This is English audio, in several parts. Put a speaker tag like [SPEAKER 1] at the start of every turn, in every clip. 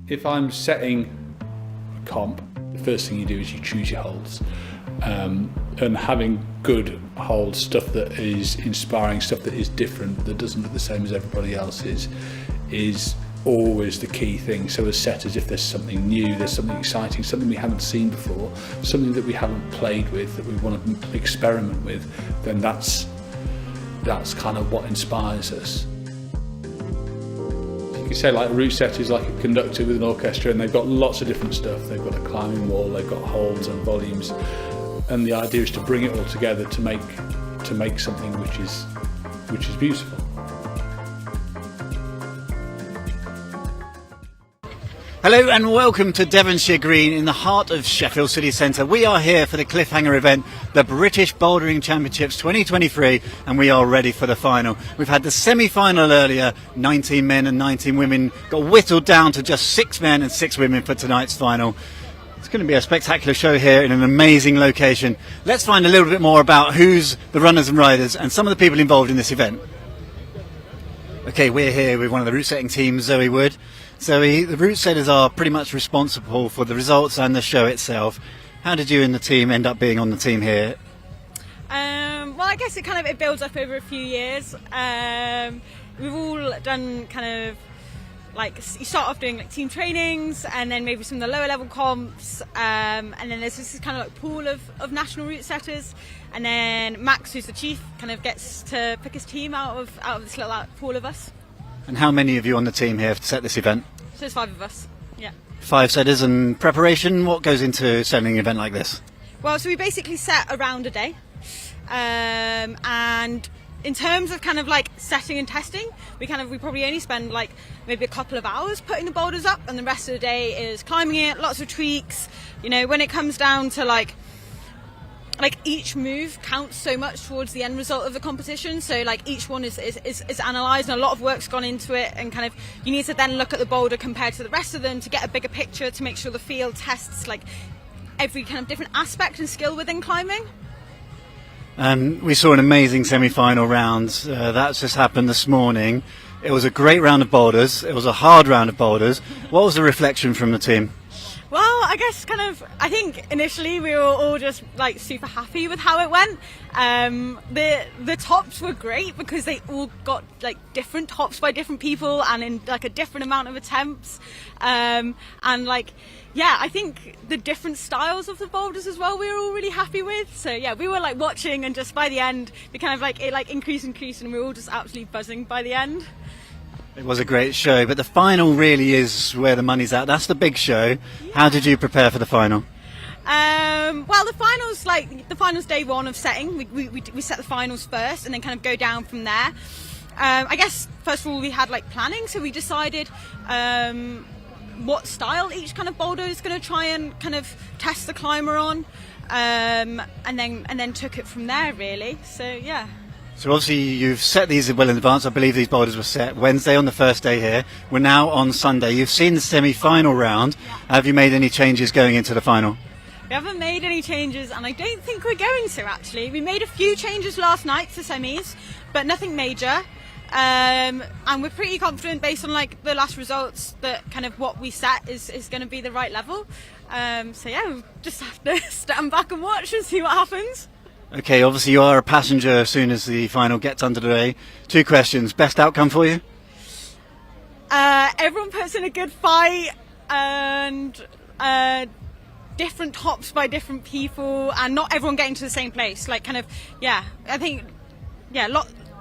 [SPEAKER 1] If I'm setting a comp, the first thing you do is you choose your holds. And having good holds, stuff that is inspiring, stuff that is different, that doesn't look the same as everybody else's, is always the key thing. So as setters, if there's something new, there's something exciting, something we haven't seen before, something that we haven't played with, that we want to experiment with, then that's kind of what inspires us. You could say like a route setter is like a conductor with an orchestra, and they've got lots of different stuff. They've got a climbing wall, they've got holds and volumes, and the idea is to bring it all together to make something which is beautiful.
[SPEAKER 2] Hello and welcome to Devonshire Green in the heart of Sheffield City Centre. We are here for the cliffhanger event, the British Bouldering Championships 2023, and we are ready for the final. We've had the semi-final earlier, 19 men and 19 women, got whittled down to just 6 men and 6 women for tonight's final. It's going to be a spectacular show here in an amazing location. Let's find a little bit more about who's the runners and riders and some of the people involved in this event. Okay, we're here with one of the route setting teams, Zoe Wood. Zoe, the route setters are pretty much responsible for the results and the show itself. How did you and the team end up being on the team here?
[SPEAKER 3] Well, I guess it builds up over a few years. We've all done you start off doing team trainings, and then maybe some of the lower level comps, and then there's this pool of national route setters, and then Max, who's the chief, gets to pick his team out of this little pool of us.
[SPEAKER 2] And how many of you on the team here to set this event?
[SPEAKER 3] So there's 5 of us, yeah.
[SPEAKER 2] 5 setters, and preparation, what goes into setting an event like this?
[SPEAKER 3] Well, so we basically set around a day, and in terms of setting and testing, we probably only spend maybe a couple of hours putting the boulders up, and the rest of the day is climbing it, lots of tweaks. You know, when it comes down to each move counts so much towards the end result of the competition, so each one is analysed, and a lot of work's gone into it, and you need to then look at the boulder compared to the rest of them to get a bigger picture, to make sure the field tests every different aspect and skill within climbing.
[SPEAKER 2] We saw an amazing semi-final round that's just happened this morning. It was a great round of boulders, it was a hard round of boulders. What was the reflection from the team?
[SPEAKER 3] Well, I guess I think initially we were all just super happy with how it went. The tops were great because they all got different tops by different people and in a different amount of attempts. I think the different styles of the boulders as well we were all really happy with. So yeah, we were watching, and just by the end we it increased, and we were all just absolutely buzzing by the end.
[SPEAKER 2] It was a great show, but the final really is where the money's at. That's the big show. Yeah. How did you prepare for the final?
[SPEAKER 3] Well, the finals day one of setting. We set the finals first, and then go down from there. I guess first of all we had planning, so we decided what style each boulder is going to try and test the climber on, and then took it from there really. So yeah.
[SPEAKER 2] So obviously you've set these well in advance. I believe these boulders were set Wednesday on the first day here. We're now on Sunday. You've seen the semi-final round. Yeah. Have you made any changes going into the final?
[SPEAKER 3] We haven't made any changes, and I don't think we're going to actually. We made a few changes last night for semis, but nothing major. And we're pretty confident based on the last results that what we set is going to be the right level. So yeah, we'll just have to stand back and watch and see what happens.
[SPEAKER 2] Okay, obviously you are a passenger as soon as the final gets underway. 2 questions. Best outcome for you?
[SPEAKER 3] Everyone puts in a good fight, and different tops by different people, and not everyone getting to the same place. I think,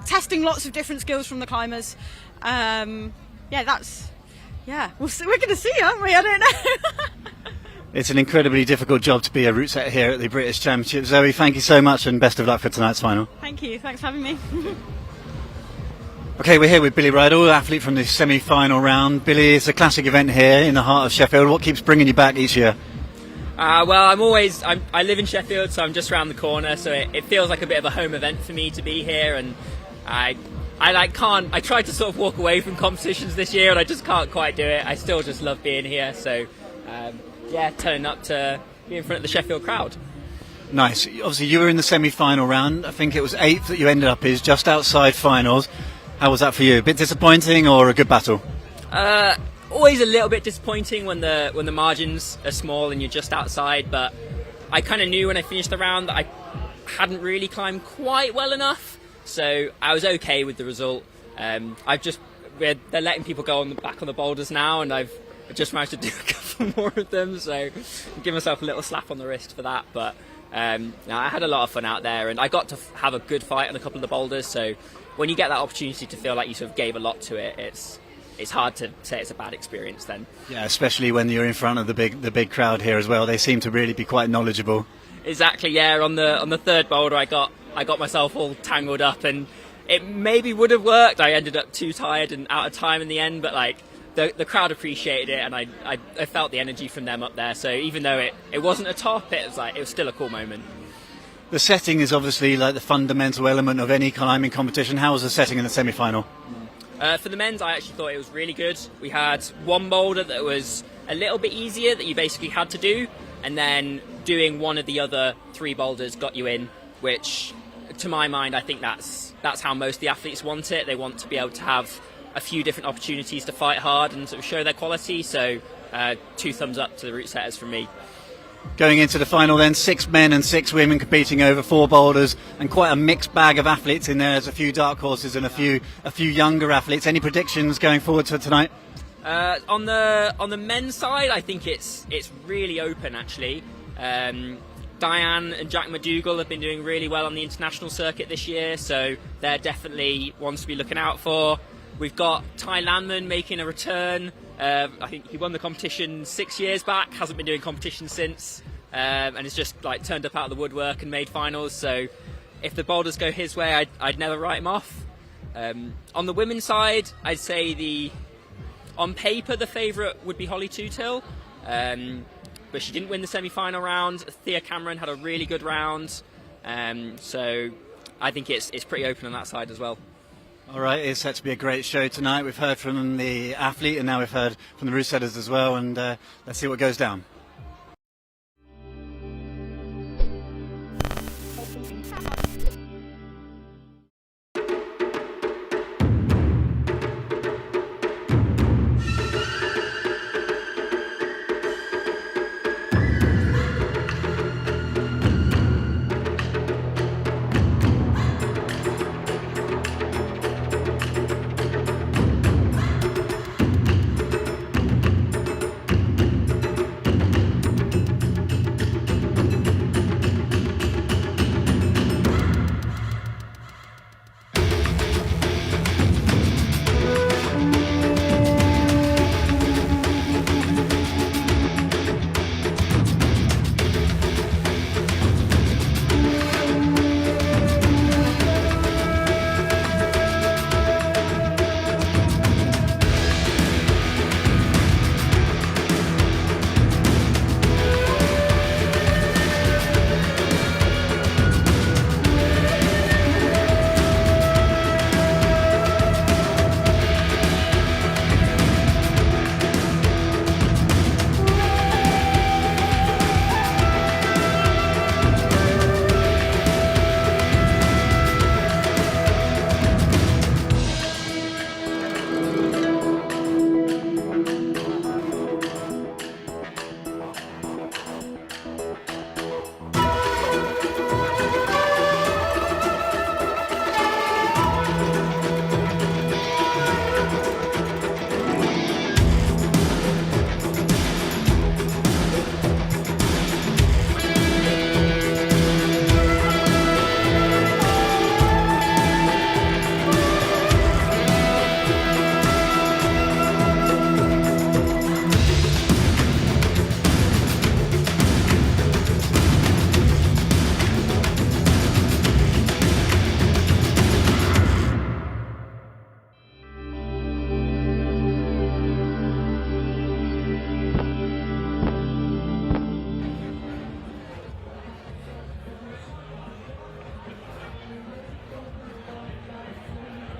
[SPEAKER 3] testing lots of different skills from the climbers. We're going to see, aren't we? I don't know.
[SPEAKER 2] It's an incredibly difficult job to be a route setter here at the British Championship. Zoe, thank you so much, and best of luck for tonight's final.
[SPEAKER 3] Thank you. Thanks for having me.
[SPEAKER 2] Okay, we're here with Billy Rydell, athlete from the semi-final round. Billy, it's a classic event here in the heart of Sheffield. What keeps bringing you back each year?
[SPEAKER 4] I live in Sheffield, so I'm just around the corner, so it feels like a bit of a home event for me to be here, and I tried to sort of walk away from competitions this year, and I just can't quite do it. I still just love being here, so turning up to be in front of the Sheffield crowd.
[SPEAKER 2] Nice. Obviously you were in the semi-final round. I think it was 8th that you ended up is just outside finals. How was that for you? A bit disappointing or a good battle?
[SPEAKER 4] always a little bit disappointing when the margins are small and you're just outside, but I kind of knew when I finished the round that I hadn't really climbed quite well enough, so I was okay with the result. They're letting people go back on the boulders now, and I've just managed to do a couple more of them, so give myself a little slap on the wrist for that. But I had a lot of fun out there, and I got to have a good fight on a couple of the boulders, so when you get that opportunity to feel like you sort of gave a lot to it, it's hard to say it's a bad experience then. Yeah,
[SPEAKER 2] especially when you're in front of the big crowd here as well. They seem to really be quite knowledgeable.
[SPEAKER 4] Exactly, yeah. On the third boulder, I got myself all tangled up, and it maybe would have worked. I ended up too tired and out of time in the end, but like the crowd appreciated it, and I felt the energy from them up there. So even though it wasn't a top, it was still a cool moment.
[SPEAKER 2] The setting is obviously like the fundamental element of any climbing competition. How was the setting in the semi-final?
[SPEAKER 4] For the men's, I actually thought it was really good. We had one boulder that was a little bit easier that you basically had to do, and then doing one of the other 3 boulders got you in, which to my mind I think that's how most of the athletes want it. They want to be able to have a few different opportunities to fight hard and sort of show their quality, so 2 thumbs up to the route setters from me.
[SPEAKER 2] Going into the final then, 6 men and 6 women competing over 4 boulders, and quite a mixed bag of athletes in there. There's a few dark horses and a few younger athletes. Any predictions going forward to tonight?
[SPEAKER 4] On the men's side, I think it's really open actually. Diane and Jack McDougall have been doing really well on the international circuit this year, so they're definitely ones to be looking out for. We've got Ty Landman making a return. I think he won the competition 6 years back, hasn't been doing competition since, and has just like turned up out of the woodwork and made finals. So if the boulders go his way, I'd never write him off. On the women's side, I'd say on paper the favourite would be Holly Tootill, but she didn't win the semi-final round. Thea Cameron had a really good round, so I think it's pretty open on that side as well.
[SPEAKER 2] All right, it's set to be a great show tonight. We've heard from the athlete, and now we've heard from the route setters as well, and let's see what goes down.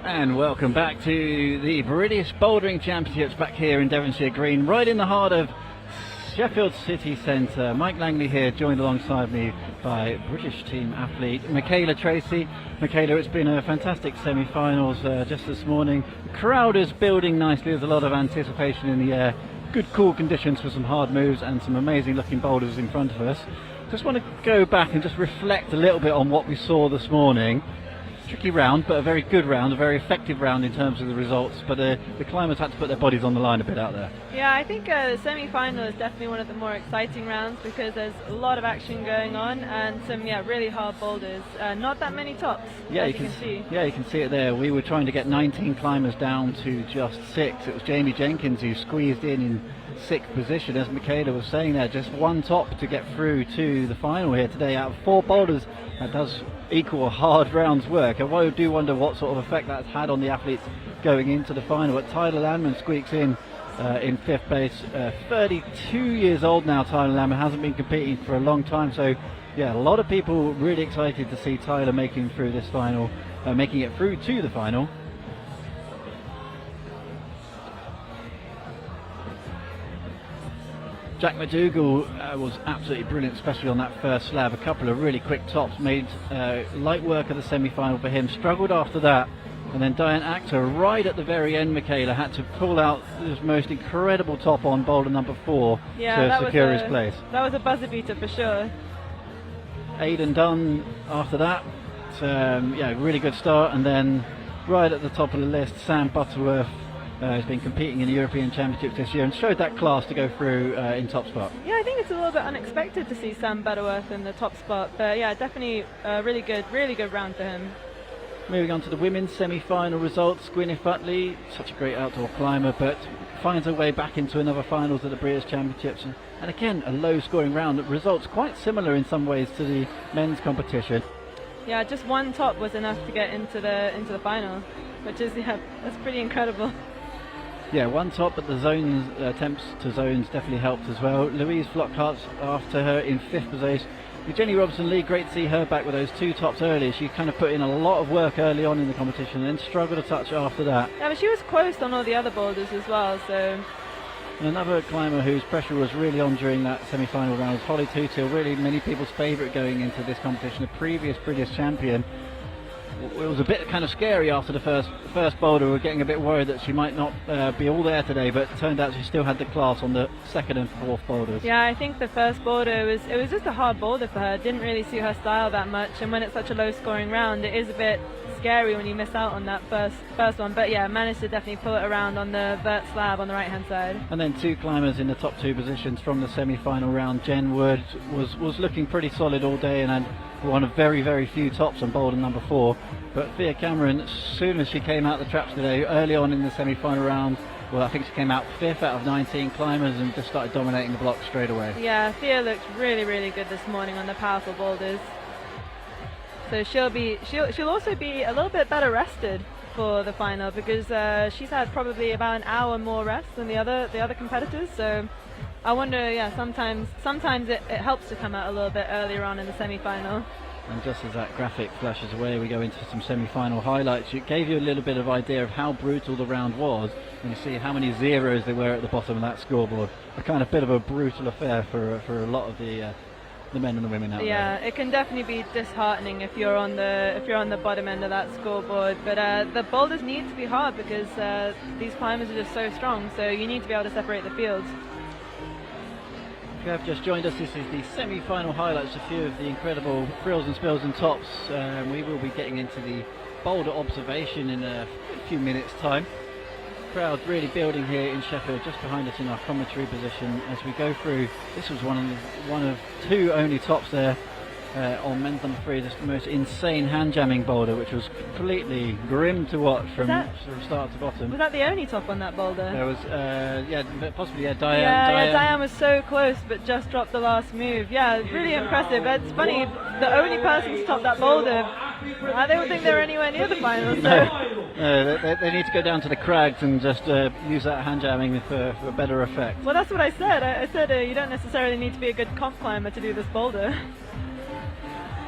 [SPEAKER 2] And welcome back to the British Bouldering Championships back here in Devonshire Green, right in the heart of Sheffield City Centre. Mike Langley here, joined alongside me by British team athlete Michaela Tracy. Michaela, it's been a fantastic semi-finals just this morning. The crowd is building nicely, there's a lot of anticipation in the air. Good cool conditions for some hard moves and some amazing looking boulders in front of us. Just want to go back and just reflect a little bit on what we saw this morning. Tricky round, but a very good round, a very effective round in terms of the results, but the climbers had to put their bodies on the line a bit out there.
[SPEAKER 5] Yeah, I think the semi-final is definitely one of the more exciting rounds because there's a lot of action going on and some really hard boulders. Not that many tops, as you can see.
[SPEAKER 2] Yeah, you can see it there. We were trying to get 19 climbers down to just 6. It was Jamie Jenkins who squeezed in 6th position, as Michaela was saying there. Just one top to get through to the final here today. Out of 4 boulders, that does equal a hard round's work. I do wonder what sort of effect that's had on the athletes going into the final. But Tyler Landman squeaks in 5th place. 32 years old now, Tyler Landman, hasn't been competing for a long time, so yeah, a lot of people really excited to see Tyler making through this final, making it through to the final. Jack McDougall was absolutely brilliant, especially on that first slab. A couple of really quick tops, made light work of the semi-final for him. Struggled after that, and then Diane Actor, right at the very end, Michaela, had to pull out this most incredible top on boulder number 4 to secure his place.
[SPEAKER 5] That was a buzzer beater for sure.
[SPEAKER 2] Aidan Dunn after that, really good start, and then right at the top of the list, Sam Butterworth. Has been competing in the European Championships this year and showed that class to go through in top spot.
[SPEAKER 5] Yeah, I think it's a little bit unexpected to see Sam Butterworth in the top spot, but yeah, definitely a really good round for him.
[SPEAKER 2] Moving on to the women's semi-final results, Gwyneth Utley, such a great outdoor climber, but finds her way back into another finals at the British Championships, and again a low scoring round. Results quite similar in some ways to the men's competition.
[SPEAKER 5] Yeah, just one top was enough to get into the final, which is that's pretty incredible.
[SPEAKER 2] Yeah, one top, but the zones, attempts to zones definitely helped as well. Louise Flockhart after her in 5th position. Jenny Robson-Lee, great to see her back with those 2 tops earlier. She kind of put in a lot of work early on in the competition and then struggled a touch after that.
[SPEAKER 5] Yeah, but she was close on all the other boulders as well, so...
[SPEAKER 2] And another climber whose pressure was really on during that semi-final round was Holly Tootill, really many people's favourite going into this competition, a previous British champion. It was a bit kind of scary after the first boulder. We were getting a bit worried that she might not be all there today, but it turned out she still had the class on the 2nd and 4th boulders.
[SPEAKER 5] Yeah, I think the first boulder was just a hard boulder for her. It didn't really suit her style that much, and when it's such a low scoring round, it is a bit scary when you miss out on that first one. But yeah, managed to definitely pull it around on the vert slab on the right hand side.
[SPEAKER 2] And then 2 climbers in the top 2 positions from the semi-final round. Jen Wood was looking pretty solid all day and had one of very few tops on boulder number 4. But Thea Cameron, as soon as she came out the traps today, early on in the semi-final round, well, I think she came out 5th out of 19 climbers and just started dominating the block straight away.
[SPEAKER 5] Yeah, Thea looked really good this morning on the powerful boulders. So she'll also be a little bit better rested for the final because she's had probably about an hour more rest than the other competitors. So I wonder, sometimes it helps to come out a little bit earlier on in the semi-final.
[SPEAKER 2] And just as that graphic flashes away, we go into some semi-final highlights. It gave you a little bit of idea of how brutal the round was, and you see how many zeros there were at the bottom of that scoreboard. A kind of bit of a brutal affair for a lot of the men and the women out there.
[SPEAKER 5] Yeah, it can definitely be disheartening if you're on the bottom end of that scoreboard. But the boulders need to be hard because these climbers are just so strong. So you need to be able to separate the fields.
[SPEAKER 2] If you have just joined us, this is the semi-final highlights, a few of the incredible frills and spills and tops. We will be getting into the boulder observation in a few minutes' time. Crowd really building here in Sheffield, just behind us in our commentary position as we go through. This was one of 2 only tops there on men's number 3, just the most insane hand jamming boulder, which was completely grim to watch from start to bottom.
[SPEAKER 5] Was that the only top on that boulder?
[SPEAKER 2] There was possibly Diane.
[SPEAKER 5] Diane was so close but just dropped the last move. Yeah, really impressive. It's funny, the only person to top that boulder, I don't think they're anywhere near the final. So.
[SPEAKER 2] They need to go down to the crags and just use that hand jamming for better effect.
[SPEAKER 5] Well, that's what I said. I said you don't necessarily need to be a good comp climber to do this boulder.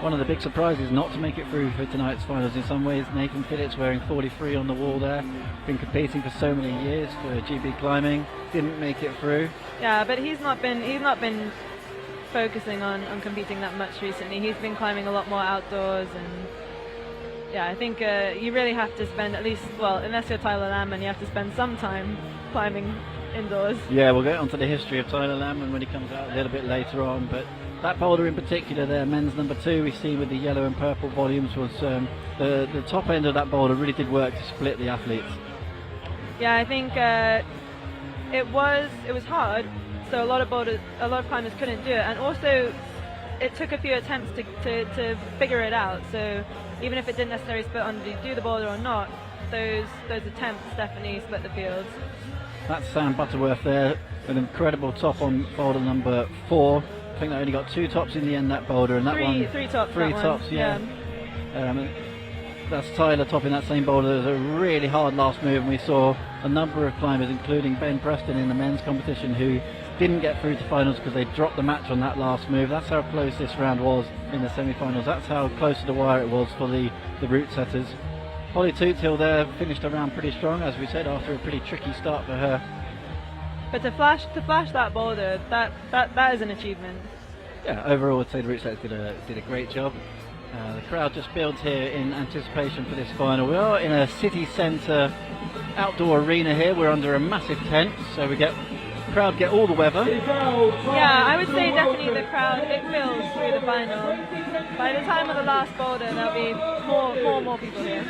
[SPEAKER 2] one of the big surprises not to make it through for tonight's finals in some ways. Nathan Phillips wearing 43 on the wall there, been competing for so many years for GB climbing, didn't make it through.
[SPEAKER 5] Yeah, but he's not been focusing on competing that much recently. He's been climbing a lot more outdoors, and yeah, I think you really have to spend at least, well, unless you're Tyler Lamb, you have to spend some time climbing indoors.
[SPEAKER 2] Yeah, we'll get onto the history of Tyler Lamb when he comes out a little bit later on, but that boulder in particular there, men's number 2, we see with the yellow and purple volumes, was the top end of that boulder really did work to split the athletes.
[SPEAKER 5] Yeah, I think it was hard, so a lot of climbers couldn't do it, and also it took a few attempts to figure it out. So even if it didn't necessarily split on do you do the boulder or not, those attempts definitely split the fields.
[SPEAKER 2] That's Sam Butterworth there, an incredible top on boulder number 4. I think they only got 2 tops in the end, that boulder, and that
[SPEAKER 5] three tops.
[SPEAKER 2] Three tops, yeah. That's Tyler topping that same boulder. It was a really hard last move, and we saw a number of climbers, including Ben Preston in the men's competition, who didn't get through to finals because they dropped the match on that last move. That's how close this round was in the semi-finals. That's how close to the wire it was for the route setters. Holly Tootsill there finished the round pretty strong, as we said, after a pretty tricky start for her.
[SPEAKER 5] But to flash that boulder, that is an achievement.
[SPEAKER 2] Yeah, overall I'd say the route setters did a great job. The crowd just builds here in anticipation for this final. We are in a city centre outdoor arena here. We're under a massive tent, so we get crowd get all the weather.
[SPEAKER 5] Yeah, I would say definitely the crowd, it fills through the final. By the time of the last boulder, there'll be more people here.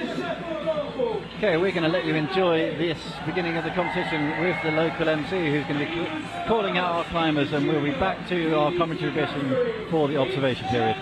[SPEAKER 2] Okay, we're going to let you enjoy this beginning of the competition with the local MC, who's going to be calling out our climbers, and we'll be back to our commentary session for the observation period.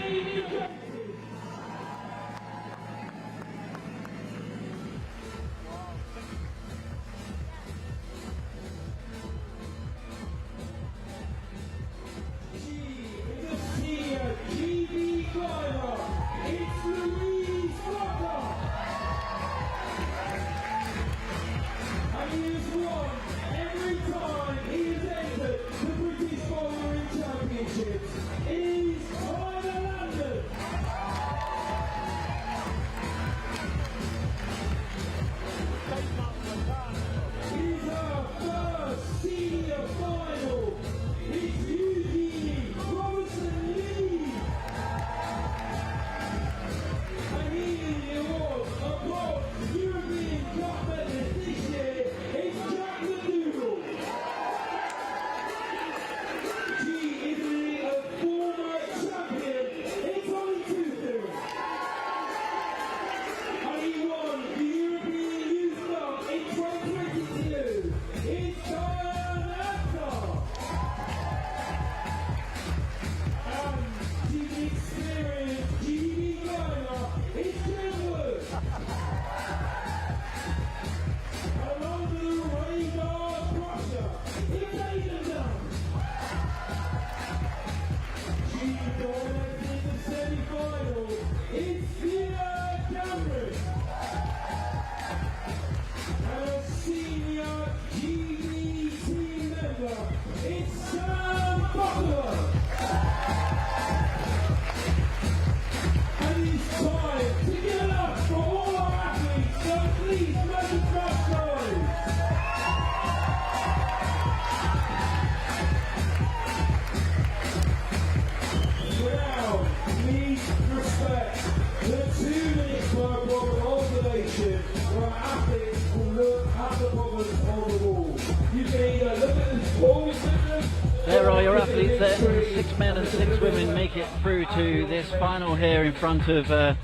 [SPEAKER 2] There are your athletes there. 6 men and 6 women make it through to this final here in front of an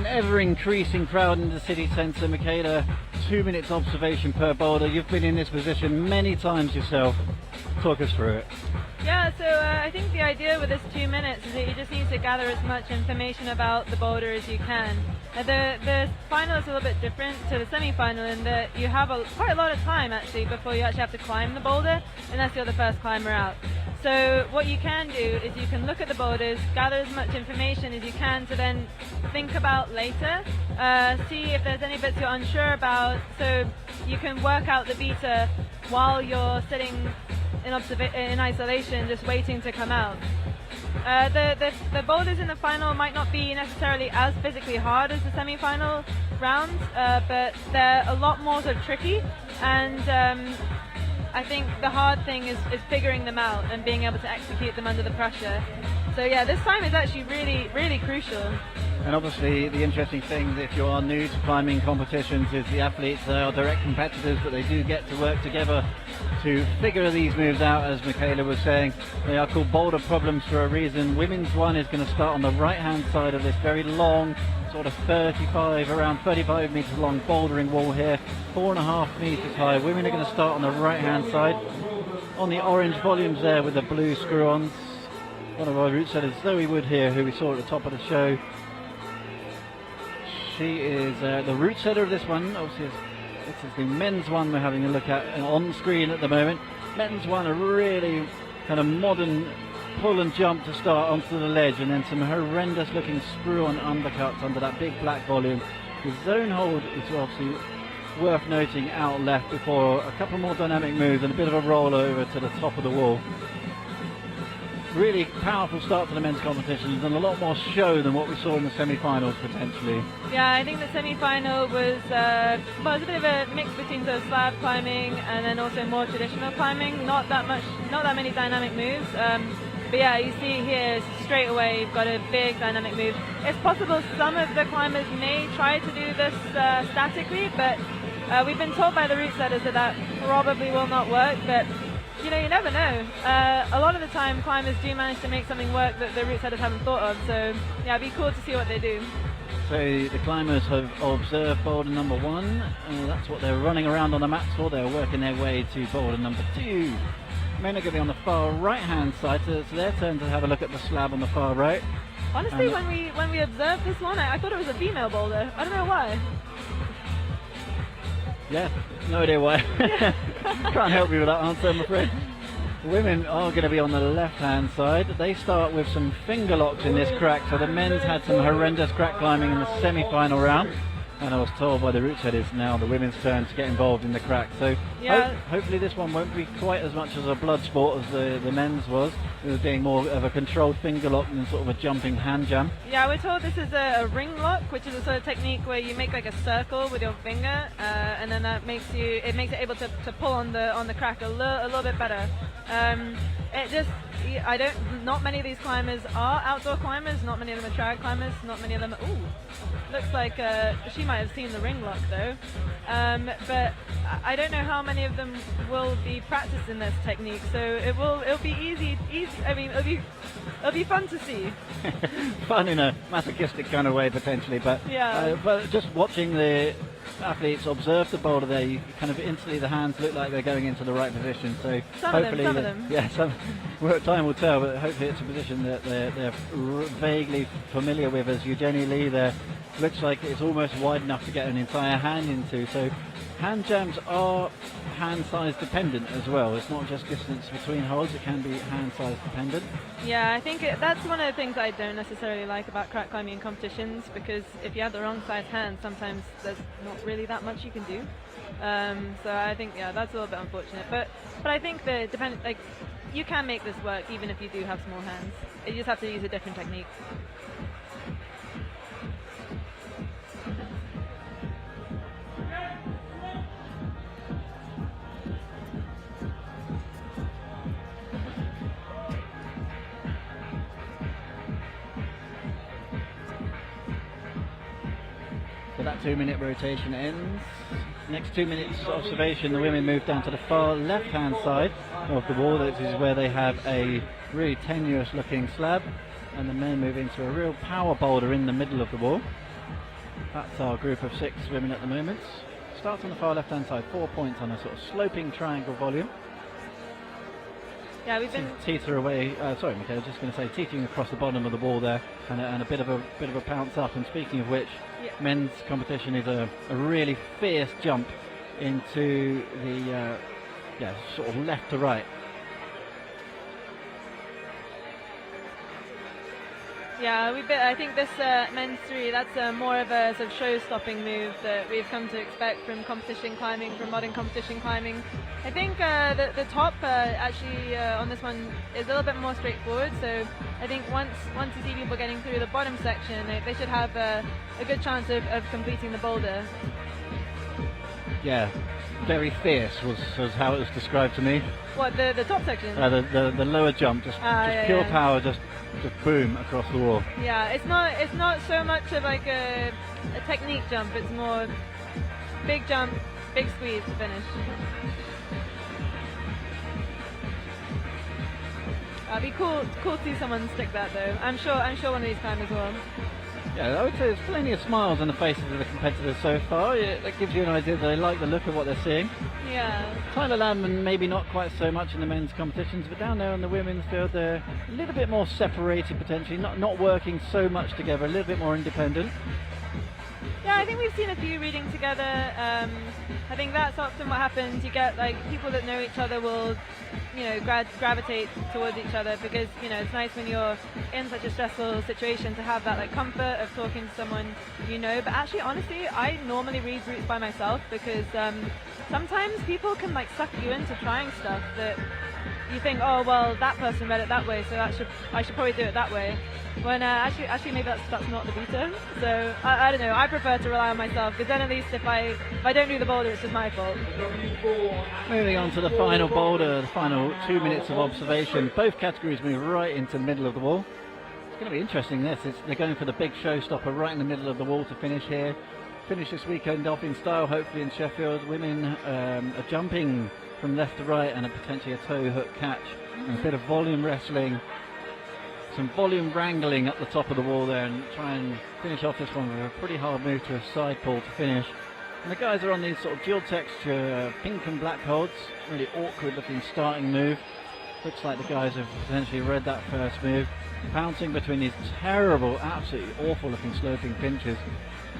[SPEAKER 2] ever-increasing crowd in the city centre. Michaela, 2 minutes observation per boulder. You've been in this position many times yourself. Talk us through it.
[SPEAKER 5] Yeah, so I think the idea with this 2 minutes is that you just need to gather as much information about the boulder as you can. The final is a little bit different to the semi-final in that you have quite a lot of time actually before you actually have to climb the boulder, unless you're the first climber out. So what you can do is you can look at the boulders, gather as much information as you can to then think about later, see if there's any bits you're unsure about, so you can work out the beta while you're sitting in isolation, just waiting to come out. The boulders in the final might not be necessarily as physically hard as the semi-final rounds, but they're a lot more sort of tricky, and I think the hard thing is figuring them out and being able to execute them under the pressure. So yeah, this time is actually really, really crucial.
[SPEAKER 2] And obviously the interesting thing, if you are new to climbing competitions, is the athletes are direct competitors, but they do get to work together to figure these moves out. As Michaela was saying, they are called boulder problems for a reason. Women's one is going to start on the right hand side of this very long, sort of around 35 metres long bouldering wall here, 4.5 metres high. Women are going to start on the right hand side on the orange volumes there with the blue screw-ons. One of our route setters, Zoe Wood here, who we saw at the top of the show. She is the route setter of this one. Obviously, this is the men's one we're having a look at on screen at the moment. Men's one, a really kind of modern pull and jump to start onto the ledge, and then some horrendous looking screw-on undercuts under that big black volume. The zone hold is obviously worth noting out left before a couple more dynamic moves and a bit of a roll over to the top of the wall. Really powerful start to the men's competitions, and a lot more show than what we saw in the semi-finals potentially.
[SPEAKER 5] Yeah, I think the semi-final was it was a bit of a mix between sort of slab climbing and then also more traditional climbing. Not that many dynamic moves. But yeah, you see here straight away you've got a big dynamic move. It's possible some of the climbers may try to do this statically, but we've been told by the route setters that probably will not work. But you know, you never know. A lot of the time climbers do manage to make something work that the route setters haven't thought of, so yeah, it'd be cool to see what they do.
[SPEAKER 2] So the climbers have observed boulder number 1, that's what they're running around on the mats for. They're working their way to boulder number 2. Men are going to be on the far right hand side, so it's their turn to have a look at the slab on the far right.
[SPEAKER 5] Honestly, when we observed this one, I thought it was a female boulder. I don't know why.
[SPEAKER 2] Yeah, no idea why. Can't help you with that answer, I'm afraid. Women are going to be on the left-hand side. They start with some finger locks in this crack. So the men's had some horrendous crack climbing in the semi-final round, and I was told by the route setters now the women's turn to get involved in the crack. So
[SPEAKER 5] yeah.
[SPEAKER 2] Hopefully this one won't be quite as much as a blood sport as the men's was. It was being more of a controlled finger lock than sort of a jumping hand jam.
[SPEAKER 5] Yeah, we're told this is a ring lock, which is a sort of technique where you make like a circle with your finger, and then that makes it able to pull on the crack a little bit better. Not many of these climbers are outdoor climbers, not many of them are trad climbers, not many of them looks like she might have seen the ring lock though. But I don't know how many of them will be practicing this technique, so it'll be easy. I mean, it'll be fun to see.
[SPEAKER 2] Fun in a masochistic kind of way potentially, but
[SPEAKER 5] yeah.
[SPEAKER 2] But just watching the athletes observe the boulder there, you kind of instantly the hands look like they're going into the right position. So
[SPEAKER 5] some of them.
[SPEAKER 2] Yeah, time will tell, but hopefully it's a position that they're vaguely familiar with. As Eugenie Lee there, looks like it's almost wide enough to get an entire hand into. So hand jams are hand size dependent as well. It's not just distance between holds, it can be hand size dependent.
[SPEAKER 5] Yeah, I think that's one of the things I don't necessarily like about crack climbing in competitions, because if you have the wrong size hand, sometimes there's not really that much you can do. So I think that's a little bit unfortunate. But I think you can make this work even if you do have small hands. You just have to use a different technique.
[SPEAKER 2] So that 2-minute rotation ends. Next 2 minutes observation, the women move down to the far left hand side of the wall. This is where they have a really tenuous looking slab, and the men move into a real power boulder in the middle of the wall. That's our group of 6 women at the moment. Starts on the far left hand side, 4 points on a sort of sloping triangle volume.
[SPEAKER 5] Yeah, we've been
[SPEAKER 2] teeter away. Sorry, Michaela, just going to say teetering across the bottom of the wall there, and a bit of a pounce up. And speaking of which, men's competition is a really fierce jump into the sort of left to right.
[SPEAKER 5] I think this men's three, that's more of a sort of show-stopping move that we've come to expect from competition climbing, from modern competition climbing. I think the top actually on this one is a little bit more straightforward. So I think once you see people getting through the bottom section, they should have a good chance of completing the boulder.
[SPEAKER 2] Yeah, very fierce was how it was described to me.
[SPEAKER 5] What, the top section?
[SPEAKER 2] The lower jump, just pure power, just boom across the wall.
[SPEAKER 5] Yeah, it's not so much of like a technique jump. It's more big jump, big squeeze to finish. It'd be cool to see someone stick that though. I'm sure one of these climbers will.
[SPEAKER 2] Yeah, I would say there's plenty of smiles on the faces of the competitors so far. That gives you an idea that they like the look of what they're seeing.
[SPEAKER 5] Yeah.
[SPEAKER 2] Tyler Landman maybe not quite so much in the men's competitions, but down there on the women's field they're a little bit more separated potentially, not working so much together, a little bit more independent.
[SPEAKER 5] Yeah, I think we've seen a few reading together. I think that's often what happens. You get like people that know each other will, gravitate towards each other because it's nice when you're in such a stressful situation to have that like comfort of talking to someone you know. But actually, honestly, I normally read routes by myself because sometimes people can like suck you into trying stuff that you think, oh well, that person read it that way, so I should probably do it that way. When actually maybe that's not the beta. So I don't know. I prefer to rely on myself because then at least if I don't do the boulder, it's just my fault.
[SPEAKER 2] Moving on to the final boulder, the final 2 minutes of observation. Both categories move right into the middle of the wall. It's going to be interesting. They're going for the big showstopper right in the middle of the wall to finish here. Finish this weekend off in style, hopefully in Sheffield. Women are jumping from left to right and potentially a toe hook catch and a bit of volume wrestling. Some volume wrangling up the top of the wall there and try and finish off this one with a pretty hard move to a side pull to finish. And the guys are on these sort of dual texture pink and black holds. Really awkward looking starting move. Looks like the guys have potentially read that first move. Pouncing between these terrible, absolutely awful looking sloping pinches.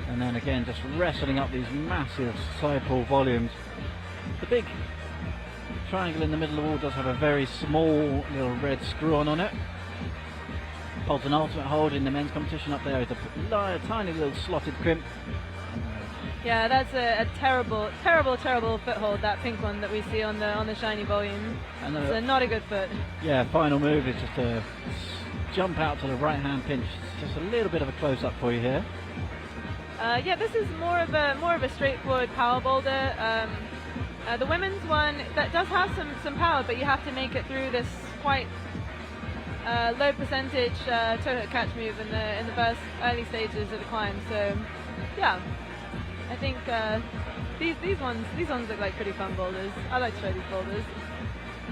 [SPEAKER 2] And then again just wrestling up these massive side pull volumes. The big triangle in the middle of the wall does have a very small little red screw on it. Holds an ultimate hold in the men's competition up there with a tiny little slotted crimp.
[SPEAKER 5] Yeah, that's a terrible foothold, that pink one that we see on the shiny volume. It's not a good foot.
[SPEAKER 2] Yeah, final move is just a jump out to the right hand pinch. Just a little bit of a close up for you here.
[SPEAKER 5] Yeah, this is more of a straightforward power boulder. The women's one that does have some power, but you have to make it through this quite low percentage toe hook catch move in the first early stages of the climb. So yeah, I think these ones look like pretty fun boulders. I like to try these boulders.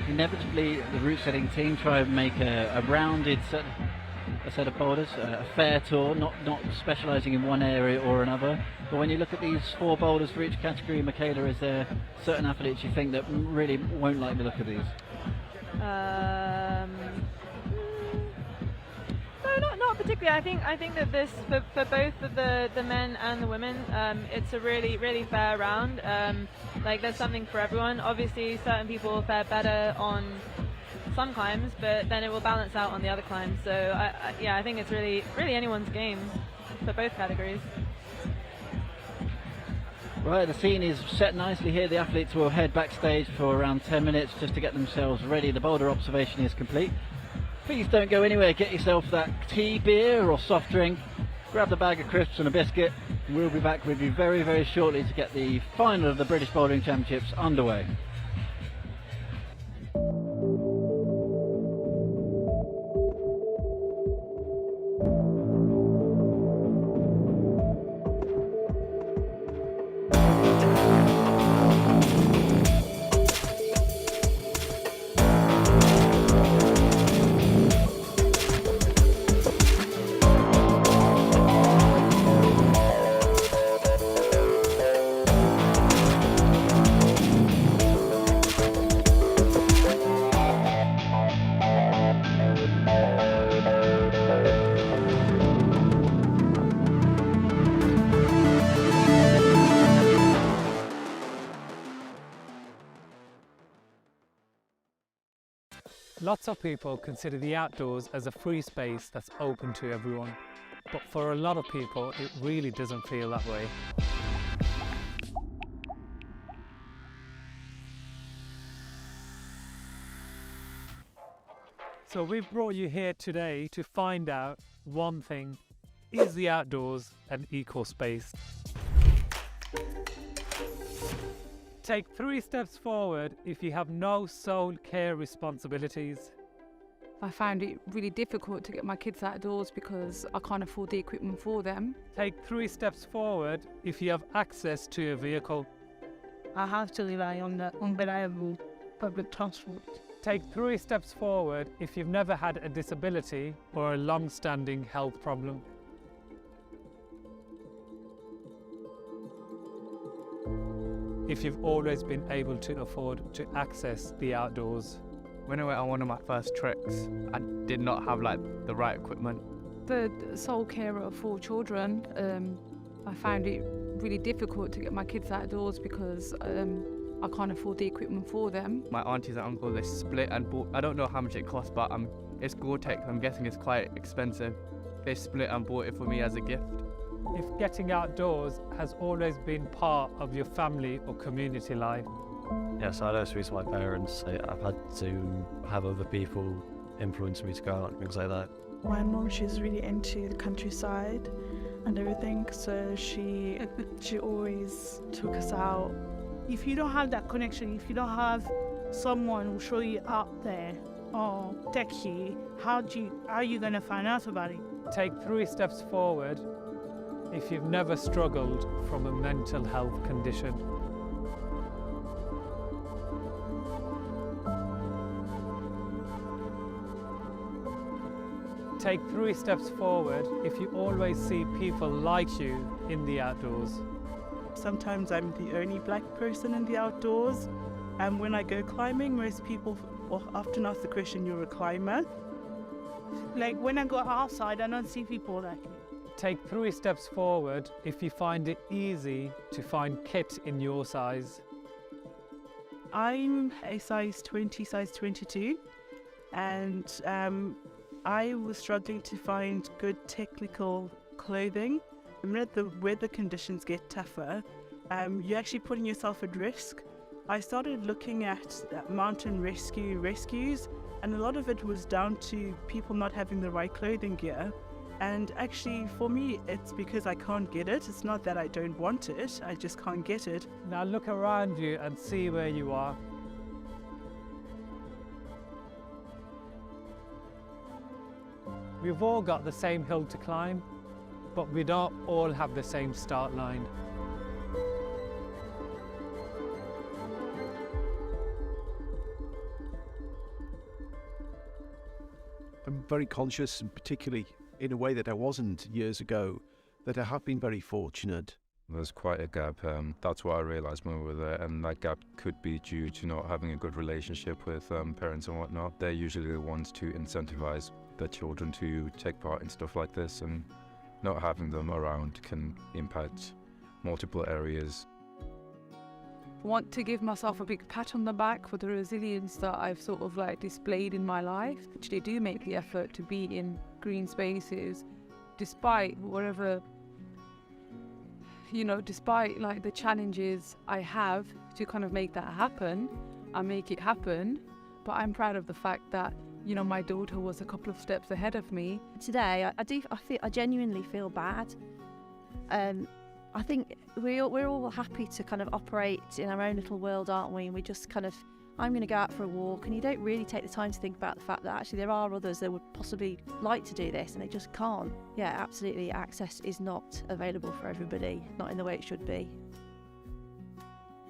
[SPEAKER 2] Inevitably, the route setting team try and make a rounded set of boulders, a fair tour, not specialising in one area or another. But when you look at these 4 boulders for each category, Michaela, is there certain athletes you think that really won't like the look of these?
[SPEAKER 5] No, not particularly. I think that this for both of the men and the women, it's a really fair round. Like there's something for everyone. Obviously, certain people will fare better on some climbs, but then it will balance out on the other climbs. So I think it's really anyone's game for both categories.
[SPEAKER 2] Right, the scene is set nicely here. The athletes will head backstage for around 10 minutes just to get themselves ready. The boulder observation is complete. Please don't go anywhere. Get yourself that tea, beer or soft drink. Grab the bag of crisps and a biscuit. We'll be back with you very, very shortly to get the final of the British Bouldering Championships underway.
[SPEAKER 6] Lots of people consider the outdoors as a free space that's open to everyone, but for a lot of people it really doesn't feel that way. So we've brought you here today to find out one thing: is the outdoors an equal space? Take 3 steps forward if you have no sole care responsibilities.
[SPEAKER 7] I found it really difficult to get my kids outdoors because I can't afford the equipment for them.
[SPEAKER 6] Take 3 steps forward if you have access to a vehicle.
[SPEAKER 8] I have to rely on the unreliable public transport.
[SPEAKER 6] Take 3 steps forward if you've never had a disability or a long-standing health problem. If you've always been able to afford to access the outdoors.
[SPEAKER 9] When I went on one of my first treks, I did not have the right equipment.
[SPEAKER 7] The sole carer of 4 children, I found it really difficult to get my kids outdoors because I can't afford the equipment for them.
[SPEAKER 9] My aunties and uncles, they split and bought, I don't know how much it costs, but it's Gore-Tex, I'm guessing it's quite expensive. They split and bought it for me as a gift.
[SPEAKER 6] If getting outdoors has always been part of your family or community life.
[SPEAKER 10] Yes, I know speak to my parents. I've had to have other people influence me to go out and things like that.
[SPEAKER 8] My mom, she's really into the countryside and everything, so she always took us out.
[SPEAKER 11] If you don't have that connection, if you don't have someone who show you out there or text you, how are you going to find out about it?
[SPEAKER 6] Take 3 steps forward if you've never struggled from a mental health condition. Take 3 steps forward if you always see people like you in the outdoors.
[SPEAKER 8] Sometimes I'm the only black person in the outdoors, and when I go climbing, most people often ask the question, "You're a climber?"
[SPEAKER 11] Like when I go outside, I don't see people like me.
[SPEAKER 6] Take 3 steps forward if you find it easy to find kit in your size.
[SPEAKER 8] I'm a size 20, size 22, and I was struggling to find good technical clothing. When the weather conditions get tougher, you're actually putting yourself at risk. I started looking at mountain rescues, and a lot of it was down to people not having the right clothing gear. And actually, for me, it's because I can't get it. It's not that I don't want it, I just can't get it.
[SPEAKER 6] Now look around you and see where you are. We've all got the same hill to climb, but we don't all have the same start line.
[SPEAKER 12] I'm very conscious, and particularly in a way that I wasn't years ago, that I have been very fortunate.
[SPEAKER 13] There's quite a gap. That's what I realised when we were there, and that gap could be due to not having a good relationship with parents and whatnot. They're usually the ones to incentivise their children to take part in stuff like this, and not having them around can impact multiple areas.
[SPEAKER 7] I want to give myself a big pat on the back for the resilience that I've sort of displayed in my life. Actually do make the effort to be in green spaces despite whatever, despite the challenges I have to kind of make that happen. I make it happen, but I'm proud of the fact that my daughter was a couple of steps ahead of me.
[SPEAKER 14] Today I genuinely feel bad. I think we're all happy to kind of operate in our own little world, aren't we? And we just kind of, I'm going to go out for a walk, and you don't really take the time to think about the fact that actually there are others that would possibly like to do this and they just can't. Yeah, absolutely, access is not available for everybody, not in the way it should be.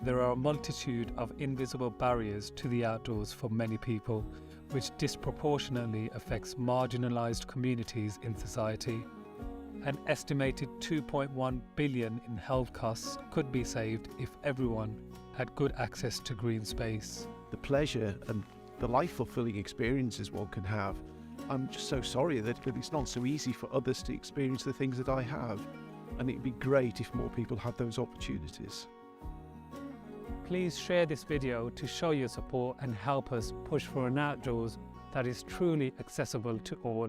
[SPEAKER 6] There are a multitude of invisible barriers to the outdoors for many people, which disproportionately affects marginalised communities in society. An estimated 2.1 billion in health costs could be saved if everyone had good access to green space.
[SPEAKER 12] The pleasure and the life-fulfilling experiences one can have. I'm just so sorry that it's not so easy for others to experience the things that I have, and it'd be great if more people had those opportunities.
[SPEAKER 6] Please share this video to show your support and help us push for an outdoors that is truly accessible to all.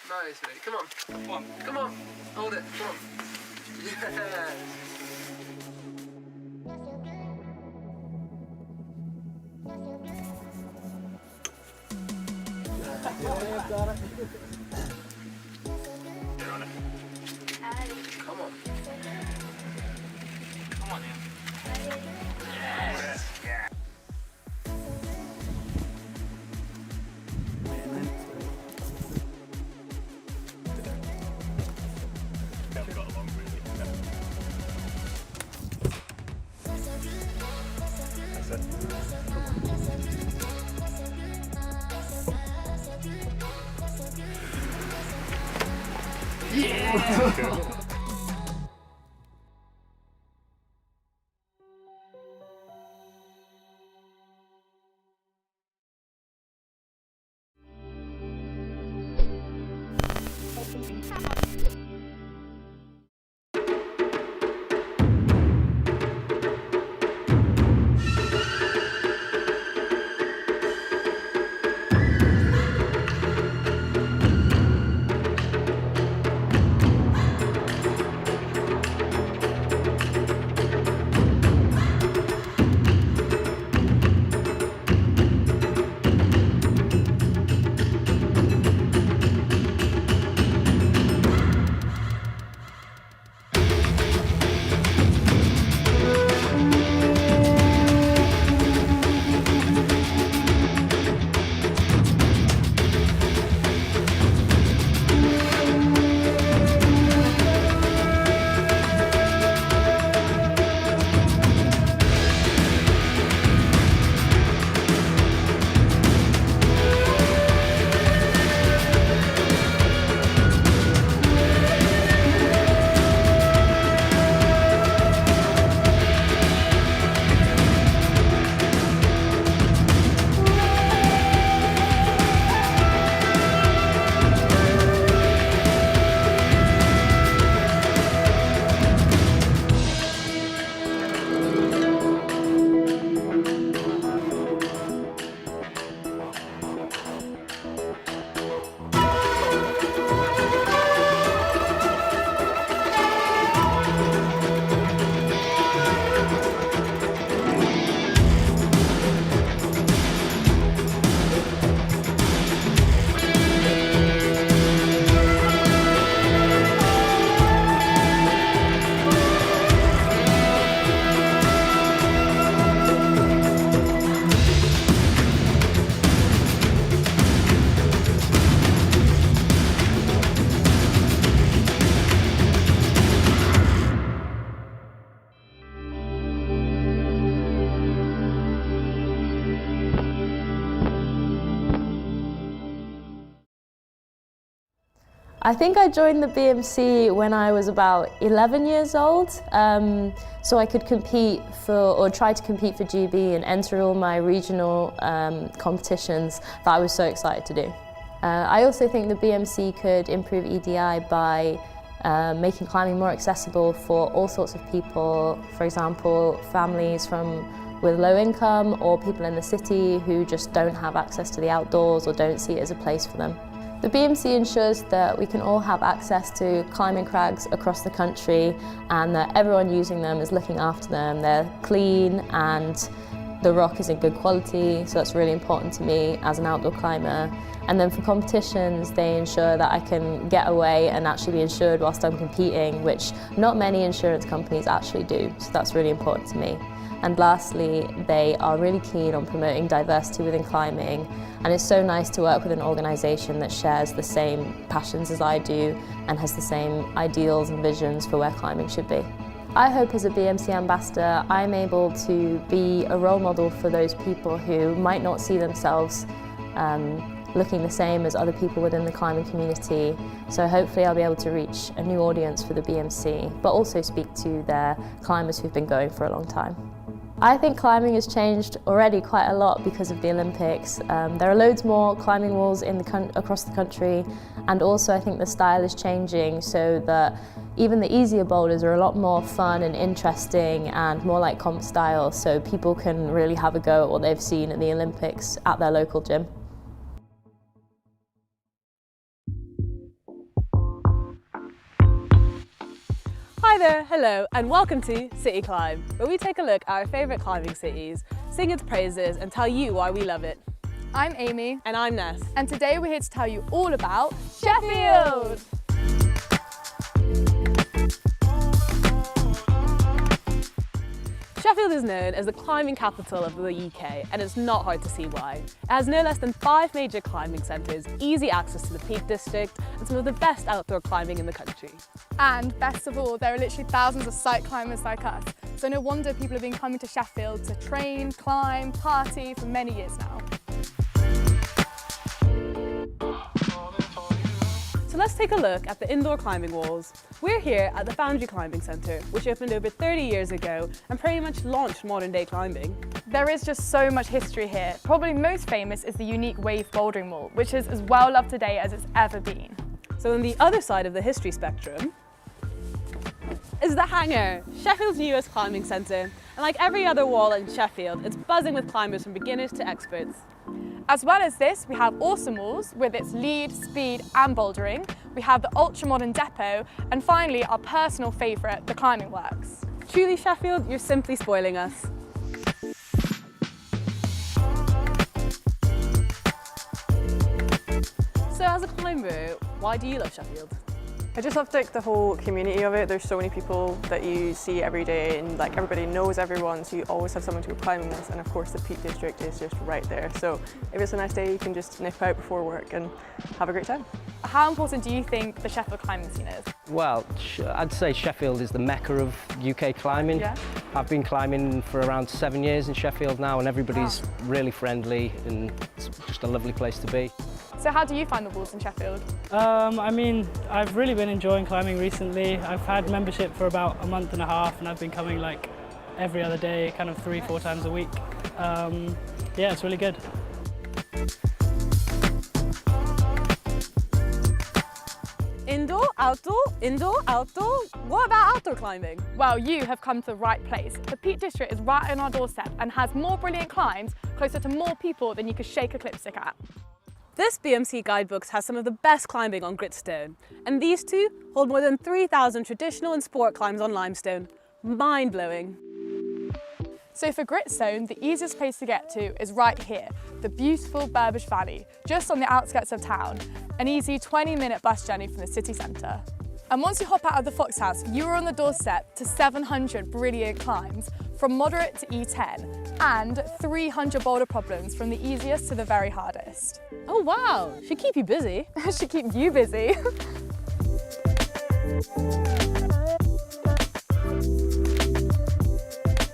[SPEAKER 15] Nicely. Come on. Come on. Come on. Hold it. Come on. Yes. Got it. Get on it. Come on. Come on, Ian. Yes. Yeah. Yeah.
[SPEAKER 16] I think I joined the BMC when I was about 11 years old, so I could compete for, or try to compete for GB and enter all my regional competitions that I was so excited to do. I also think the BMC could improve EDI by making climbing more accessible for all sorts of people, for example, families with low income or people in the city who just don't have access to the outdoors or don't see it as a place for them. The BMC ensures that we can all have access to climbing crags across the country and that everyone using them is looking after them. They're clean and the rock is in good quality, so that's really important to me as an outdoor climber. And then for competitions, they ensure that I can get away and actually be insured whilst I'm competing, which not many insurance companies actually do, so that's really important to me. And lastly, they are really keen on promoting diversity within climbing, and it's so nice to work with an organisation that shares the same passions as I do and has the same ideals and visions for where climbing should be. I hope as a BMC ambassador I'm able to be a role model for those people who might not see themselves looking the same as other people within the climbing community. So hopefully I'll be able to reach a new audience for the BMC, but also speak to their climbers who've been going for a long time. I think climbing has changed already quite a lot because of the Olympics. There are loads more climbing walls across the country, and also I think the style is changing so that even the easier boulders are a lot more fun and interesting and more like comp style, so people can really have a go at what they've seen at the Olympics at their local gym.
[SPEAKER 17] Hi there, hello, and welcome to City Climb, where we take a look at our favourite climbing cities, sing its praises, and tell you why we love it.
[SPEAKER 18] I'm Amy.
[SPEAKER 17] And I'm Ness.
[SPEAKER 18] And today we're here to tell you all about Sheffield!
[SPEAKER 17] Sheffield is known as the climbing capital of the UK, and it's not hard to see why. It has no less than 5 major climbing centres, easy access to the Peak District, and some of the best outdoor climbing in the country.
[SPEAKER 18] And best of all, there are literally thousands of site climbers like us, so no wonder people have been coming to Sheffield to train, climb, party for many years now.
[SPEAKER 17] So let's take a look at the indoor climbing walls. We're here at the Foundry Climbing Centre, which opened over 30 years ago and pretty much launched modern day climbing.
[SPEAKER 18] There is just so much history here. Probably most famous is the unique wave bouldering wall, which is as well loved today as it's ever been.
[SPEAKER 17] So on the other side of the history spectrum is the Hangar, Sheffield's newest climbing centre. And like every other wall in Sheffield, it's buzzing with climbers from beginners to experts.
[SPEAKER 18] As well as this, we have awesome walls with its lead, speed and bouldering. We have the ultra-modern depot, and finally our personal favourite, the climbing works.
[SPEAKER 17] Truly Sheffield, you're simply spoiling us. So as a climber, why do you love Sheffield?
[SPEAKER 19] I just love the whole community of it. There's so many people that you see every day, and like everybody knows everyone, so you always have someone to go climbing with. And of course the Peak District is just right there. So if it's a nice day, you can just nip out before work and have a great time.
[SPEAKER 18] How important do you think the Sheffield climbing scene is?
[SPEAKER 20] Well, I'd say Sheffield is the mecca of UK climbing.
[SPEAKER 18] Yeah.
[SPEAKER 20] I've been climbing for around 7 years in Sheffield now, and everybody's really friendly and it's just a lovely place to be.
[SPEAKER 18] So how do you find the walls in Sheffield?
[SPEAKER 21] I mean, I've really been enjoying climbing recently. I've had membership for about a month and a half, and I've been coming like every other day, kind of 3-4 times a week. Yeah, it's really good.
[SPEAKER 17] Indoor, outdoor. What about outdoor climbing?
[SPEAKER 18] Well, you have come to the right place. The Peak District is right on our doorstep and has more brilliant climbs closer to more people than you could shake a clipstick at.
[SPEAKER 17] This BMC guidebook has some of the best climbing on gritstone, and these two hold more than 3,000 traditional and sport climbs on limestone. Mind-blowing.
[SPEAKER 18] So for gritstone, the easiest place to get to is right here, the beautiful Burbage Valley, just on the outskirts of town, an easy 20-minute bus journey from the city centre. And once you hop out of the Fox House, you are on the doorstep to 700 brilliant climbs, from moderate to E10, and 300 boulder problems from the easiest to the very hardest.
[SPEAKER 17] Oh wow, should keep you busy.
[SPEAKER 18] Should keep you busy.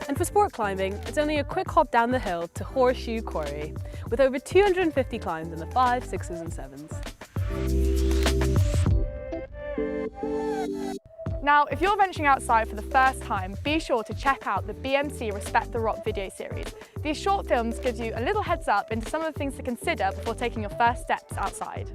[SPEAKER 17] And for sport climbing, it's only a quick hop down the hill to Horseshoe Quarry, with over 250 climbs in the 5s, 6s and 7s.
[SPEAKER 18] Now, if you're venturing outside for the first time, be sure to check out the BMC Respect the Rock video series. These short films give you a little heads up into some of the things to consider before taking your first steps outside.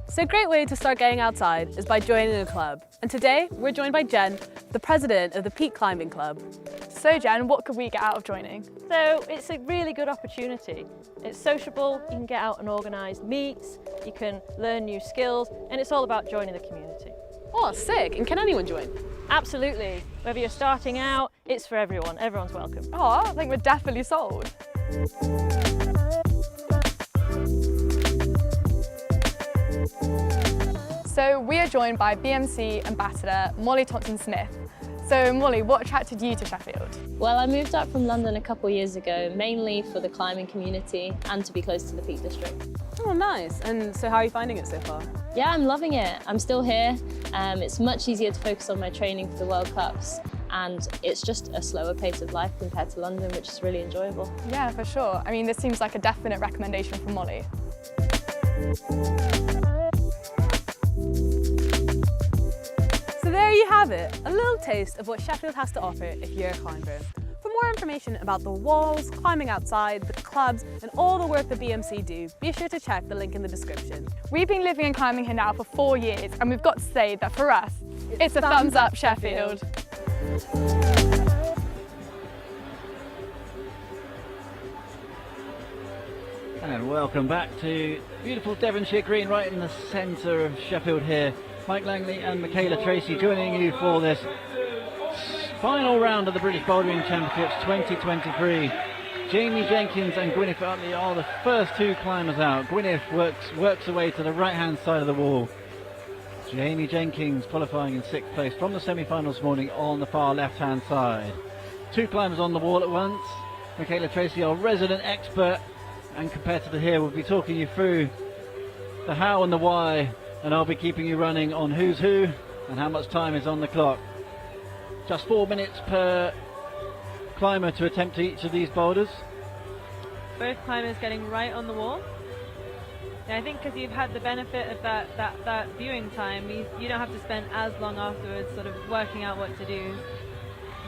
[SPEAKER 17] So a great way to start getting outside is by joining a club. And today, we're joined by Jen, the president of the Peak Climbing Club.
[SPEAKER 18] So Jen, what could we get out of joining?
[SPEAKER 22] So it's a really good opportunity. It's sociable, you can get out and organise meets, you can learn new skills, and it's all about joining the community.
[SPEAKER 17] Oh, sick. And can anyone join?
[SPEAKER 22] Absolutely. Whether you're starting out, it's for everyone. Everyone's welcome.
[SPEAKER 18] Oh, I think we're definitely sold. So we are joined by BMC Ambassador Molly Thompson-Smith. So Molly, what attracted you to Sheffield?
[SPEAKER 16] Well, I moved up from London a couple of years ago, mainly for the climbing community and to be close to the Peak District.
[SPEAKER 17] Oh, nice. And so how are you finding it so far?
[SPEAKER 16] Yeah, I'm loving it. I'm still here. It's much easier to focus on my training for the World Cups, and it's just a slower pace of life compared to London, which is really enjoyable.
[SPEAKER 18] Yeah, for sure. I mean, this seems like a definite recommendation from Molly.
[SPEAKER 17] have it, a little taste of what Sheffield has to offer if you're a climber. For more information about the walls, climbing outside, the clubs, and all the work the BMC do, be sure to check the link in the description.
[SPEAKER 18] We've been living and climbing here now for 4 years, and we've got to say that for us, it's a thumbs up Sheffield.
[SPEAKER 2] And welcome back to beautiful Devonshire Green, right in the centre of Sheffield here. Mike Langley and Michaela Tracy joining you for this final round of the British Bouldering Championships 2023. Jamie Jenkins and Gwyneth Utley are the first two climbers out. Gwyneth works her way to the right-hand side of the wall. Jamie Jenkins qualifying in 6th place from the semi-finals this morning on the far left-hand side. Two climbers on the wall at once. Michaela Tracy, our resident expert and competitor here, will be talking you through the how and the why, and I'll be keeping you running on who's who and how much time is on the clock. Just 4 minutes per climber to attempt each of these boulders.
[SPEAKER 5] Both climbers getting right on the wall. Yeah, I think because you've had the benefit of that viewing time, you don't have to spend as long afterwards sort of working out what to do.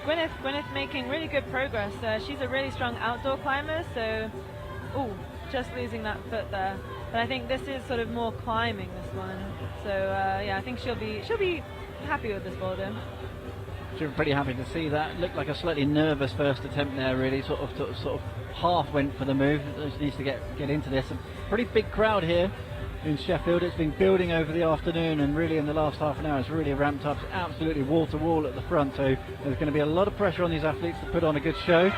[SPEAKER 5] Gwyneth making really good progress. She's a really strong outdoor climber, so just losing that foot there. But I think this is sort of more climbing, this one. So yeah, I think she'll be happy with this boulder.
[SPEAKER 2] She'll be pretty happy to see that. Looked like a slightly nervous first attempt there, really. Sort of half went for the move. She needs to get into this. A pretty big crowd here in Sheffield. It's been building over the afternoon, and really in the last half an hour it's really ramped up. It's absolutely wall to wall at the front, so there's going to be a lot of pressure on these athletes to put on a good show.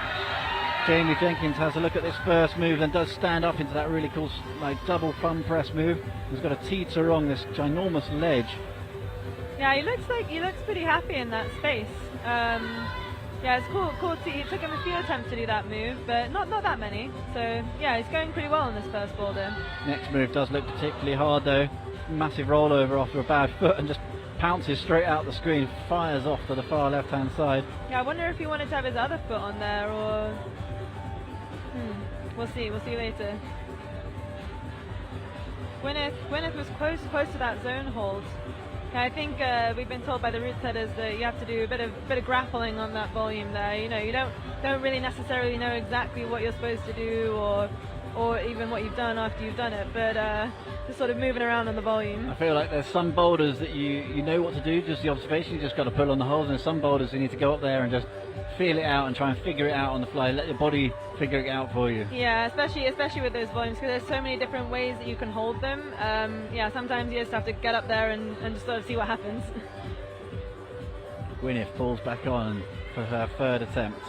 [SPEAKER 2] Jamie Jenkins has a look at this first move and does stand up into that really cool double thumb press move. He's got to teeter along this ginormous ledge.
[SPEAKER 5] Yeah, he looks pretty happy in that space. Yeah, it's cool. It took him a few attempts to do that move, but not that many. So yeah, he's going pretty well on this first boulder.
[SPEAKER 2] Next move does look particularly hard though. Massive rollover after a bad foot and just pounces straight out the screen, fires off to the far left-hand side.
[SPEAKER 5] Yeah, I wonder if he wanted to have his other foot on there, or we'll see later. Gwyneth was close to that zone hold. Yeah, I think we've been told by the route setters that you have to do a bit of grappling on that volume there. You know, you don't really necessarily know exactly what you're supposed to do, or even what you've done after you've done it, but just sort of moving around on the volume.
[SPEAKER 2] I feel like there's some boulders that you know what to do, just the observation, you just got to pull on the holes, and there's some boulders you need to go up there and just feel it out and try and figure it out on the fly, let your body figure it out for you.
[SPEAKER 5] Yeah, especially with those volumes, because there's so many different ways that you can hold them. Yeah, sometimes you just have to get up there and just sort of see what happens.
[SPEAKER 2] Gwyneth falls back on for her third attempt.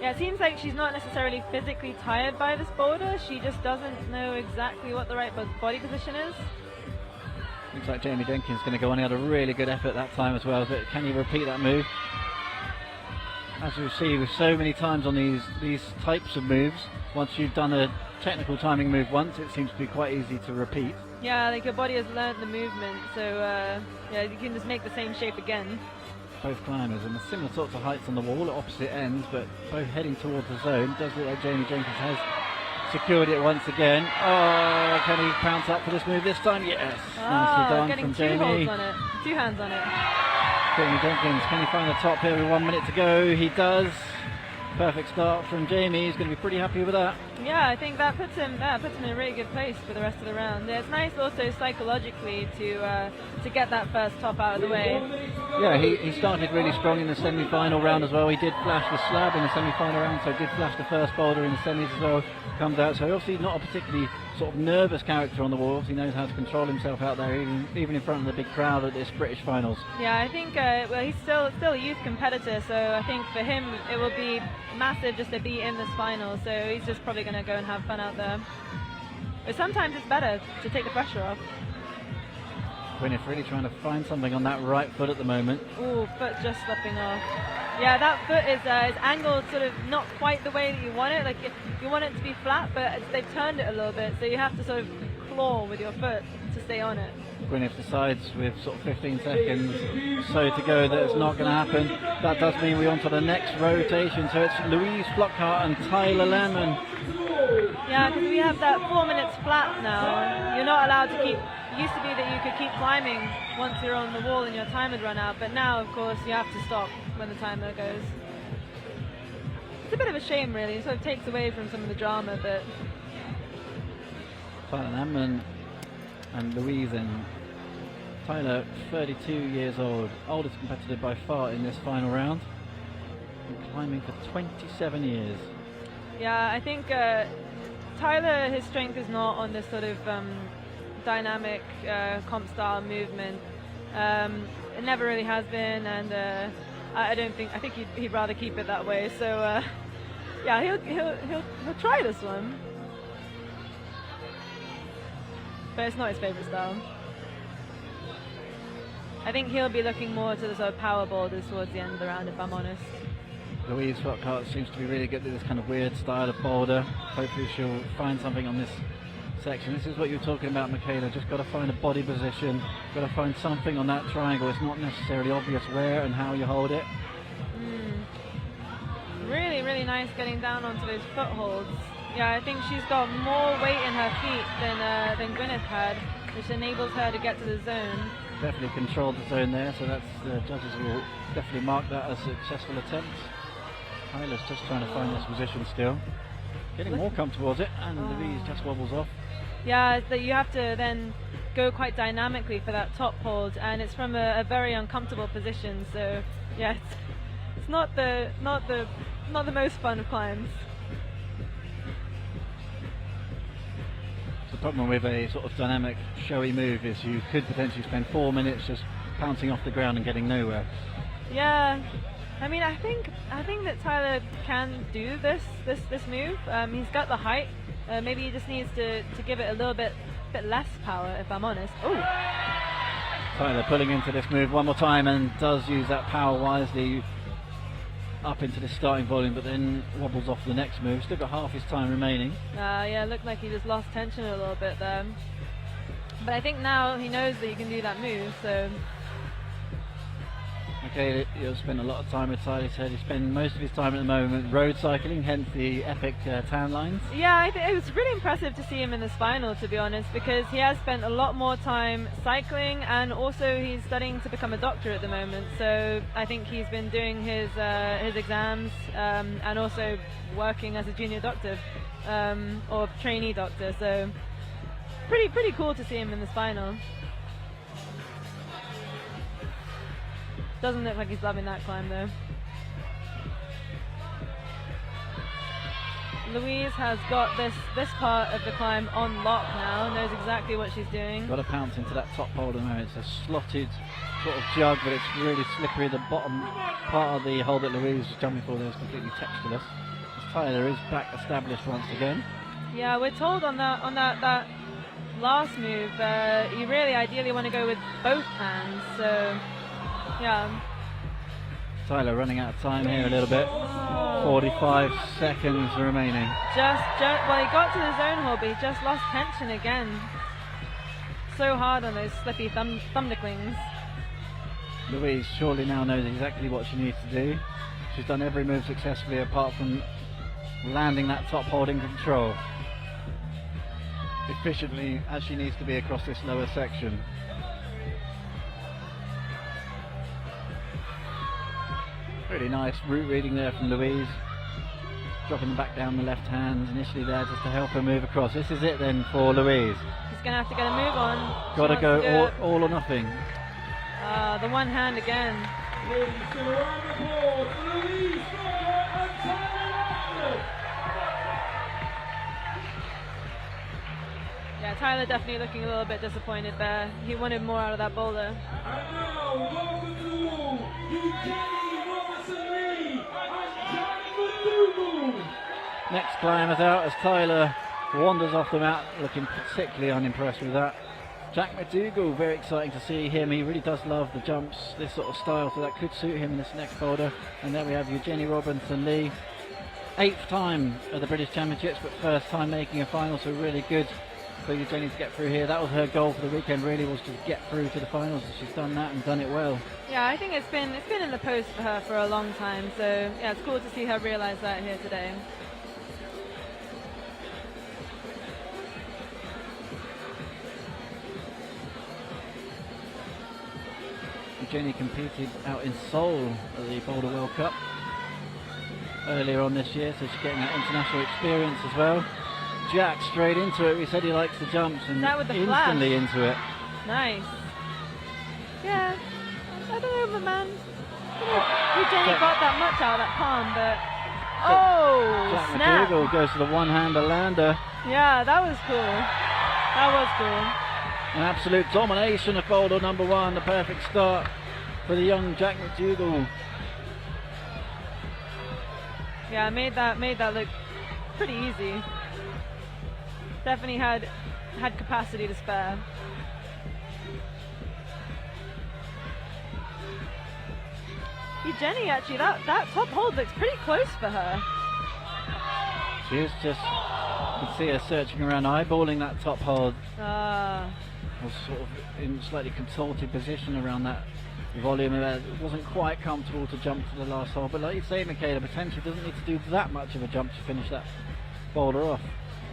[SPEAKER 5] Yeah, it seems like she's not necessarily physically tired by this boulder, she just doesn't know exactly what the right body position is.
[SPEAKER 2] Looks like Jamie Jenkins is going to go on. He had a really good effort that time as well, but can he repeat that move? As we see with so many times on these types of moves, once you've done a technical timing move once, it seems to be quite easy to repeat.
[SPEAKER 5] Yeah, like your body has learned the movement, so yeah, you can just make the same shape again.
[SPEAKER 2] Both climbers in similar sorts of heights on the wall at opposite ends, but both heading towards the zone. Does look like Jamie Jenkins has secured it once again. Oh, can he pounce up for this move this time? Yes. Nicely done
[SPEAKER 5] getting
[SPEAKER 2] from
[SPEAKER 5] two
[SPEAKER 2] Jamie.
[SPEAKER 5] holds on it, 2 hands on it.
[SPEAKER 2] Jamie Jenkins, can he find the top here with 1 minute to go? He does. Perfect start from Jamie. He's going to be pretty happy with that.
[SPEAKER 5] Yeah, I think that puts him in a really good place for the rest of the round. Yeah, it's nice also psychologically to get that first top out of the way.
[SPEAKER 2] Yeah, he started really strong in the semi-final round as well. He did flash the slab in the semi-final round, so did flash the first boulder in the semis as well. Comes out, so obviously not a particularly sort of nervous character on the wall. He knows how to control himself out there, even in front of the big crowd at this British finals.
[SPEAKER 5] Yeah, I think well, he's still a youth competitor, so I think for him it will be massive just to be in this final. So he's just probably going to go and have fun out there. But sometimes it's better to take the pressure off.
[SPEAKER 2] Gwyneth really trying to find something on that right foot at the moment.
[SPEAKER 5] Ooh, foot just slipping off. Yeah, that foot is angled sort of not quite the way that you want it. Like you want it to be flat, but they've turned it a little bit, so you have to sort of claw with your foot to stay on it.
[SPEAKER 2] Gwyneth decides with sort of 15 seconds so to go that it's not going to happen. That does mean we're on to the next rotation, so it's Louise Flockhart and Tyler Landman.
[SPEAKER 5] Yeah, because we have that 4 minutes flat now. You're not allowed to keep used to be that you could keep climbing once you're on the wall and your time had run out, but now, of course, you have to stop when the timer goes. It's a bit of a shame, really. It sort of takes away from some of the drama, but...
[SPEAKER 2] Tyler Lamman and Louise and Tyler, 32 years old, oldest competitor by far in this final round. Been climbing for 27 years.
[SPEAKER 5] Yeah, I think Tyler, his strength is not on this sort of dynamic comp style movement. It never really has been, and I think he'd rather keep it that way. So yeah, he'll try this one, but it's not his favorite style. I think he'll be looking more to the sort of power boulders towards the end of the round, if I'm honest.
[SPEAKER 2] Louise Flockhart seems to be really good at this kind of weird style of boulder. Hopefully she'll find something on this section. This is what you were talking about, Michaela. Just got to find a body position, got to find something on that triangle. It's not necessarily obvious where and how you hold it.
[SPEAKER 5] Really, really nice getting down onto those footholds. Yeah, I think she's got more weight in her feet than Gwyneth had, which enables her to get to the zone.
[SPEAKER 2] Definitely controlled the zone there, so that's the judges will definitely mark that as a successful attempt. Tyler's just trying to find this position still. Getting more comfortable with it, and Louise just wobbles off.
[SPEAKER 5] Yeah, that you have to then go quite dynamically for that top hold, and it's from a very uncomfortable position. So yeah, it's not the most fun of climbs.
[SPEAKER 2] The problem with a sort of dynamic, showy move is you could potentially spend 4 minutes just pouncing off the ground and getting nowhere.
[SPEAKER 5] Yeah, I mean, I think that Tyler can do this move. He's got the height. Maybe he just needs to give it a little bit less power, if I'm honest. Oh!
[SPEAKER 2] Tyler pulling into this move one more time and does use that power wisely up into the starting volume, but then wobbles off the next move. Still got half his time remaining.
[SPEAKER 5] Yeah, it looked like he just lost tension a little bit there. But I think now he knows that he can do that move, so...
[SPEAKER 2] Okay, he'll spend a lot of time with Tyler. He said he spends most of his time at the moment road cycling, hence the epic tan lines.
[SPEAKER 5] Yeah, it was really impressive to see him in this final, to be honest, because he has spent a lot more time cycling, and also he's studying to become a doctor at the moment. So I think he's been doing his exams and also working as a junior doctor or trainee doctor. So pretty cool to see him in this final. Doesn't look like he's loving that climb though. Louise has got this part of the climb on lock now, knows exactly what she's doing.
[SPEAKER 2] Got to pounce into that top hold at the moment. It's a slotted sort of jug, but it's really slippery. The bottom part of the hold that Louise was jumping for there is completely textureless. As Tyler is back established once again.
[SPEAKER 5] Yeah, we're told on that last move, you really ideally want to go with both hands, so yeah.
[SPEAKER 2] Tyler running out of time here a little bit. 45 seconds remaining.
[SPEAKER 5] Well, he got to the zone hold, but he just lost tension again. So hard on those slippy thumb-nicklings.
[SPEAKER 2] Louise surely now knows exactly what she needs to do. She's done every move successfully apart from landing that top hold in control efficiently as she needs to be across this lower section. Really nice route reading there from Louise. Dropping them back down the left hand initially there just to help her move across. This is it then for Louise.
[SPEAKER 5] She's going to have to get a move on.
[SPEAKER 2] Got to go all or nothing.
[SPEAKER 5] The one hand again. Yeah, Tyler definitely looking a little bit disappointed there. He wanted more out of that boulder.
[SPEAKER 2] Next climb is out as Tyler wanders off the mat, looking particularly unimpressed with that. Jack McDougall, very exciting to see him. He really does love the jumps, this sort of style, so that could suit him in this next boulder. And then we have Eugenie Robinson-Lee, 8th time at the British Championships, but first time making a final, so really good for Eugenie to get through here. That was her goal for the weekend, really, was to get through to the finals, and she's done that and done it well.
[SPEAKER 5] Yeah, I think it's been in the post for her for a long time, so yeah, it's cool to see her realise that here today.
[SPEAKER 2] Jenny competed out in Seoul at the Boulder World Cup earlier on this year, so she's getting that international experience as well. Jack straight into it. We said he likes the jumps, and
[SPEAKER 5] That with the
[SPEAKER 2] instantly
[SPEAKER 5] flash.
[SPEAKER 2] into it.
[SPEAKER 5] Nice. Yeah, I don't know, my man. I don't know if Jenny got that much out of that palm, but oh,
[SPEAKER 2] Jack
[SPEAKER 5] snap!
[SPEAKER 2] McDougall goes to the one-hander lander.
[SPEAKER 5] Yeah, that was cool. That was cool.
[SPEAKER 2] An absolute domination of Boulder number 1. The perfect start for the young Jack McDougall.
[SPEAKER 5] Yeah, made that look pretty easy. Definitely had capacity to spare. Jenny, actually, that top hold looks pretty close for her.
[SPEAKER 2] She is just, you can see her searching around, eyeballing that top hold. Was sort of in slightly contorted position around that volume. It wasn't quite comfortable to jump to the last hole, but like you say, Michaela, potentially doesn't need to do that much of a jump to finish that boulder off.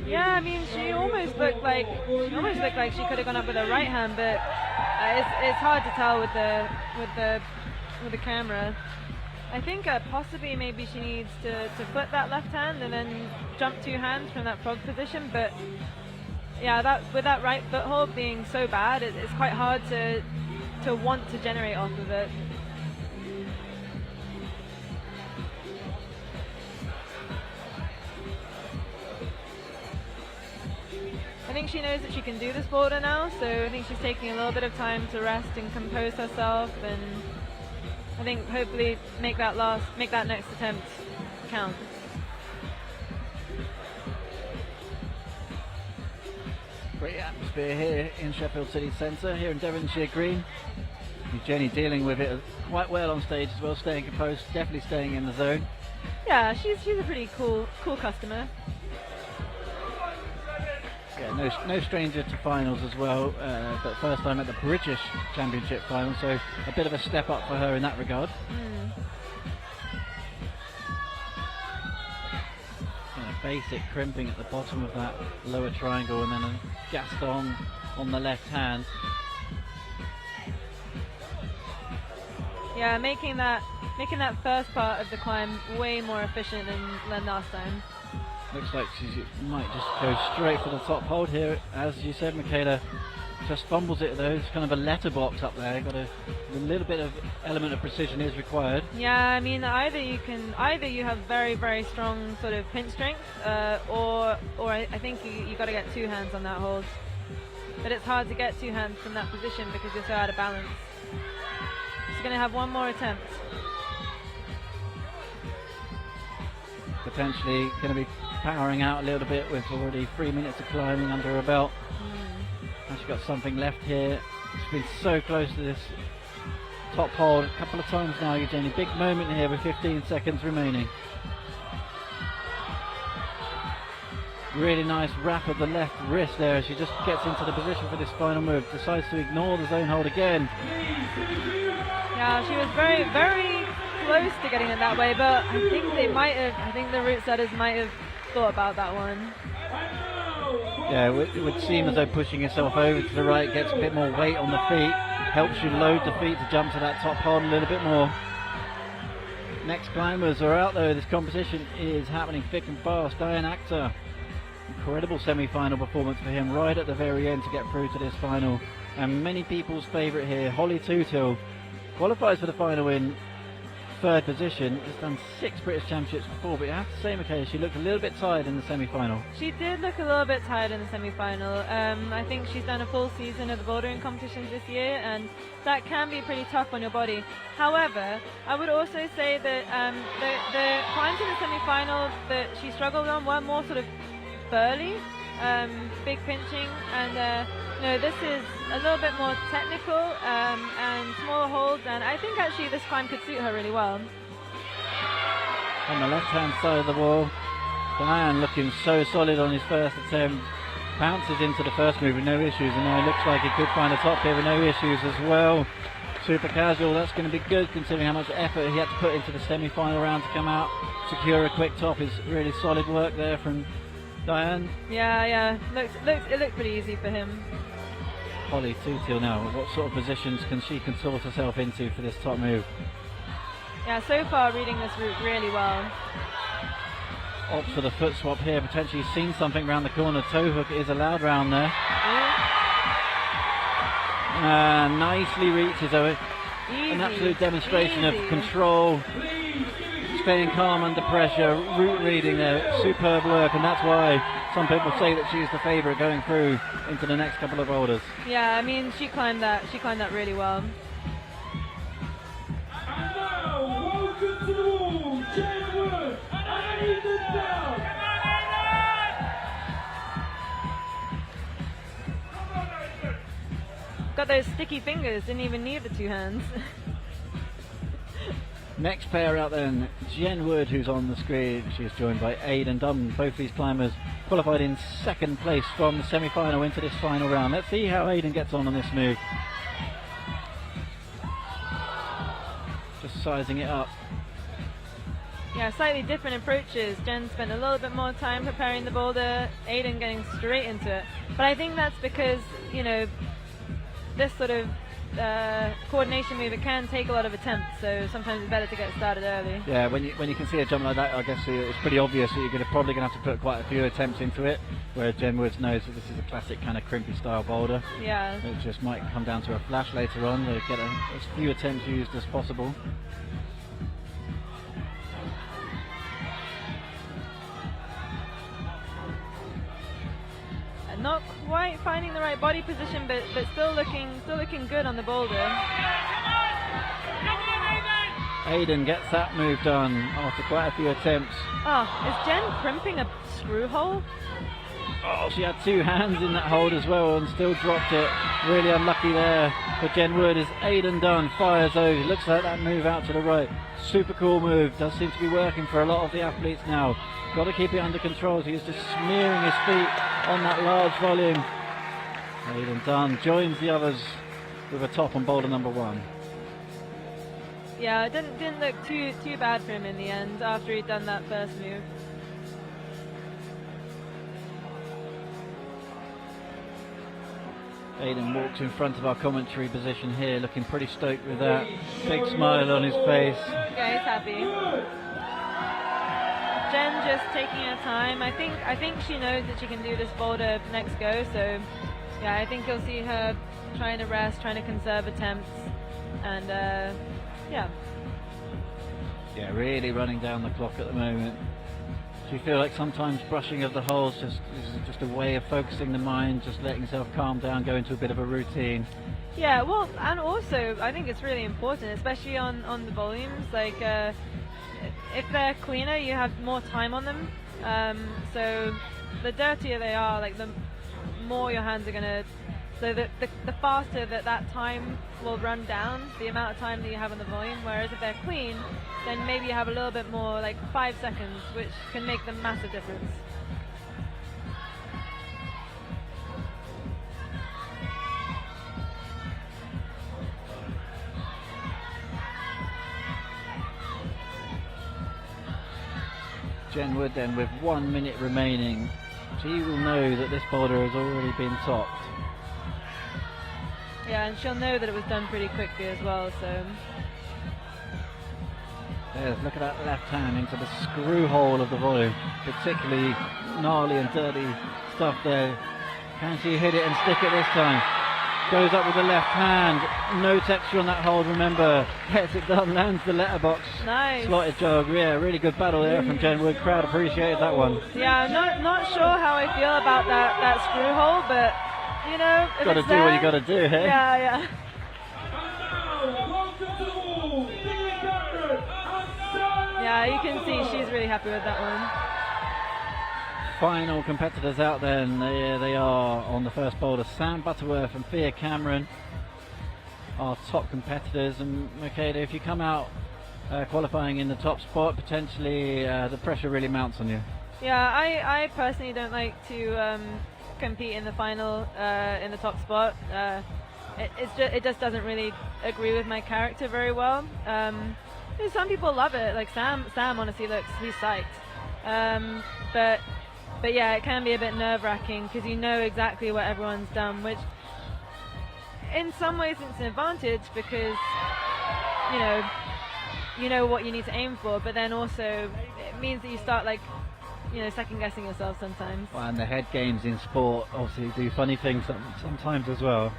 [SPEAKER 5] Yeah, I mean, she almost looked like she could have gone up with her right hand, but it's hard to tell with the camera. I think possibly maybe she needs to flip that left hand and then jump 2 hands from that frog position, but yeah, with that right foothold being so bad, it's quite hard to want to generate off of it. I think she knows that she can do this boulder now, so I think she's taking a little bit of time to rest and compose herself, and I think hopefully make that next attempt count.
[SPEAKER 2] Great atmosphere here in Sheffield City Centre, here in Devonshire Green. Jenny dealing with it quite well on stage as well, staying composed, definitely staying in the zone.
[SPEAKER 5] Yeah, she's a pretty cool customer.
[SPEAKER 2] Yeah, no stranger to finals as well, but first time at the British Championship final, so a bit of a step up for her in that regard. Basic crimping at the bottom of that lower triangle, and then a Gaston on the left hand.
[SPEAKER 5] Yeah, making that first part of the climb way more efficient than last time.
[SPEAKER 2] Looks like she might just go straight for the top hold here. As you said, Michaela, just fumbles it though. It's kind of a letterbox up there. Got a little bit of element of precision is required.
[SPEAKER 5] Yeah, I mean either you have very, very strong sort of pinch strength, or I think you got to get 2 hands on that hold. But it's hard to get 2 hands from that position because you're so out of balance. She's going to have one more attempt.
[SPEAKER 2] Potentially going to be powering out a little bit with already 3 minutes of climbing under her belt. And she's got something left here. She's been so close to this top hold a couple of times now, Eugenie. Big moment here with 15 seconds remaining. Really nice wrap of the left wrist there as she just gets into the position for this final move. Decides to ignore the zone hold again.
[SPEAKER 5] Yeah, she was very, very close to getting it that way, but I think the route setters might have thought about that one.
[SPEAKER 2] Yeah, it would seem as though pushing yourself over to the right gets a bit more weight on the feet, helps you load the feet to jump to that top hold a little bit more. Next climbers are out though. This competition is happening thick and fast. Diane Actor, incredible semi-final performance for him right at the very end to get through to this final. And many people's favourite here, Holly Tootill, qualifies for the final in 3rd position. Has done 6 British Championships before, but you have to say, Michaela, she looked a little bit tired in the semi-final.
[SPEAKER 5] She did look a little bit tired in the semi-final. I think she's done a full season of the bouldering competitions this year, and that can be pretty tough on your body. However, I would also say that the climbs in the semi-final that she struggled on were more sort of burly, big pinching, and this is a little bit more technical and smaller holds, and I think actually this climb could suit her really well.
[SPEAKER 2] On the left-hand side of the wall, Diane looking so solid on his first attempt, bounces into the first move with no issues, and now it looks like he could find a top here with no issues as well. Super casual, that's going to be good considering how much effort he had to put into the semi-final round to come out, secure a quick top. Is really solid work there from Diane.
[SPEAKER 5] Yeah, it looked pretty easy for him.
[SPEAKER 2] Holly Tutil now. What sort of positions can she consort herself into for this top move?
[SPEAKER 5] Yeah, so far reading this route really well.
[SPEAKER 2] Opts for the foot swap here, potentially seen something round the corner. Toe hook is allowed round there. Nicely reaches over. An absolute demonstration of control, staying calm under pressure, route reading there, superb work, and that's why some people say that she's the favourite going through into the next couple of boulders.
[SPEAKER 5] Yeah, I mean, she climbed that really well. Got those sticky fingers, didn't even need the two hands.
[SPEAKER 2] Next pair out then, Jen Wood, who's on the screen. She's joined by Aidan Dunn. Both these climbers qualified in second place from the semi-final into this final round. Let's see how Aidan gets on this move. Just sizing it up.
[SPEAKER 5] Yeah, slightly different approaches. Jen spent a little bit more time preparing the boulder, Aidan getting straight into it. But I think that's because, you know, this sort of coordination move, it can take a lot of attempts, so sometimes it's better to get started early.
[SPEAKER 2] Yeah, when you can see a jump like that, I guess it's pretty obvious that you're probably going to have to put quite a few attempts into it, where Jen Woods knows that this is a classic kind of crimpy style boulder.
[SPEAKER 5] Yeah.
[SPEAKER 2] It just might come down to a flash later on, to get as few attempts used as possible.
[SPEAKER 5] Not quite finding the right body position, but still looking good on the boulder.
[SPEAKER 2] Aidan gets that move done after quite a few attempts.
[SPEAKER 5] Oh, is Jen crimping a screw hole?
[SPEAKER 2] Oh, she had two hands in that hold as well and still dropped it. Really unlucky there for Jen Wood as Aidan Dunn fires over. Looks like that move out to the right. Super cool move. Does seem to be working for a lot of the athletes now. Got to keep it under control. He's just smearing his feet on that large volume. Aidan Dunn joins the others with a top on boulder number one.
[SPEAKER 5] Yeah, it didn't look too bad for him in the end after he'd done that first move.
[SPEAKER 2] Aidan walks in front of our commentary position here, looking pretty stoked with that. Big smile on his face.
[SPEAKER 5] Yeah, he's happy. Jen just taking her time. I think she knows that she can do this boulder next go, so yeah, I think you'll see her trying to rest, trying to conserve attempts, and yeah.
[SPEAKER 2] Yeah, really running down the clock at the moment. Do you feel like sometimes brushing of the holes is just a way of focusing the mind, just letting yourself calm down, go into a bit of a routine?
[SPEAKER 5] Yeah, well, and also I think it's really important, especially on the volumes. Like if they're cleaner, you have more time on them. So the dirtier they are, like the more your hands are gonna. So the faster that time will run down, the amount of time that you have on the volume. Whereas if they're clean, then maybe you have a little bit more, like 5 seconds, which can make the massive difference.
[SPEAKER 2] Jen Wood then with 1 minute remaining. She will know that this boulder has already been topped.
[SPEAKER 5] Yeah, and she'll know that it was done pretty quickly as well, so.
[SPEAKER 2] Yes, look at that left hand into the screw hole of the volume. Particularly gnarly and dirty stuff there. Can she hit it and stick it this time? Goes up with the left hand. No texture on that hold, remember. Gets it done, lands the letterbox.
[SPEAKER 5] Nice.
[SPEAKER 2] Slotted jog, yeah, really good battle there from Jen Wood. Crowd appreciated that one.
[SPEAKER 5] Yeah, I'm not sure how I feel about that screw hole, but you know, if
[SPEAKER 2] Gotta
[SPEAKER 5] it's
[SPEAKER 2] do what
[SPEAKER 5] there,
[SPEAKER 2] you gotta do, hey?
[SPEAKER 5] Yeah. Yeah, you can see she's really happy with that one.
[SPEAKER 2] Final competitors out then. There they are on the first boulder. Sam Butterworth and Thea Cameron are top competitors. And Michaela, if you come out qualifying in the top spot, potentially the pressure really mounts on you.
[SPEAKER 5] Yeah, I personally don't like to compete in the final in the top spot. It just doesn't really agree with my character very well. Some people love it, like Sam honestly he's psyched. But yeah, it can be a bit nerve-wracking because you know exactly what everyone's done, which in some ways it's an advantage because you know what you need to aim for, but then also it means that you start like second guessing yourself sometimes.
[SPEAKER 2] Well, and the head games in sport obviously do funny things sometimes as well.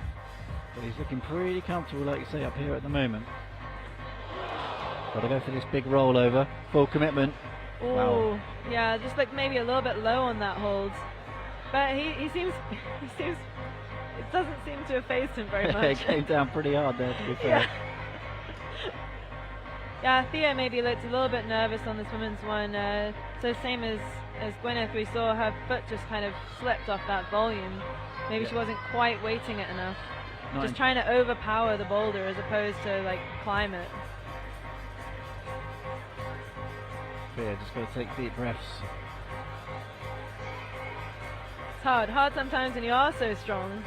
[SPEAKER 2] But he's looking pretty comfortable, like you say, up here at the moment. Got to go for this big rollover, full commitment.
[SPEAKER 5] Ooh,
[SPEAKER 2] wow.
[SPEAKER 5] Yeah, just like maybe a little bit low on that hold. But he seems, it doesn't seem to have phased him very much.
[SPEAKER 2] It came down pretty hard there, to be fair.
[SPEAKER 5] Yeah. Yeah, Thea maybe looked a little bit nervous on this women's one. So same as Gwyneth, we saw her foot just kind of slipped off that volume. Maybe she wasn't quite weighting it enough. Just trying to overpower the boulder as opposed to like climb it.
[SPEAKER 2] Yeah, just got to take deep breaths.
[SPEAKER 5] It's hard sometimes when you are so strong.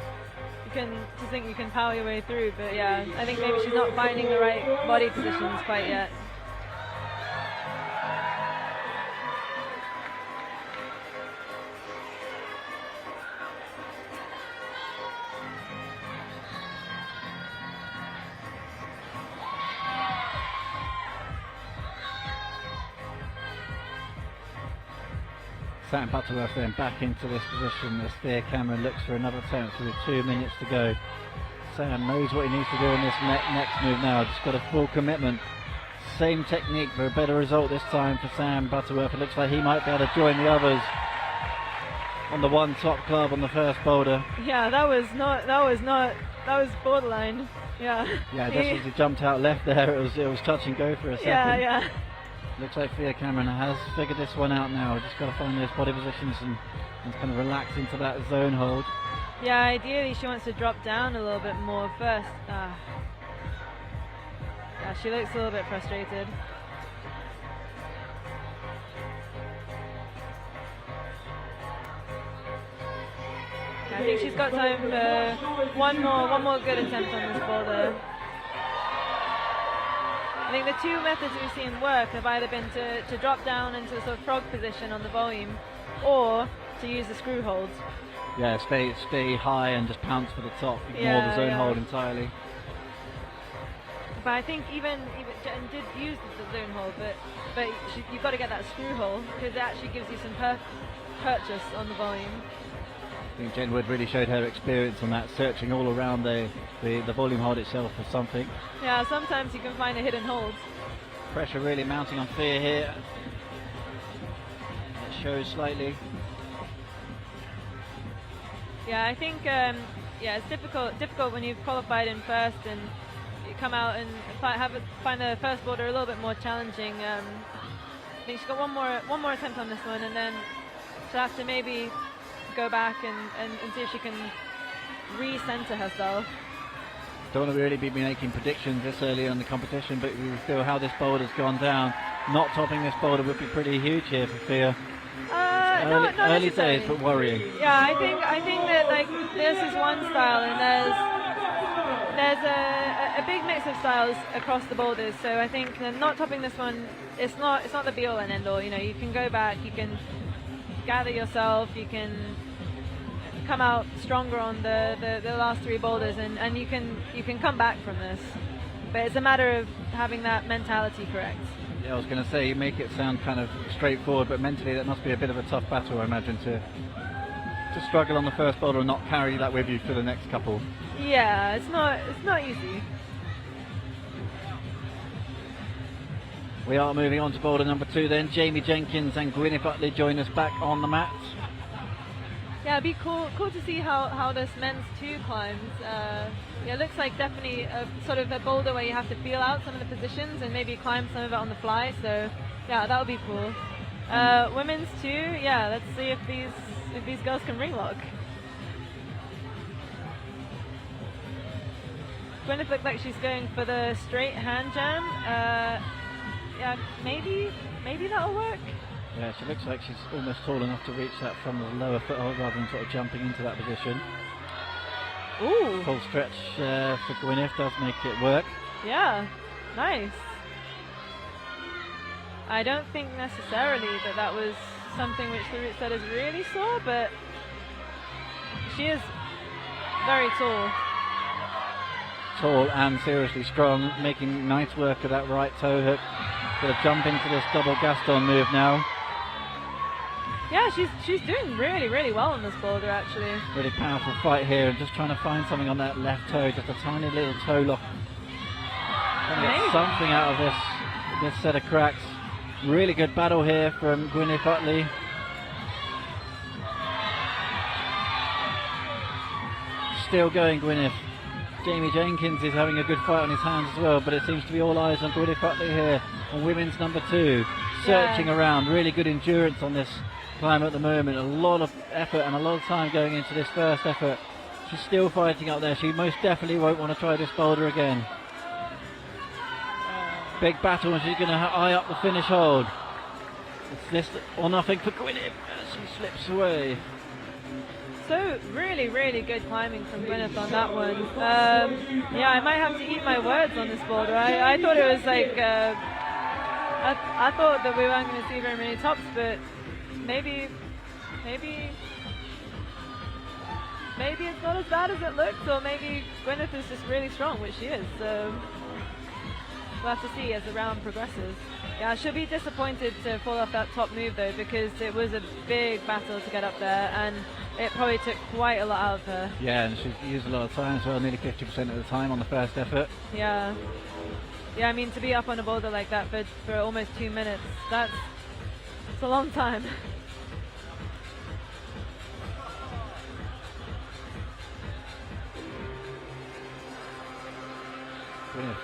[SPEAKER 5] You can just think you can power your way through, but yeah, I think maybe she's not finding the right body positions quite yet.
[SPEAKER 2] Sam Butterworth then back into this position as Thea Cameron looks for another attempt with 2 minutes to go. Sam knows what he needs to do on this next move now, just got a full commitment. Same technique for a better result this time for Sam Butterworth. It looks like he might be able to join the others on the one top club on the first boulder.
[SPEAKER 5] Yeah, that was borderline. Yeah.
[SPEAKER 2] Yeah, just as he jumped out left there, it was touch and go for a second.
[SPEAKER 5] Yeah.
[SPEAKER 2] Looks like Thea Cameron has figured this one out now. Just got to find those body positions and kind of relax into that zone hold.
[SPEAKER 5] Yeah, ideally she wants to drop down a little bit more first. Yeah, she looks a little bit frustrated. I think she's got time for one more good attempt on this boulder. I think the two methods we've seen work have either been to drop down into a sort of frog position on the volume, or to use the screw holds.
[SPEAKER 2] Yeah, stay high and just pounce for the top, ignore the zone hold entirely.
[SPEAKER 5] But I think even Jen did use the zone hold, but you've got to get that screw hold because it actually gives you some purchase on the volume.
[SPEAKER 2] I think Jen Wood really showed her experience on that, searching all around the volume hold itself for something.
[SPEAKER 5] Yeah, sometimes you can find a hidden hold.
[SPEAKER 2] Pressure really mounting on Thea here. It shows slightly.
[SPEAKER 5] Yeah, I think it's difficult when you've qualified in first and you come out and find the first boulder a little bit more challenging. I think she's got one more attempt on this one, and then she'll have to maybe go back and see if she can re-center herself.
[SPEAKER 2] Don't want to really be making predictions this early in the competition, but we feel how this boulder's gone down. Not topping this boulder would be pretty huge here for Thea.
[SPEAKER 5] Not
[SPEAKER 2] early days, but worrying.
[SPEAKER 5] Yeah, I think that like this is one style, and there's a big mix of styles across the boulders. So I think not topping this one, it's not the be all and end all. You know, you can go back, you can gather yourself, you can come out stronger on the last three boulders, and you can come back from this. But it's a matter of having that mentality correct.
[SPEAKER 2] Yeah, I was going to say, you make it sound kind of straightforward, but mentally that must be a bit of a tough battle, I imagine, to struggle on the first boulder and not carry that with you for the next couple.
[SPEAKER 5] Yeah, it's not easy.
[SPEAKER 2] We are moving on to boulder number 2 then. Jamie Jenkins and Gwyneth Utley join us back on the mat.
[SPEAKER 5] Yeah, it'd be cool to see how this men's 2 climbs. Yeah, it looks like definitely a sort of a boulder where you have to feel out some of the positions and maybe climb some of it on the fly. So yeah, that would be cool. Women's 2, yeah, let's see if these girls can ring lock. Gwyneth looked like she's going for the straight hand jam. Yeah, maybe that'll work.
[SPEAKER 2] Yeah, she looks like she's almost tall enough to reach that from the lower foothold rather than sort of jumping into that position.
[SPEAKER 5] Ooh.
[SPEAKER 2] Full stretch for Gwyneth does make it work.
[SPEAKER 5] Yeah, nice. I don't think necessarily that was something which the root setters really saw, but she is very tall.
[SPEAKER 2] tall and seriously strong, making nice work of that right toe hook. Going to jump into this double Gaston move now.
[SPEAKER 5] Yeah, she's doing really, really well on this boulder, actually.
[SPEAKER 2] Really powerful fight here, and just trying to find something on that left toe, just a tiny little toe lock. Trying to get something out of this set of cracks. Really good battle here from Gwyneth Utley. Still going, Gwyneth. Jamie Jenkins is having a good fight on his hands as well, but it seems to be all eyes on Gwyneth Utley here on women's number 2. Searching around, really good endurance on this climb at the moment. A lot of effort and a lot of time going into this first effort. She's still fighting up there. She most definitely won't want to try this boulder again. Big battle, and she's going to eye up the finish hold. It's this or nothing for Gwyneth as she slips away.
[SPEAKER 5] So really, really good climbing from Gwyneth on that one. Yeah, I might have to eat my words on this boulder. I thought it was like, I thought that we weren't going to see very many tops, but maybe it's not as bad as it looks, or maybe Gwyneth is just really strong, which she is. So we'll have to see as the round progresses. Yeah, she'll be disappointed to fall off that top move though, because it was a big battle to get up there, and it probably took quite a lot out of her.
[SPEAKER 2] Yeah, and she's used a lot of time as well, nearly 50% of the time on the first effort.
[SPEAKER 5] Yeah. Yeah, I mean, to be up on a boulder like that for almost 2 minutes, it's a long time.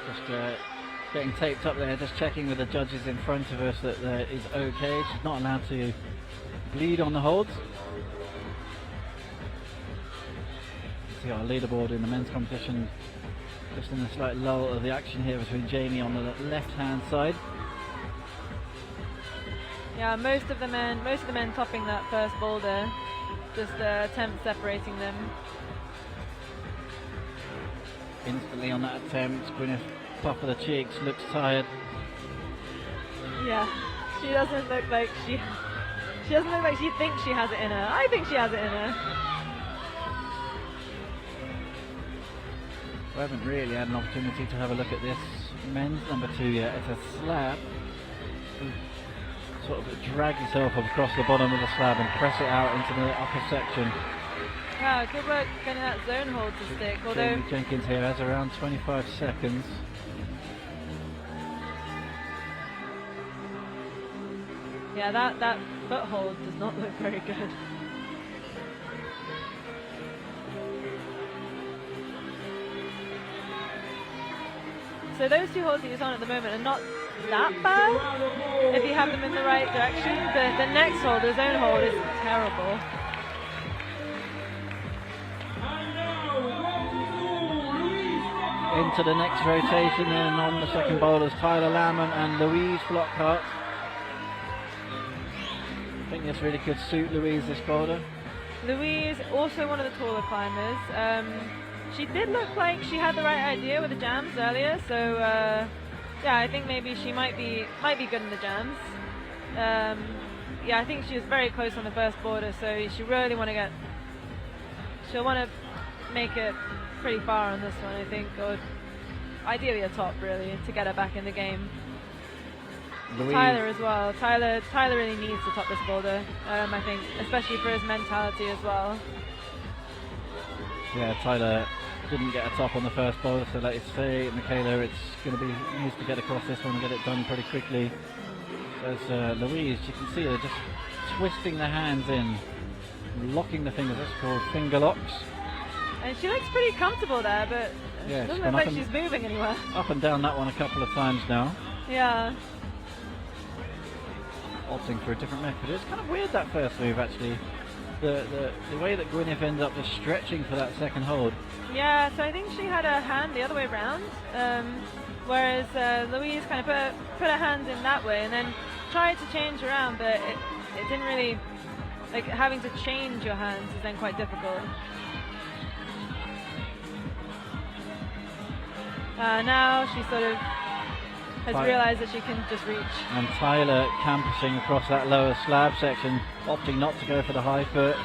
[SPEAKER 2] Just getting taped up there, just checking with the judges in front of us that is okay. She's not allowed to bleed on the holds. See our leaderboard in the men's competition, just in a slight lull of the action here between Jamie on the left-hand side.
[SPEAKER 5] Yeah, most of the men topping that first boulder, just attempt separating them.
[SPEAKER 2] Instantly on that attempt, Gwyneth puff of the cheeks, looks tired.
[SPEAKER 5] Yeah, she doesn't look like she thinks she has it in her. I think she has it in her.
[SPEAKER 2] We haven't really had an opportunity to have a look at this men's number 2 yet. It's a slab. Sort of drag yourself across the bottom of the slab and press it out into the upper section.
[SPEAKER 5] Yeah, good work getting that zone hold to stick. Although
[SPEAKER 2] Jamie Jenkins here has around 25 seconds.
[SPEAKER 5] yeah, that foothold does not look very good. So those 2 holds that he's on at the moment are not that bad if you have them in the right direction, but the next hold, the zone hold, is terrible.
[SPEAKER 2] Into the next rotation, and on the second boulders, Tyler Lamont and Louise Flockhart. I think this really could suit Louise, this boulder.
[SPEAKER 5] Louise, also one of the taller climbers. She did look like she had the right idea with the jams earlier, so yeah, I think maybe she might be good in the jams. Yeah, I think she was very close on the first boulder, so she'll want to make it pretty far on this one, I think, or ideally a top, really, to get her back in the game.
[SPEAKER 2] Louise.
[SPEAKER 5] Tyler as well. Tyler really needs to top this boulder, I think, especially for his mentality as well.
[SPEAKER 2] Yeah, Tyler didn't get a top on the first boulder, so like you say, Michaela, it's going to be needs to get across this one and get it done pretty quickly. As Louise, you can see her just twisting the hands in, locking the fingers. That's called finger locks.
[SPEAKER 5] And she looks pretty comfortable there, but
[SPEAKER 2] Yeah,
[SPEAKER 5] it doesn't look like she's moving anywhere.
[SPEAKER 2] Up and down that one a couple of times now.
[SPEAKER 5] Yeah.
[SPEAKER 2] Opting for a different method. It's kind of weird, that first move, actually. The way that Gwyneth ends up just stretching for that second hold.
[SPEAKER 5] Yeah, so I think she had her hand the other way around, whereas Louise kind of put her hands in that way and then tried to change around, but it didn't really, like, having to change your hands is then quite difficult. Now she sort of has realised that she can just reach.
[SPEAKER 2] And Tyler campusing across that lower slab section, opting not to go for the high foot,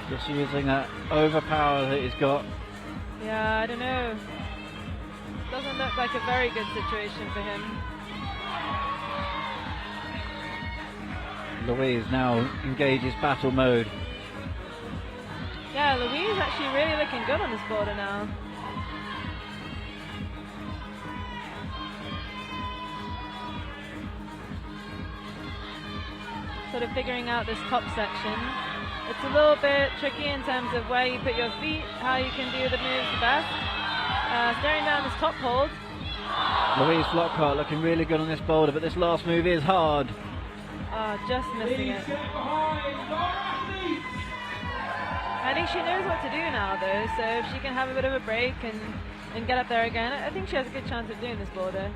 [SPEAKER 2] just using that overpower that he's got.
[SPEAKER 5] Yeah, I don't know. look like a very good situation for him.
[SPEAKER 2] Louise now engages battle mode.
[SPEAKER 5] Yeah, Louise actually really looking good on this boulder now. Sort of figuring out this top section. It's a little bit tricky in terms of where you put your feet, how you can do the moves the best. Staring down this top hold.
[SPEAKER 2] Louise Flockhart looking really good on this boulder, but this last move is hard.
[SPEAKER 5] Just missing it. I think she knows what to do now though, so if she can have a bit of a break and get up there again, I think she has a good chance of doing this boulder.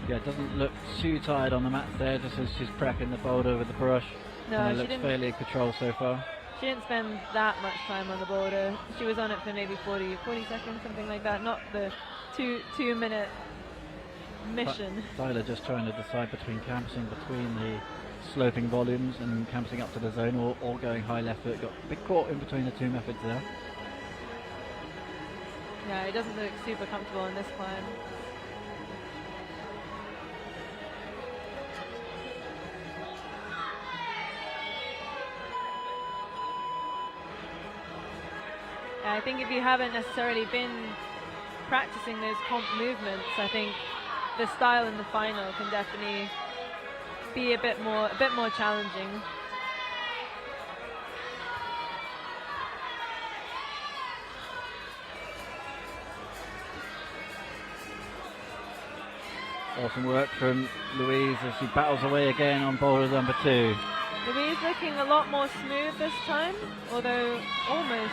[SPEAKER 2] Yeah, it doesn't look too tired on the mats there, just as she's prepping the boulder with the brush.
[SPEAKER 5] No,
[SPEAKER 2] and it
[SPEAKER 5] she
[SPEAKER 2] looks
[SPEAKER 5] didn't.
[SPEAKER 2] fairly in control so far.
[SPEAKER 5] She didn't spend that much time on the boulder. She was on it for maybe 40 seconds, something like that, not the two-minute mission.
[SPEAKER 2] Tyler just trying to decide between campusing between the sloping volumes and campusing up to the zone, or going high left foot. Got a bit caught in between the two methods there.
[SPEAKER 5] Yeah, he doesn't look super comfortable in this climb. I think if you haven't necessarily been practicing those comp movements, I think the style in the final can definitely be a bit more challenging.
[SPEAKER 2] Awesome work from Louise as she battles away again on boulder number 2.
[SPEAKER 5] Louise looking a lot more smooth this time, although almost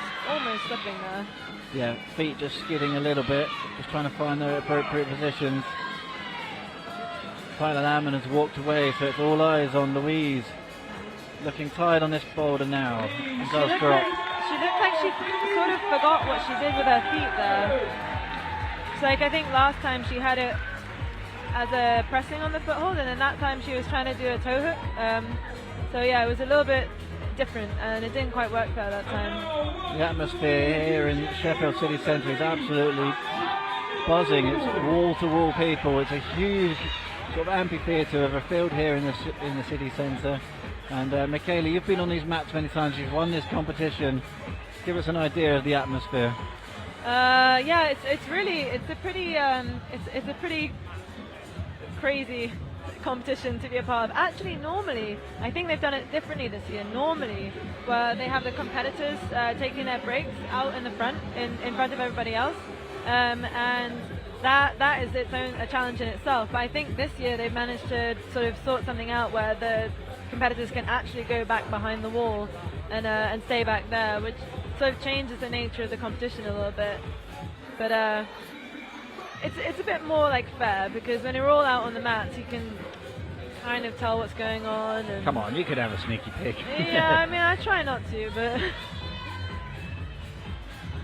[SPEAKER 5] slipping there.
[SPEAKER 2] Yeah, feet just skidding a little bit, just trying to find the appropriate positions. Tyler Lamman has walked away, so it's all eyes on Louise. Looking tired on this boulder now, and does drop.
[SPEAKER 5] She looked like she sort of forgot what she did with her feet there. It's like, I think last time she had it as a pressing on the foothold, and then that time she was trying to do a toe hook. So yeah, it was a little bit different, and it didn't quite work for her that time.
[SPEAKER 2] The atmosphere here in Sheffield City Centre is absolutely buzzing. It's wall-to-wall people. It's a huge sort of amphitheatre of a field here in the city centre. And Michaela, you've been on these mats many times. You've won this competition. Give us an idea of the atmosphere.
[SPEAKER 5] Yeah, it's a pretty crazy competition to be a part of. Actually, normally, I think they've done it differently this year. Normally, where they have the competitors taking their breaks out in the front, in front of everybody else, and that is its own a challenge in itself. But I think this year they've managed to sort of sort something out where the competitors can actually go back behind the wall and stay back there, which sort of changes the nature of the competition a little bit. But it's a bit more like fair, because when you're all out on the mats, you can kind of tell what's going on. And
[SPEAKER 2] Come on, you could have a sneaky peek.
[SPEAKER 5] yeah, I mean, I try not to, but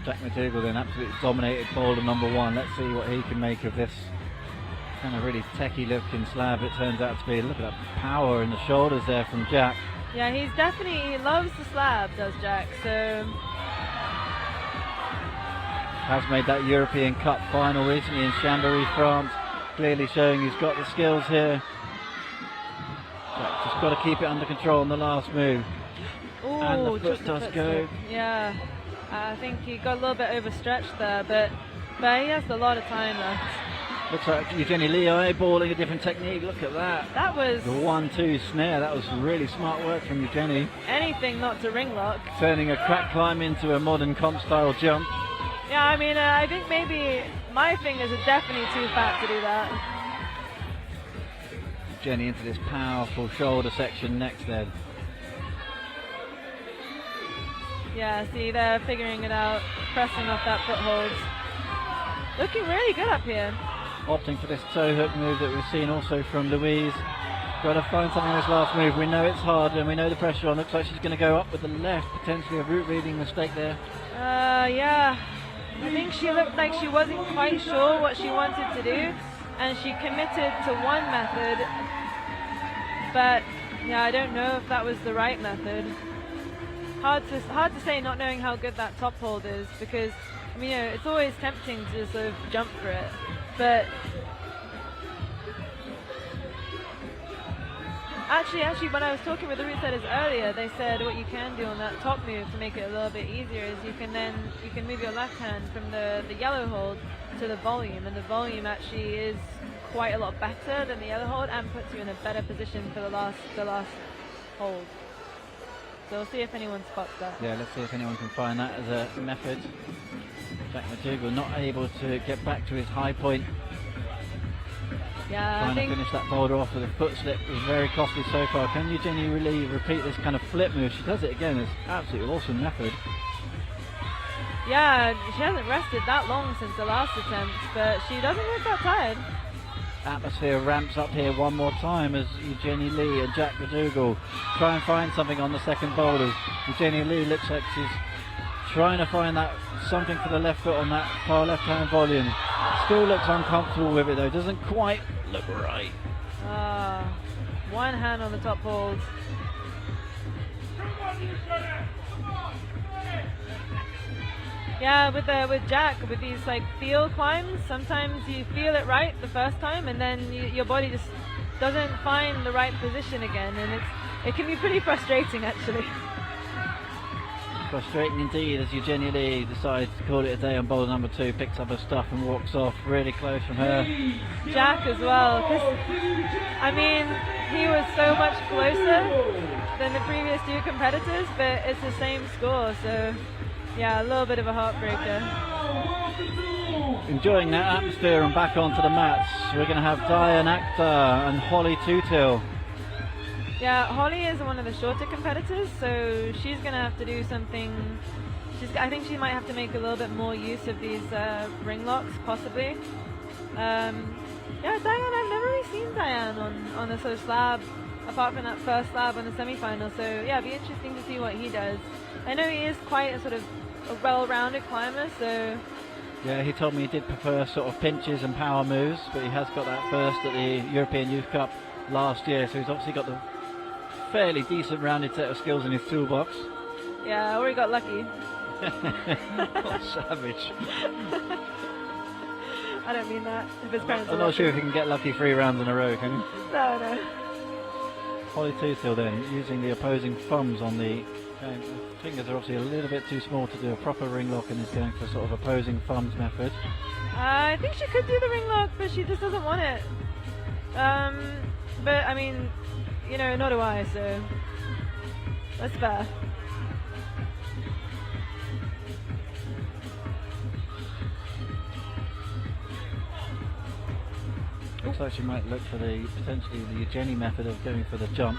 [SPEAKER 2] Jack McDougall then absolutely dominated boulder number 1. Let's see what he can make of this kind of really techie looking slab it turns out to be. Look at that power in the shoulders there from Jack.
[SPEAKER 5] yeah, he loves the slab, does Jack. So
[SPEAKER 2] Has made that European Cup final recently in Chambéry, France. Clearly showing he's got the skills here. Jack just got to keep it under control on the last move.
[SPEAKER 5] ooh,
[SPEAKER 2] And the foot
[SPEAKER 5] just
[SPEAKER 2] does
[SPEAKER 5] foot
[SPEAKER 2] go.
[SPEAKER 5] slip. Yeah, I think he got a little bit overstretched there, but he has a lot of time left.
[SPEAKER 2] Looks like Eugenie Lee eyeballing a different technique. Look at that.
[SPEAKER 5] That was
[SPEAKER 2] The 1-2 snare. That was really smart work from Eugenie.
[SPEAKER 5] anything not to ring lock.
[SPEAKER 2] Turning a crack climb into a modern comp style jump.
[SPEAKER 5] Yeah, I mean, I think maybe my fingers are definitely too fat to do that.
[SPEAKER 2] Jenny into this powerful shoulder section next then.
[SPEAKER 5] Yeah, see, they're figuring it out, pressing off that foothold. Looking really good up here.
[SPEAKER 2] Opting for this toe hook move that we've seen also from Louise. Got to find something in this last move. We know it's hard and we know the pressure on. Looks like she's going to go up with the left, potentially a route reading mistake there.
[SPEAKER 5] Yeah, I think she looked like she wasn't quite sure what she wanted to do, and she committed to one method, but yeah, I don't know if that was the right method. Hard to say, not knowing how good that top hold is, because I mean, it's always tempting to sort of jump for it, but actually, when I was talking with the route setters earlier, they said what you can do on that top move to make it a little bit easier is you can move your left hand from the yellow hold to the volume, and the volume actually is quite a lot better than the yellow hold and puts you in a better position for the last hold. So we'll see if anyone spots that.
[SPEAKER 2] Yeah, let's see if anyone can find that as a method. Jack McDougall not able to get back to his high point.
[SPEAKER 5] Yeah,
[SPEAKER 2] Trying to finish that boulder off with a foot slip was very costly so far. Can Eugenie really repeat this kind of flip move? She does it again. It's an absolutely awesome method.
[SPEAKER 5] Yeah, she hasn't rested that long since the last attempt, but she doesn't look that tired.
[SPEAKER 2] Atmosphere ramps up here one more time as Eugenie Lee and Jack McDougall try and find something on the second boulder. Eugenie Lee looks like she's trying to find that something for the left foot on that far left hand volume. Still looks uncomfortable with it though, doesn't quite look right.
[SPEAKER 5] One hand on the top hold. Yeah, with Jack, with these like feel climbs, sometimes you feel it right the first time, and then your body just doesn't find the right position again, and it can be pretty frustrating actually.
[SPEAKER 2] Frustrating indeed as Eugenie Lee decides to call it a day on boulder number 2, picks up her stuff and walks off. Really close from her.
[SPEAKER 5] Jack as well, because I mean he was so much closer than the previous 2 competitors, but it's the same score, so yeah, a little bit of a heartbreaker.
[SPEAKER 2] Enjoying that atmosphere and back onto the mats. We're going to have Diane Akhtar and Holly Tutil.
[SPEAKER 5] Yeah, Holly is one of the shorter competitors, so she's going to have to do something. I think she might have to make a little bit more use of these ring locks, possibly. Yeah, Diane, I've never really seen Diane on a sort of slab, apart from that first slab on the semi-final. So yeah, it'd be interesting to see what he does. I know he is quite a sort of a well-rounded climber, so.
[SPEAKER 2] Yeah, he told me he did prefer sort of pinches and power moves, but he has got that first at the European Youth Cup last year, so he's obviously got the fairly decent rounded set of skills in his toolbox.
[SPEAKER 5] Yeah, or he got lucky.
[SPEAKER 2] Savage.
[SPEAKER 5] I don't mean that. If his parents
[SPEAKER 2] I'm not sure if he can get lucky 3 rounds in a row, can he?
[SPEAKER 5] No.
[SPEAKER 2] Holly Tutil then, using the opposing thumbs on the fingers are obviously a little bit too small to do a proper ring lock, and is going for sort of opposing thumbs method.
[SPEAKER 5] I think she could do the ring lock, but she just doesn't want it. But I mean, you know, nor do I, so that's fair.
[SPEAKER 2] Looks like she might look for potentially the Eugenie method of going for the jump.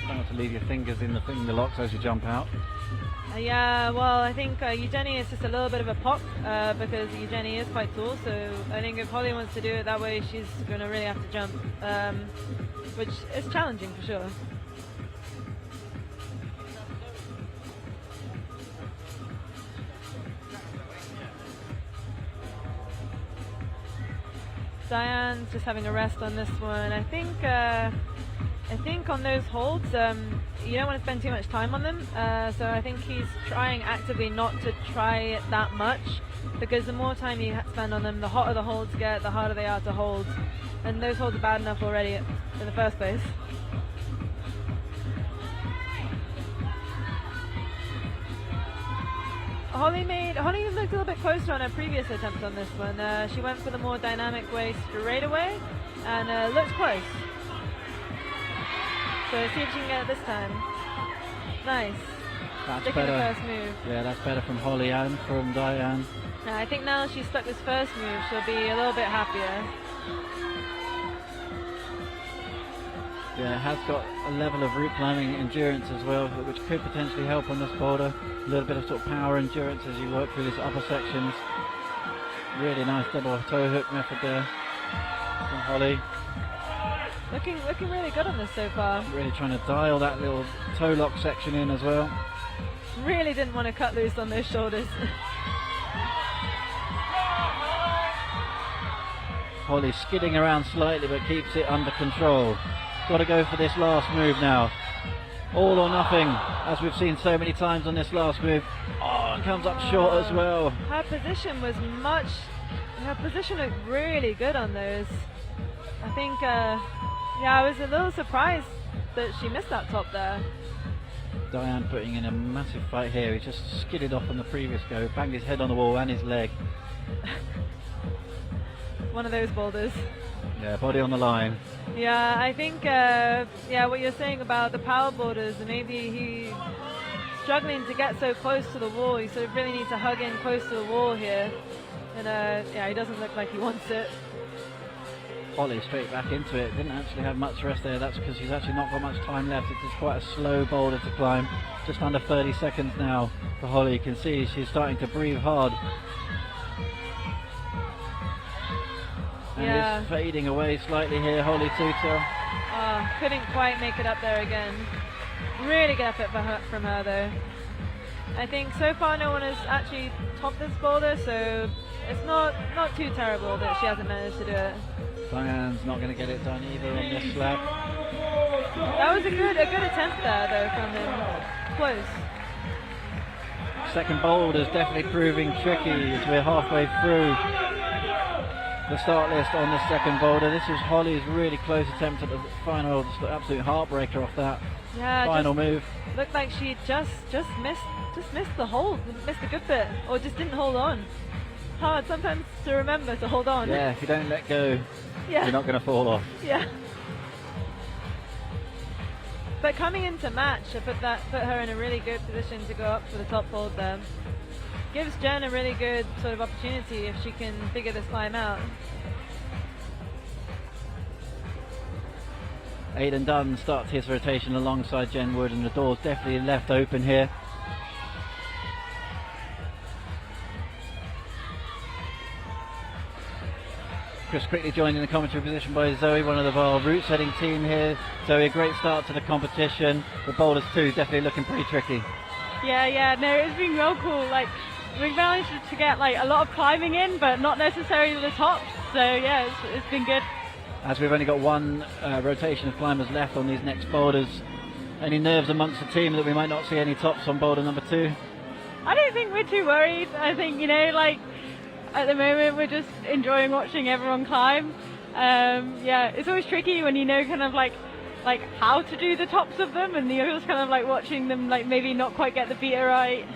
[SPEAKER 2] Try not to leave your fingers in the locks as you jump out.
[SPEAKER 5] Yeah, well, I think Eugenie is just a little bit of a pop because Eugenie is quite tall, so I think if Holly wants to do it that way, she's going to really have to jump, which is challenging for sure. Diane's just having a rest on this one. I think on those holds, you don't want to spend too much time on them. So I think he's trying actively not to try it that much, because the more time you spend on them, the hotter the holds get, the harder they are to hold. And those holds are bad enough already in the first place. Holly looked a little bit closer on her previous attempt on this one. She went for the more dynamic way straight away and looked close. So see if she can get it this time. Nice.
[SPEAKER 2] That's
[SPEAKER 5] Sticking
[SPEAKER 2] better.
[SPEAKER 5] the first move.
[SPEAKER 2] Yeah, that's better from Holly and from Diane.
[SPEAKER 5] I think now she's stuck this first move, she'll be a little bit happier.
[SPEAKER 2] Yeah, has got a level of route climbing endurance as well, which could potentially help on this boulder. A little bit of sort of power endurance as you work through these upper sections. Really nice double toe hook method there from Holly.
[SPEAKER 5] Looking really good on this so far.
[SPEAKER 2] Really trying to dial that little toe lock section in as well.
[SPEAKER 5] Really didn't want to cut loose on those shoulders.
[SPEAKER 2] Holly skidding around slightly but keeps it under control. Got to go for this last move now. All or nothing, as we've seen so many times on this last move. Oh, one comes up short as well.
[SPEAKER 5] Her position was her position looked really good on those. I think, yeah, I was a little surprised that she missed that top there.
[SPEAKER 2] Diane putting in a massive fight here. He just skidded off on the previous go, banged his head on the wall and his leg.
[SPEAKER 5] One of those boulders.
[SPEAKER 2] Yeah, body on the line.
[SPEAKER 5] Yeah, I think, yeah, what you're saying about the power boulders, maybe he's struggling to get so close to the wall. He sort of really needs to hug in close to the wall here. And yeah, he doesn't look like he wants it.
[SPEAKER 2] Holly straight back into it. Didn't actually have much rest there. That's because she's actually not got much time left. It's just quite a slow boulder to climb. Just under 30 seconds now for Holly. You can see she's starting to breathe hard. And is fading away slightly here, Holly Tutor.
[SPEAKER 5] Oh, couldn't quite make it up there again. Really good effort from her though. I think so far no one has actually topped this boulder, so it's not too terrible that she hasn't managed to do it.
[SPEAKER 2] Diane's not going to get it done either on this slab.
[SPEAKER 5] That was a good attempt there though from him. Close.
[SPEAKER 2] Second boulder is definitely proving tricky as we're halfway through the start list on the second boulder. This is Holly's really close attempt at the final, just an absolute heartbreaker off that final move.
[SPEAKER 5] Looked like she just missed the hold, missed a good bit, or just didn't hold on. Hard sometimes to remember to hold on.
[SPEAKER 2] Yeah, if you don't let go, you're not going to fall off.
[SPEAKER 5] Yeah. But coming into match, I put her in a really good position to go up for the top hold there. Gives Jen a really good sort of opportunity if she can figure this climb out.
[SPEAKER 2] Aidan Dunn starts his rotation alongside Jen Wood, and the door's definitely left open here. Chris quickly joined in the commentary position by Zoe, one of our route setting team here. Zoe, a great start to the competition. The boulders too, definitely looking pretty tricky.
[SPEAKER 1] Yeah, no, it's been real cool. Like, we've managed to get like a lot of climbing in, but not necessarily the tops. So yeah, it's been good.
[SPEAKER 2] As we've only got one rotation of climbers left on these next boulders, any nerves amongst the team that we might not see any tops on boulder number 2?
[SPEAKER 1] I don't think we're too worried. I think, like at the moment we're just enjoying watching everyone climb. Yeah, it's always tricky when you know kind of like how to do the tops of them, and you're just kind of like watching them like maybe not quite get the beta right.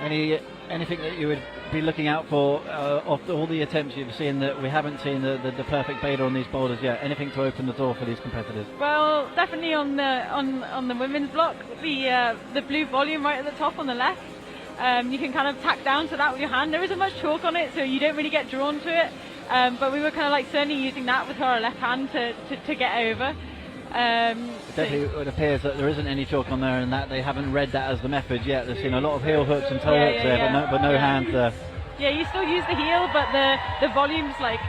[SPEAKER 2] Anything that you would be looking out for of all the attempts you've seen that we haven't seen the perfect beta on these boulders yet? Anything to open the door for these competitors?
[SPEAKER 1] Well, definitely on the women's block, the blue volume right at the top on the left. You can kind of tack down to that with your hand. There isn't much chalk on it, so you don't really get drawn to it. But we were kind of like certainly using that with our left hand to get over.
[SPEAKER 2] Definitely, it appears that there isn't any chalk on there, and that they haven't read that as the method yet. They've seen a lot of heel hooks and toe hooks there, but no hands there.
[SPEAKER 1] Yeah, you still use the heel, but the volume's like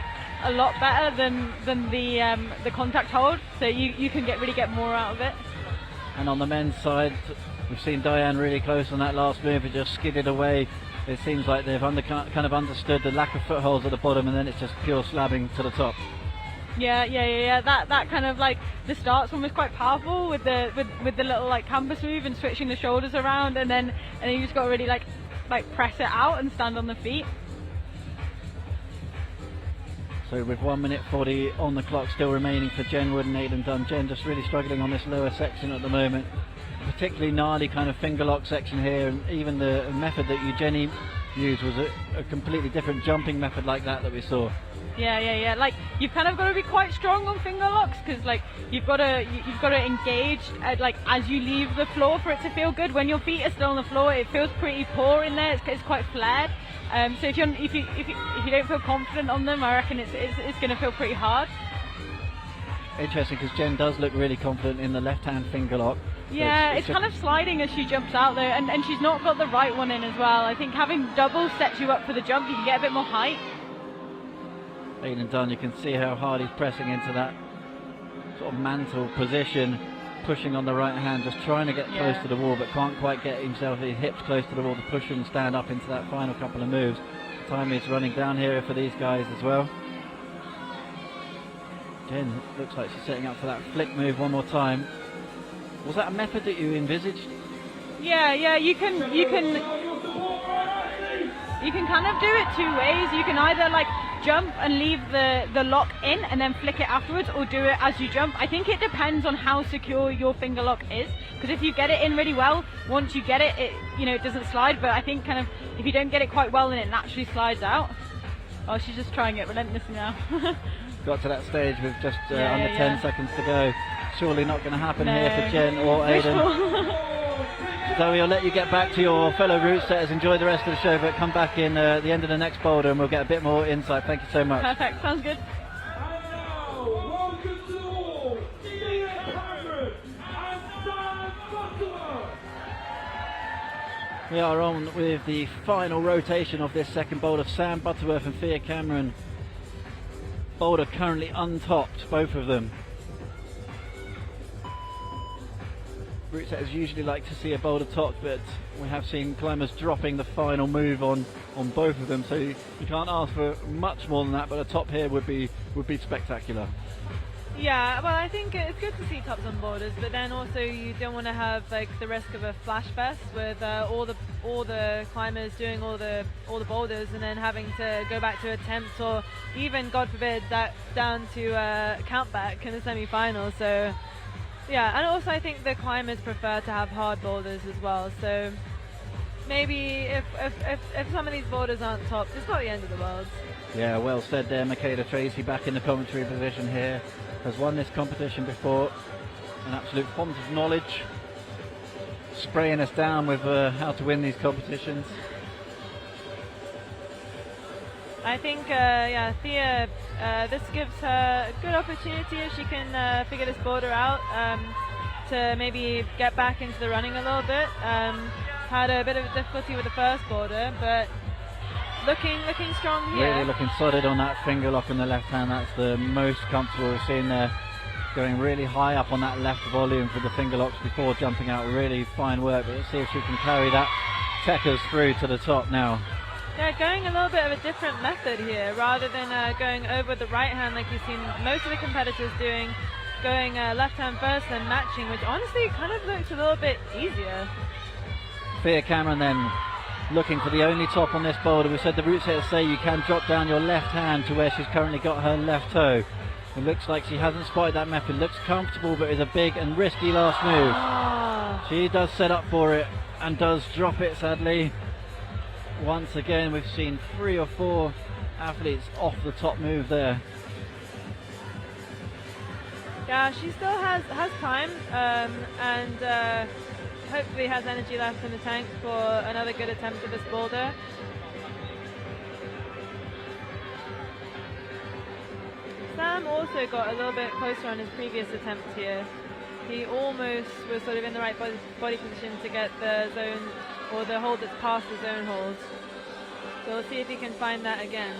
[SPEAKER 1] a lot better than the contact hold, so you can really get more out of it.
[SPEAKER 2] And on the men's side, we've seen Diane really close on that last move. It just skidded away. It seems like they've kind of understood the lack of footholds at the bottom, and then it's just pure slabbing to the top.
[SPEAKER 1] Yeah. That kind of like the starts one was quite powerful with the little like canvas move and switching the shoulders around, and then you just got to really like press it out and stand on the feet.
[SPEAKER 2] So with 1 minute 40 on the clock still remaining for Jen Wood and Aidan Dunn. Jen just really struggling on this lower section at the moment. Particularly gnarly kind of finger lock section here, and even the method that Jenny used was a completely different jumping method like that we saw.
[SPEAKER 1] Yeah. Like you've kind of got to be quite strong on finger locks, because like you've got to engage like as you leave the floor for it to feel good. When your feet are still on the floor, it feels pretty poor in there. It's quite flared. So if you don't feel confident on them, I reckon it's going to feel pretty hard.
[SPEAKER 2] Interesting, because Jen does look really confident in the left-hand finger lock.
[SPEAKER 1] Yeah, it's kind of sliding as she jumps out there, and she's not got the right one in as well. I think having double sets you up for the jump, you can get a bit more height.
[SPEAKER 2] Aidan Dunn, you can see how hard he's pressing into that sort of mantle position, pushing on the right hand, just trying to get close to the wall, but can't quite get himself, his hips close to the wall to push and stand up into that final couple of moves. Time is running down here for these guys as well. Jen looks like she's setting up for that flick move one more time. Was that a method that you envisaged?
[SPEAKER 1] Yeah, you can You can kind of do it two ways. You can either like jump and leave the lock in and then flick it afterwards, or do it as you jump. I think it depends on how secure your finger lock is, because if you get it in really well, once you get it, it doesn't slide. But I think kind of if you don't get it quite well, then it naturally slides out. Oh, she's just trying it relentlessly now.
[SPEAKER 2] Got to that stage with just under 10 seconds to go. Surely not going to happen here for Jen or Aidan. Zoe, I'll let you get back to your fellow route setters. Enjoy the rest of the show, but come back in the end of the next boulder and we'll get a bit more insight. Thank you so much.
[SPEAKER 1] Perfect, sounds good.
[SPEAKER 2] We are on with the final rotation of this second boulder. Sam Butterworth and Thea Cameron. Boulder currently untopped, both of them. Route setters usually like to see a boulder topped, but we have seen climbers dropping the final move on both of them, so you can't ask for much more than that, but a top here would be spectacular.
[SPEAKER 5] Yeah, well, I think it's good to see tops on boulders, but then also you don't want to have like the risk of a flash fest with all the climbers doing all the boulders and then having to go back to attempt, or even, God forbid, that down to count back in the semi-final. So yeah, and also I think the climbers prefer to have hard boulders as well. So maybe if some of these boulders aren't topped, it's not the end of the world.
[SPEAKER 2] Yeah, well said there. Michaela Tracy back in the commentary position here. Has won this competition before. An absolute font of knowledge. Spraying us down with how to win these competitions.
[SPEAKER 5] I think, Thea, this gives her a good opportunity if she can figure this boulder out to maybe get back into the running a little bit. Had a bit of difficulty with the first boulder, but looking strong here.
[SPEAKER 2] Really looking solid on that finger lock in the left hand. That's the most comfortable we've seen there. Going really high up on that left volume for the finger locks before jumping out. Really fine work, but let's see if she can carry that Techers through to the top now.
[SPEAKER 5] Yeah, going a little bit of a different method here, rather than going over the right hand like you've seen most of the competitors doing, going left hand first then matching, which honestly kind of looks a little bit easier.
[SPEAKER 2] Thea Cameron then looking for the only top on this boulder. We said the route setters say you can drop down your left hand to where she's currently got her left toe. It looks like she hasn't spotted that method. Looks comfortable, but is a big and risky last move.
[SPEAKER 5] Oh.
[SPEAKER 2] She does set up for it and does drop it, sadly. Once again, we've seen 3 or 4 athletes off the top move there.
[SPEAKER 5] Yeah, she still has time and hopefully has energy left in the tank for another good attempt at this boulder. Sam also got a little bit closer on his previous attempt here. He almost was sort of in the right body position to get the zone, or the hold that's past the zone hold. So we'll see if he can find that again.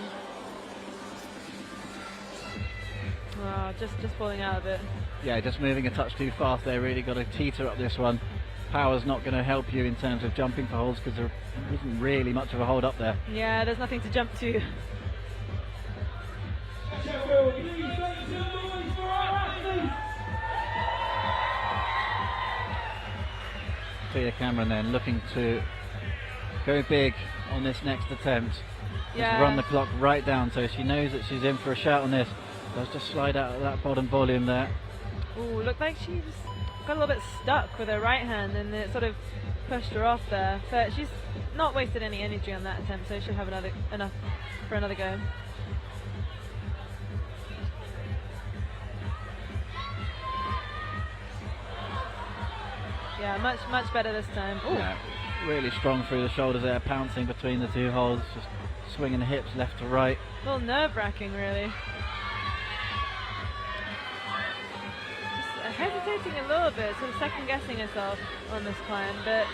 [SPEAKER 5] Oh, just falling out of it.
[SPEAKER 2] Yeah, just moving a touch too fast there. Really got to teeter up this one. Power's not going to help you in terms of jumping for holds because there isn't really much of a hold up there.
[SPEAKER 5] Yeah, there's nothing to jump to.
[SPEAKER 2] Thea Cameron then looking to go big on this next attempt.
[SPEAKER 5] Yeah.
[SPEAKER 2] Just run the clock right down, so she knows that she's in for a shout on this. Does just slide out of that bottom volume there.
[SPEAKER 5] Ooh, looked like she just got a little bit stuck with her right hand and it sort of pushed her off there. But she's not wasted any energy on that attempt, so she'll have enough for another go. Yeah, much better this time. Ooh.
[SPEAKER 2] Yeah, really strong through the shoulders there, pouncing between the two holds, just swinging the hips left to right.
[SPEAKER 5] A little nerve-wracking, really. Just hesitating a little bit, sort of second-guessing herself on this climb, but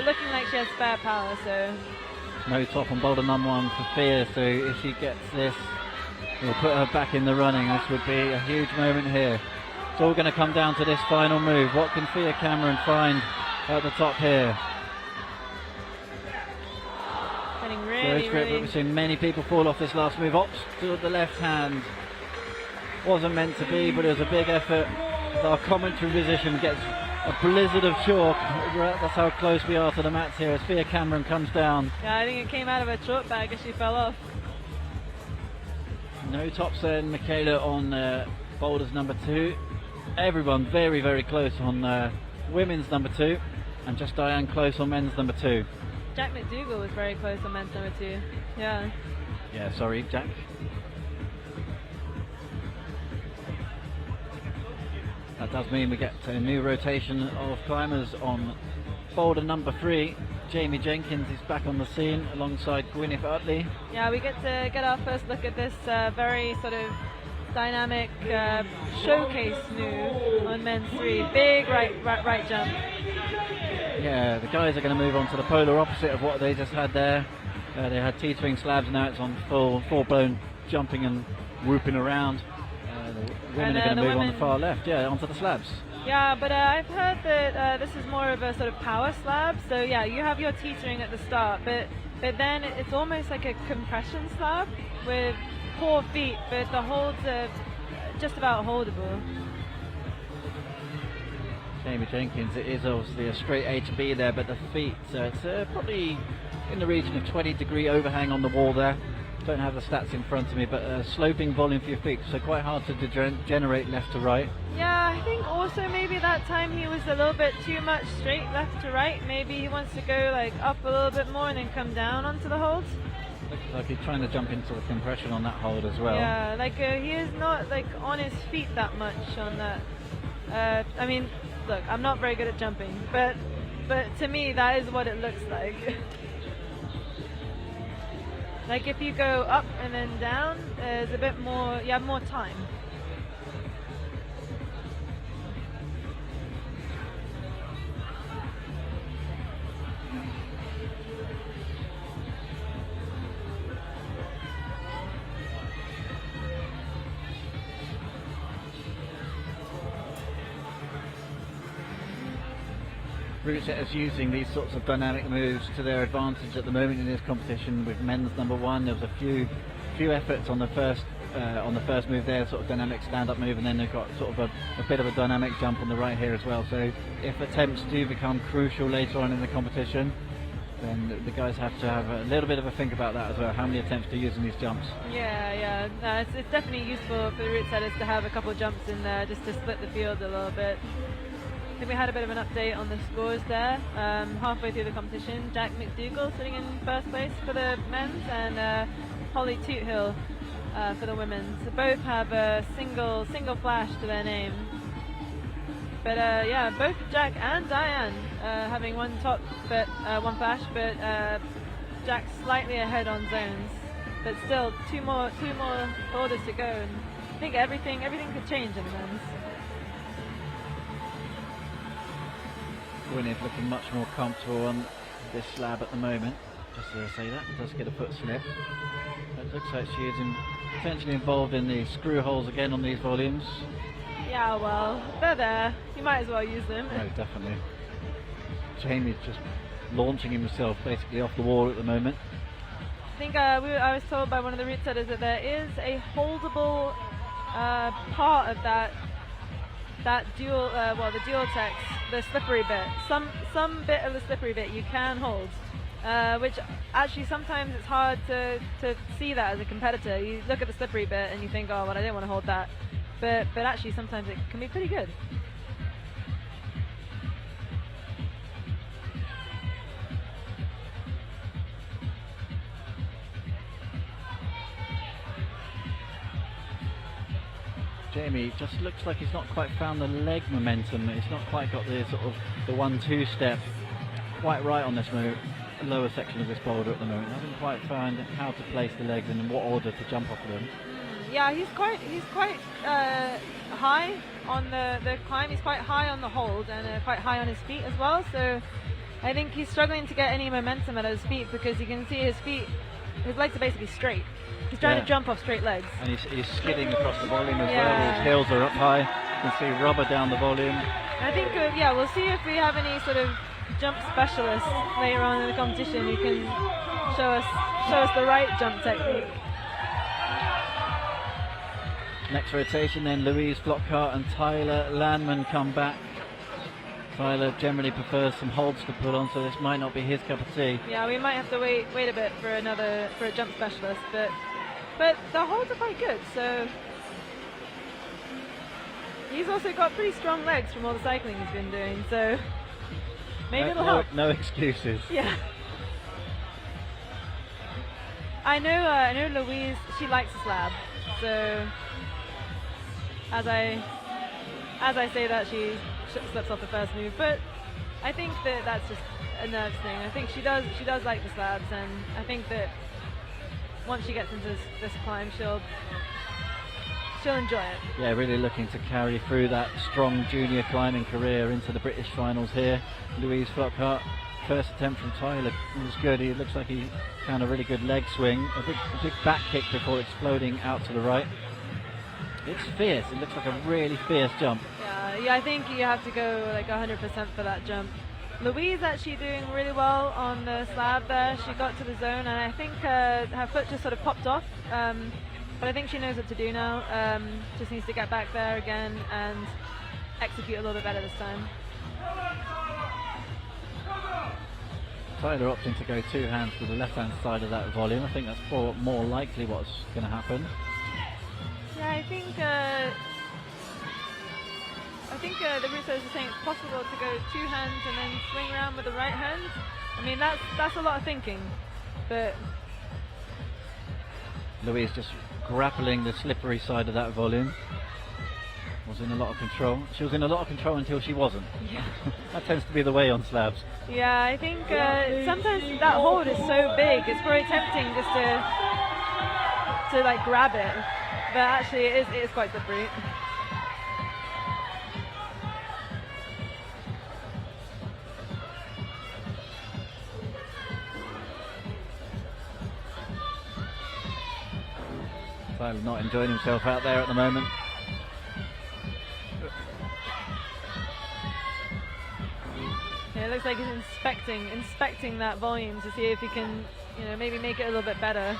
[SPEAKER 5] looking like she has spare power, so...
[SPEAKER 2] No top on boulder number 1 for Thea, so if she gets this, it'll put her back in the running. This would be a huge moment here. It's all going to come down to this final move. What can Thea Cameron find at the top here?
[SPEAKER 5] Getting really,
[SPEAKER 2] But we've seen many people fall off this last move. Ops to the left hand. Wasn't meant to be, but it was a big effort. Our commentary position gets a blizzard of chalk. That's how close we are to the mats here as Thea Cameron comes down.
[SPEAKER 5] Yeah, I think it came out of a chalk bag as she fell off.
[SPEAKER 2] No tops then, Michaela on boulders number 2. Everyone very, very close on women's number 2, and just Diane close on men's number 2.
[SPEAKER 5] Jack McDougall was very close on men's number 2. Yeah.
[SPEAKER 2] Yeah, sorry, Jack. That does mean we get a new rotation of climbers on boulder number 3. Jamie Jenkins is back on the scene alongside Gwyneth Utley.
[SPEAKER 5] Yeah, we get to get our first look at this very sort of dynamic showcase move on men's 3. Big right jump.
[SPEAKER 2] Yeah, the guys are going to move on to the polar opposite of what they just had there. They had teetering slabs, now it's on full-blown jumping and whooping around. The women are going to move on the far left, yeah, onto the slabs.
[SPEAKER 5] Yeah, but I've heard that this is more of a sort of power slab. So yeah, you have your teetering at the start, but then it's almost like a compression slab with poor feet, but the holds are just about holdable.
[SPEAKER 2] Jamie Jenkins, it is obviously a straight A to B there, but the feet, it's probably in the region of 20-degree overhang on the wall there. Don't have the stats in front of me, but sloping volume for your feet, so quite hard to generate left to right.
[SPEAKER 5] Yeah, I think also maybe that time he was a little bit too much straight left to right. Maybe he wants to go like up a little bit more and then come down onto the holds.
[SPEAKER 2] Looks like he's trying to jump into the compression on that hold as well.
[SPEAKER 5] Yeah, like he is not like on his feet that much on that. I mean, look, I'm not very good at jumping, but to me that is what it looks like. Like if you go up and then down, there's a bit more, you have more time.
[SPEAKER 2] Route setters using these sorts of dynamic moves to their advantage at the moment in this competition. With men's number 1, there was a few efforts on the first move there, sort of dynamic stand-up move, and then they've got sort of a bit of a dynamic jump on the right here as well. So if attempts do become crucial later on in the competition, then the guys have to have a little bit of a think about that as well. How many attempts to use in these jumps?
[SPEAKER 5] Yeah. No, it's definitely useful for the route setters to have a couple of jumps in there just to split the field a little bit. I think we had a bit of an update on the scores there. Halfway through the competition, Jack McDougall sitting in first place for the men's, and Holly Toothill for the women's. So both have a single flash to their name. But yeah, both Jack and Diane having one flash, but Jack's slightly ahead on zones. But still, two more orders to go, and I think everything could change in the men's.
[SPEAKER 2] Gwyneth looking much more comfortable on this slab at the moment. Just as I say that, does get a foot slip. It looks like she is potentially involved in the screw holes again on these volumes.
[SPEAKER 5] Yeah, well, they're there. You might as well use them.
[SPEAKER 2] No, definitely. Jamie's just launching himself basically off the wall at the moment.
[SPEAKER 5] I think I was told by one of the route setters that there is a holdable part of that dual, the dual text, the slippery bit. Some bit of the slippery bit you can hold, which actually sometimes it's hard to see that as a competitor. You look at the slippery bit and you think, oh, well, I didn't want to hold that, but actually sometimes it can be pretty good.
[SPEAKER 2] Jamie just looks like he's not quite found the leg momentum. He's not quite got the sort of the 1-2 step quite right on this lower section of this boulder at the moment. Hasn't quite found how to place the legs and in what order to jump off of them.
[SPEAKER 5] Yeah, he's quite high on the climb. He's quite high on the hold and quite high on his feet as well. So I think he's struggling to get any momentum at his feet because you can see his legs are basically straight. He's trying to jump off straight legs.
[SPEAKER 2] And he's skidding across the volume as well. His heels are up high. You can see rubber down the volume.
[SPEAKER 5] I think, we'll see if we have any sort of jump specialists later on in the competition who can show us the right jump technique.
[SPEAKER 2] Next rotation then, Louise Flockhart and Tyler Landman come back.
[SPEAKER 3] Tyler generally prefers some holds to put on, so this might not be his cup of tea.
[SPEAKER 5] Yeah, we might have to wait a bit for a jump specialist, but the holds are quite good. So he's also got pretty strong legs from all the cycling he's been doing. So maybe it'll help.
[SPEAKER 3] No excuses.
[SPEAKER 5] Yeah. I know Louise, she likes a slab, so as I say that, she slips off the first move, but I think that's just a nerves thing. I think she does like the slabs, and I think that once she gets into this climb, she'll enjoy it.
[SPEAKER 3] Yeah, really looking to carry through that strong junior climbing career into the British finals here. Louise Flockhart, first attempt from Tyler was good. He looks like he found a really good leg swing, a big back kick before exploding out to the right. It's fierce. It looks like a really fierce jump.
[SPEAKER 5] Yeah, I think you have to go like 100% for that jump. Louise actually doing really well on the slab there. She got to the zone, and I think her foot just sort of popped off. But I think she knows what to do now. Just needs to get back there again and execute a little bit better this time.
[SPEAKER 3] Tyler opting to go two hands to the left-hand side of that volume. I think that's more likely what's going to happen.
[SPEAKER 5] Yeah, I think the Russos are saying it's possible to go two hands and then swing around with the right hand. I mean, that's a lot of thinking, but
[SPEAKER 3] Louise just grappling the slippery side of that volume. Was in a lot of control. She was in a lot of control until she wasn't.
[SPEAKER 5] Yeah.
[SPEAKER 3] That tends to be the way on slabs.
[SPEAKER 5] yeah, I think sometimes that hold is so big, it's very tempting just to like grab it, but actually it is quite slippery.
[SPEAKER 3] Tyler not enjoying himself out there at the moment.
[SPEAKER 5] Yeah, it looks like he's inspecting that volume to see if he can, maybe make it a little bit better.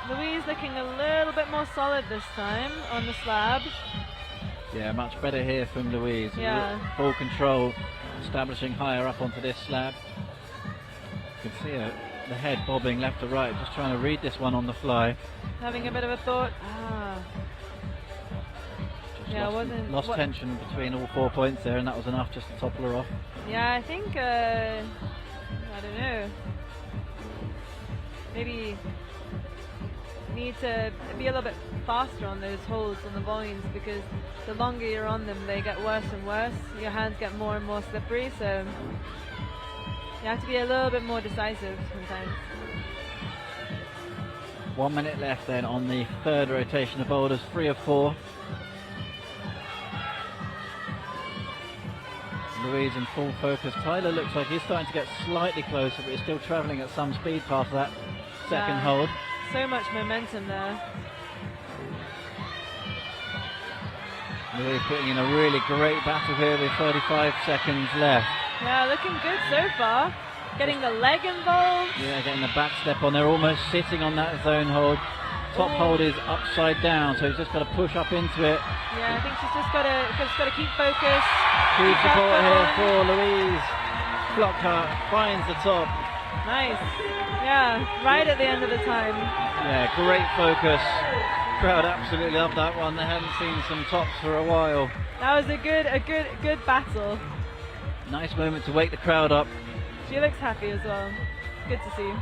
[SPEAKER 5] Louise looking a little bit more solid this time on the slab.
[SPEAKER 3] Yeah, much better here from Louise.
[SPEAKER 5] Yeah.
[SPEAKER 3] Full control, establishing higher up onto this slab. You can see the head bobbing left to right, just trying to read this one on the fly.
[SPEAKER 5] Having a bit of a thought. Yeah,
[SPEAKER 3] lost tension between all 4 points there, and that was enough just to topple her off.
[SPEAKER 5] Yeah, I think, I don't know, maybe need to be a little bit faster on those holds and the volumes, because the longer you're on them, they get worse and worse. Your hands get more and more slippery, so you have to be a little bit more decisive sometimes.
[SPEAKER 3] 1 minute left then on the third rotation of boulders, 3 of 4. Louise in full focus. Tyler looks like he's starting to get slightly closer, but he's still travelling at some speed past that second hold.
[SPEAKER 5] So much momentum there.
[SPEAKER 3] Louise putting in a really great battle here with 35 seconds left.
[SPEAKER 5] Yeah, looking good so far. Getting the leg involved.
[SPEAKER 3] Yeah, getting the back step on. They're almost sitting on that zone hold. Top hold is upside down, so he's just got to push up into it.
[SPEAKER 5] Yeah, I think she's just got to keep focused.
[SPEAKER 3] Huge support here for Louise. Flockhart finds the top.
[SPEAKER 5] Nice. Yeah, right at the end of the time.
[SPEAKER 3] Yeah, great focus. Crowd absolutely loved that one. They hadn't seen some tops for a while.
[SPEAKER 5] That was a good battle.
[SPEAKER 3] Nice moment to wake the crowd up.
[SPEAKER 5] She looks happy as well. Good to see.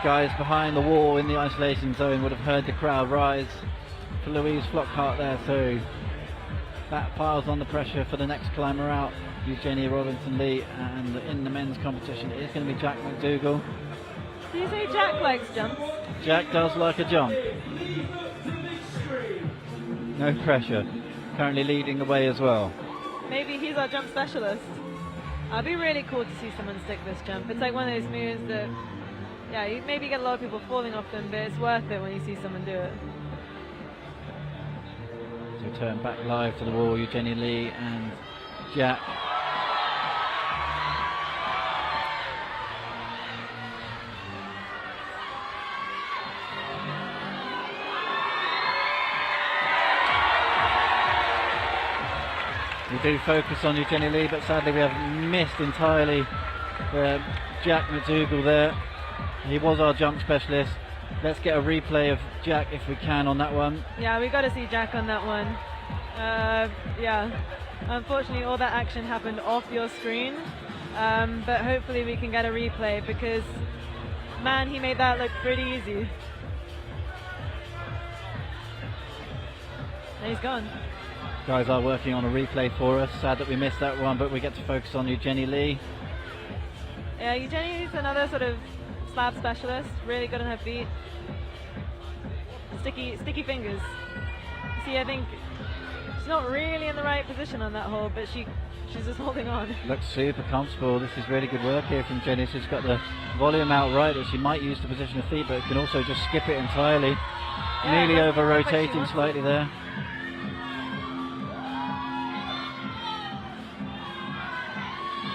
[SPEAKER 3] Guys behind the wall in the isolation zone would have heard the crowd rise for Louise Flockhart there, so that piles on the pressure for the next climber out, Eugenie Robinson-Lee, and in the men's competition it is going to be Jack McDougall.
[SPEAKER 5] Do you say Jack likes jumps?
[SPEAKER 3] Jack does like a jump. No pressure. Currently leading the way as well.
[SPEAKER 5] Maybe he's our jump specialist. It'd be really cool to see someone stick this jump. It's like one of those moves that, yeah, you maybe get a lot of people falling off them, but it's worth it when you see someone do it.
[SPEAKER 3] So turn back live to the wall, Eugenie Lee and Jack. do focus on you, Jenny Lee, but sadly we have missed entirely Jack McDougall there. He was our jump specialist. Let's get a replay of Jack if we can on that one.
[SPEAKER 5] Yeah, we got to see Jack on that one. Yeah, unfortunately all that action happened off your screen, but hopefully we can get a replay because, man, he made that look pretty easy. And he's gone.
[SPEAKER 3] Guys are working on a replay for us. Sad that we missed that one, but we get to focus on you, Jenny Lee.
[SPEAKER 5] Yeah, Eugenia's another sort of slab specialist, really good on her feet. Sticky fingers. See, I think she's not really in the right position on that hold, but she's just holding on.
[SPEAKER 3] Looks super comfortable. This is really good work here from Jenny. She's got the volume out right that she might use to position her feet, but can also just skip it entirely.
[SPEAKER 5] Yeah,
[SPEAKER 3] Nearly over rotating slightly there.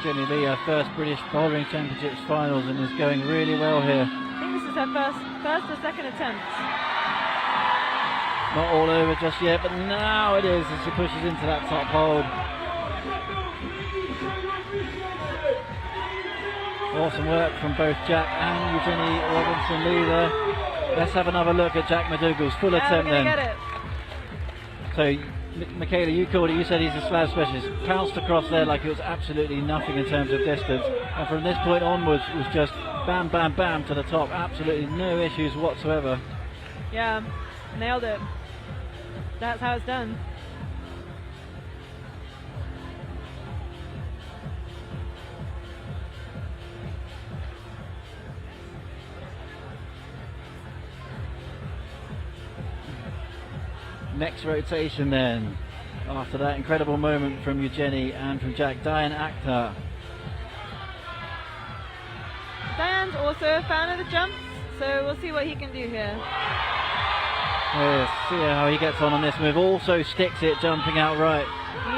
[SPEAKER 3] Jenny Lee, her first British Bouldering Championships finals, and is going really well here.
[SPEAKER 5] I think this is her first or second attempt.
[SPEAKER 3] Not all over just yet, but now it is as she pushes into that top hold. Awesome work from both Jack and Eugenie Robinson-Lee there. Let's have another look at Jack McDougall's full attempt then.
[SPEAKER 5] Get it.
[SPEAKER 3] So, Michaela, you called it, you said he's a slab specialist. Pounced across there like it was absolutely nothing in terms of distance. And from this point onwards, it was just bam, bam, bam to the top. Absolutely no issues whatsoever.
[SPEAKER 5] Yeah, nailed it. That's how it's done.
[SPEAKER 3] Next rotation then, after that incredible moment from Eugenie and from Jack, Diane Akhtar.
[SPEAKER 5] Diane's also a fan of the jumps, so we'll see what he can do here.
[SPEAKER 3] Yes, see how he gets on this move. Also sticks it, jumping out right.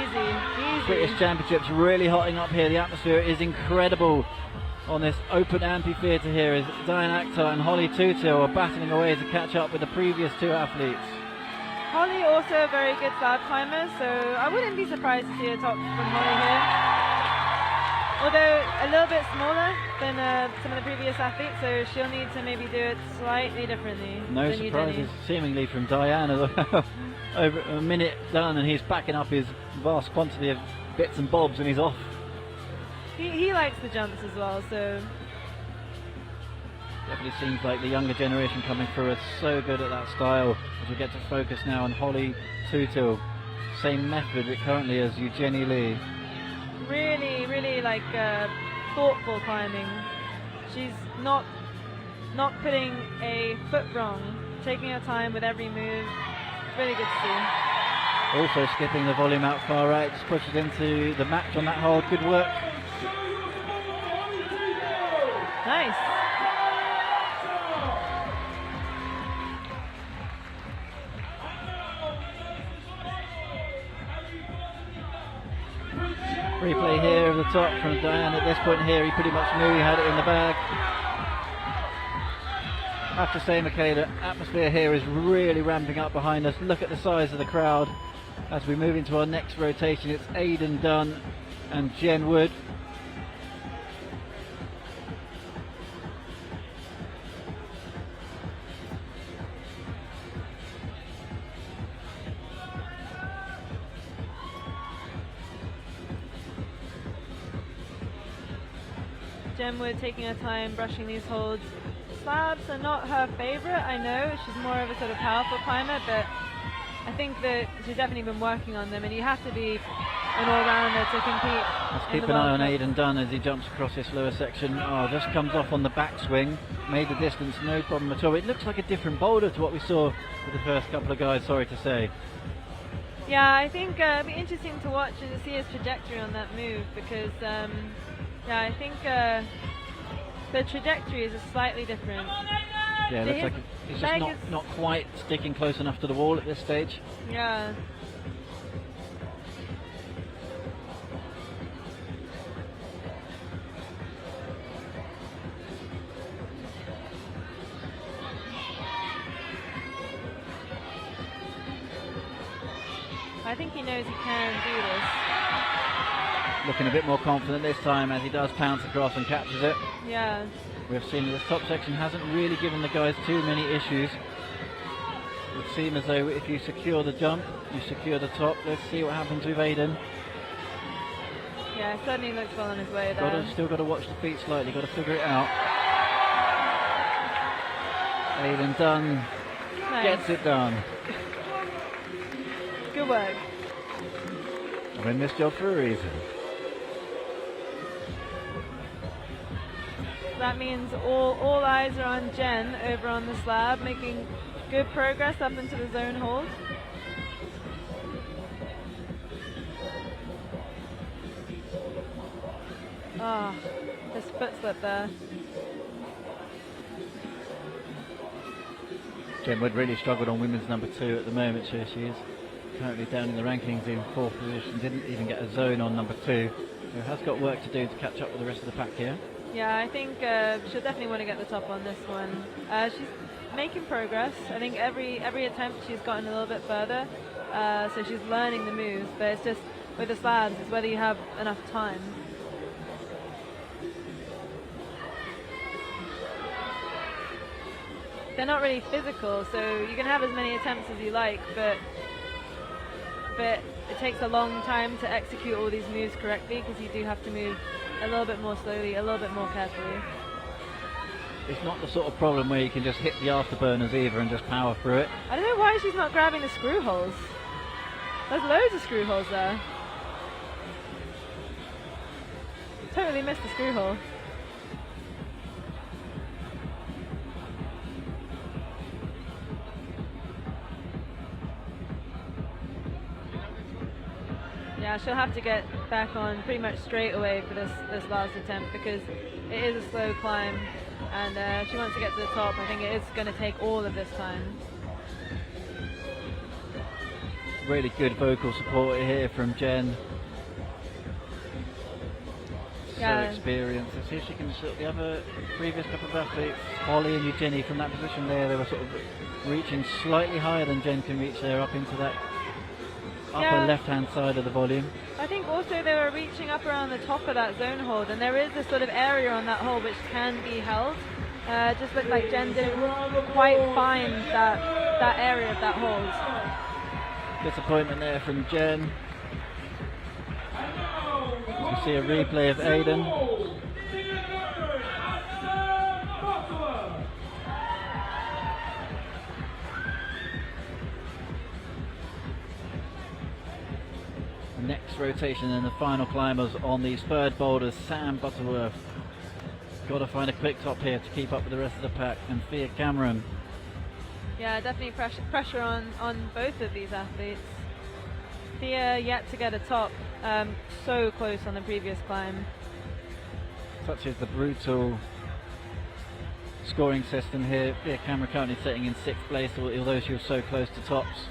[SPEAKER 5] Easy.
[SPEAKER 3] British Championships really hotting up here. The atmosphere is incredible on this open amphitheatre here as Diane Akhtar and Holly Tutil are battling away to catch up with the previous two athletes.
[SPEAKER 5] Holly also a very good slab climber, so I wouldn't be surprised to see a top from Holly here. Although a little bit smaller than some of the previous athletes, so she'll need to maybe do it slightly differently.
[SPEAKER 3] No
[SPEAKER 5] than
[SPEAKER 3] surprises seemingly from Diane as well. Over a minute done and he's backing up his vast quantity of bits and bobs and he's off.
[SPEAKER 5] He likes the jumps as well, so
[SPEAKER 3] definitely seems like the younger generation coming through is so good at that style. As we get to focus now on Holly Tutil, same method currently as Eugenie Lee.
[SPEAKER 5] Really like thoughtful climbing. She's not putting a foot wrong, taking her time with every move. It's really good to see.
[SPEAKER 3] Also skipping the volume out far right, just pushes into the match on that hold. Good work.
[SPEAKER 5] Nice.
[SPEAKER 3] Replay here of the top from Diane. At this point here, he pretty much knew he had it in the bag. I have to say, Michaela, atmosphere here is really ramping up behind us. Look at the size of the crowd. As we move into our next rotation, it's Aidan Dunn and Jen Wood.
[SPEAKER 5] Jen Wood taking her time brushing these holds. Slabs are not her favourite, I know. She's more of a sort of powerful climber, but I think that she's definitely been working on them, and you have to be an all-rounder to compete.
[SPEAKER 3] Let's keep an eye on Aidan Dunn as he jumps across this lower section. Oh, just comes off on the backswing. Made the distance, no problem at all. It looks like a different boulder to what we saw with the first couple of guys, sorry to say.
[SPEAKER 5] Yeah, I think it'll be interesting to watch and to see his trajectory on that move, because yeah, I think the trajectory is slightly different.
[SPEAKER 3] Yeah, it looks like he's just not quite sticking close enough to the wall at this stage.
[SPEAKER 5] Yeah. I think he knows he can do this.
[SPEAKER 3] looking a bit more confident this time as he does pounce across and catches it.
[SPEAKER 5] Yeah.
[SPEAKER 3] We've seen that this top section hasn't really given the guys too many issues. It would seem as though if you secure the jump, you secure the top. Let's see what happens with Aidan.
[SPEAKER 5] Yeah, it certainly looks well on his way there.
[SPEAKER 3] Still got to watch the feet slightly, got to figure it out. Aidan done.
[SPEAKER 5] Nice.
[SPEAKER 3] Gets it done.
[SPEAKER 5] Good work.
[SPEAKER 3] I'm in this job for a reason.
[SPEAKER 5] That means all eyes are on Jen over on the slab, making good progress up into the zone hold. Ah, just foot slip there.
[SPEAKER 3] Jen Wood really struggled on women's number 2 at the moment. She is currently down in the rankings in 4th position. Didn't even get a zone on number 2. So has got work to do to catch up with the rest of the pack here.
[SPEAKER 5] Yeah, I think she'll definitely want to get the top on this one. She's making progress. I think every attempt she's gotten a little bit further. So she's learning the moves, but it's just with the slabs, it's whether you have enough time. They're not really physical, so you can have as many attempts as you like, but it takes a long time to execute all these moves correctly because you do have to move a little bit more slowly, a little bit more carefully.
[SPEAKER 3] It's not the sort of problem where you can just hit the afterburners either and just power through it.
[SPEAKER 5] I don't know why she's not grabbing the screw holes. There's loads of screw holes there. Totally missed the screw hole. Yeah, she'll have to get back on pretty much straight away for this last attempt because it is a slow climb and she wants to get to the top. I think it is going to take all of this time.
[SPEAKER 3] Really good vocal support here from Jen.
[SPEAKER 5] Yeah.
[SPEAKER 3] So experienced. Let's see if she can sort of the other previous couple of athletes, Holly and Eugenie, from that position there, they were sort of reaching slightly higher than Jen can reach there up into that upper left-hand side of the volume.
[SPEAKER 5] I think also they were reaching up around the top of that zone hold, and there is a sort of area on that hole which can be held. Just looked like Jen didn't quite find that area of that hold.
[SPEAKER 3] Disappointment there from Jen. You see a replay of Aidan. Next rotation and the final climbers on these third boulders. Sam Butterworth. Got to find a quick top here to keep up with the rest of the pack. And Thea Cameron.
[SPEAKER 5] Yeah, definitely pressure on both of these athletes. Thea yet to get a top. So close on the previous climb.
[SPEAKER 3] Such is the brutal scoring system here. Thea Cameron currently sitting in 6th place, although she was so close to tops.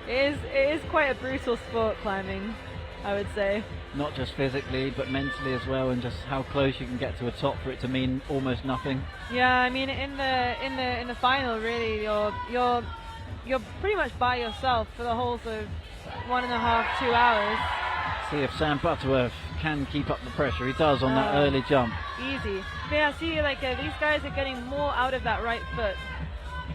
[SPEAKER 5] It is quite a brutal sport, climbing, I would say.
[SPEAKER 3] Not just physically, but mentally as well, and just how close you can get to a top for it to mean almost nothing.
[SPEAKER 5] Yeah, I mean, in the final, really, you're pretty much by yourself for the whole sort of 1.5, 2 hours.
[SPEAKER 3] See if Sam Butterworth can keep up the pressure. He does on that early jump.
[SPEAKER 5] Easy. But yeah, see, like these guys are getting more out of that right foot.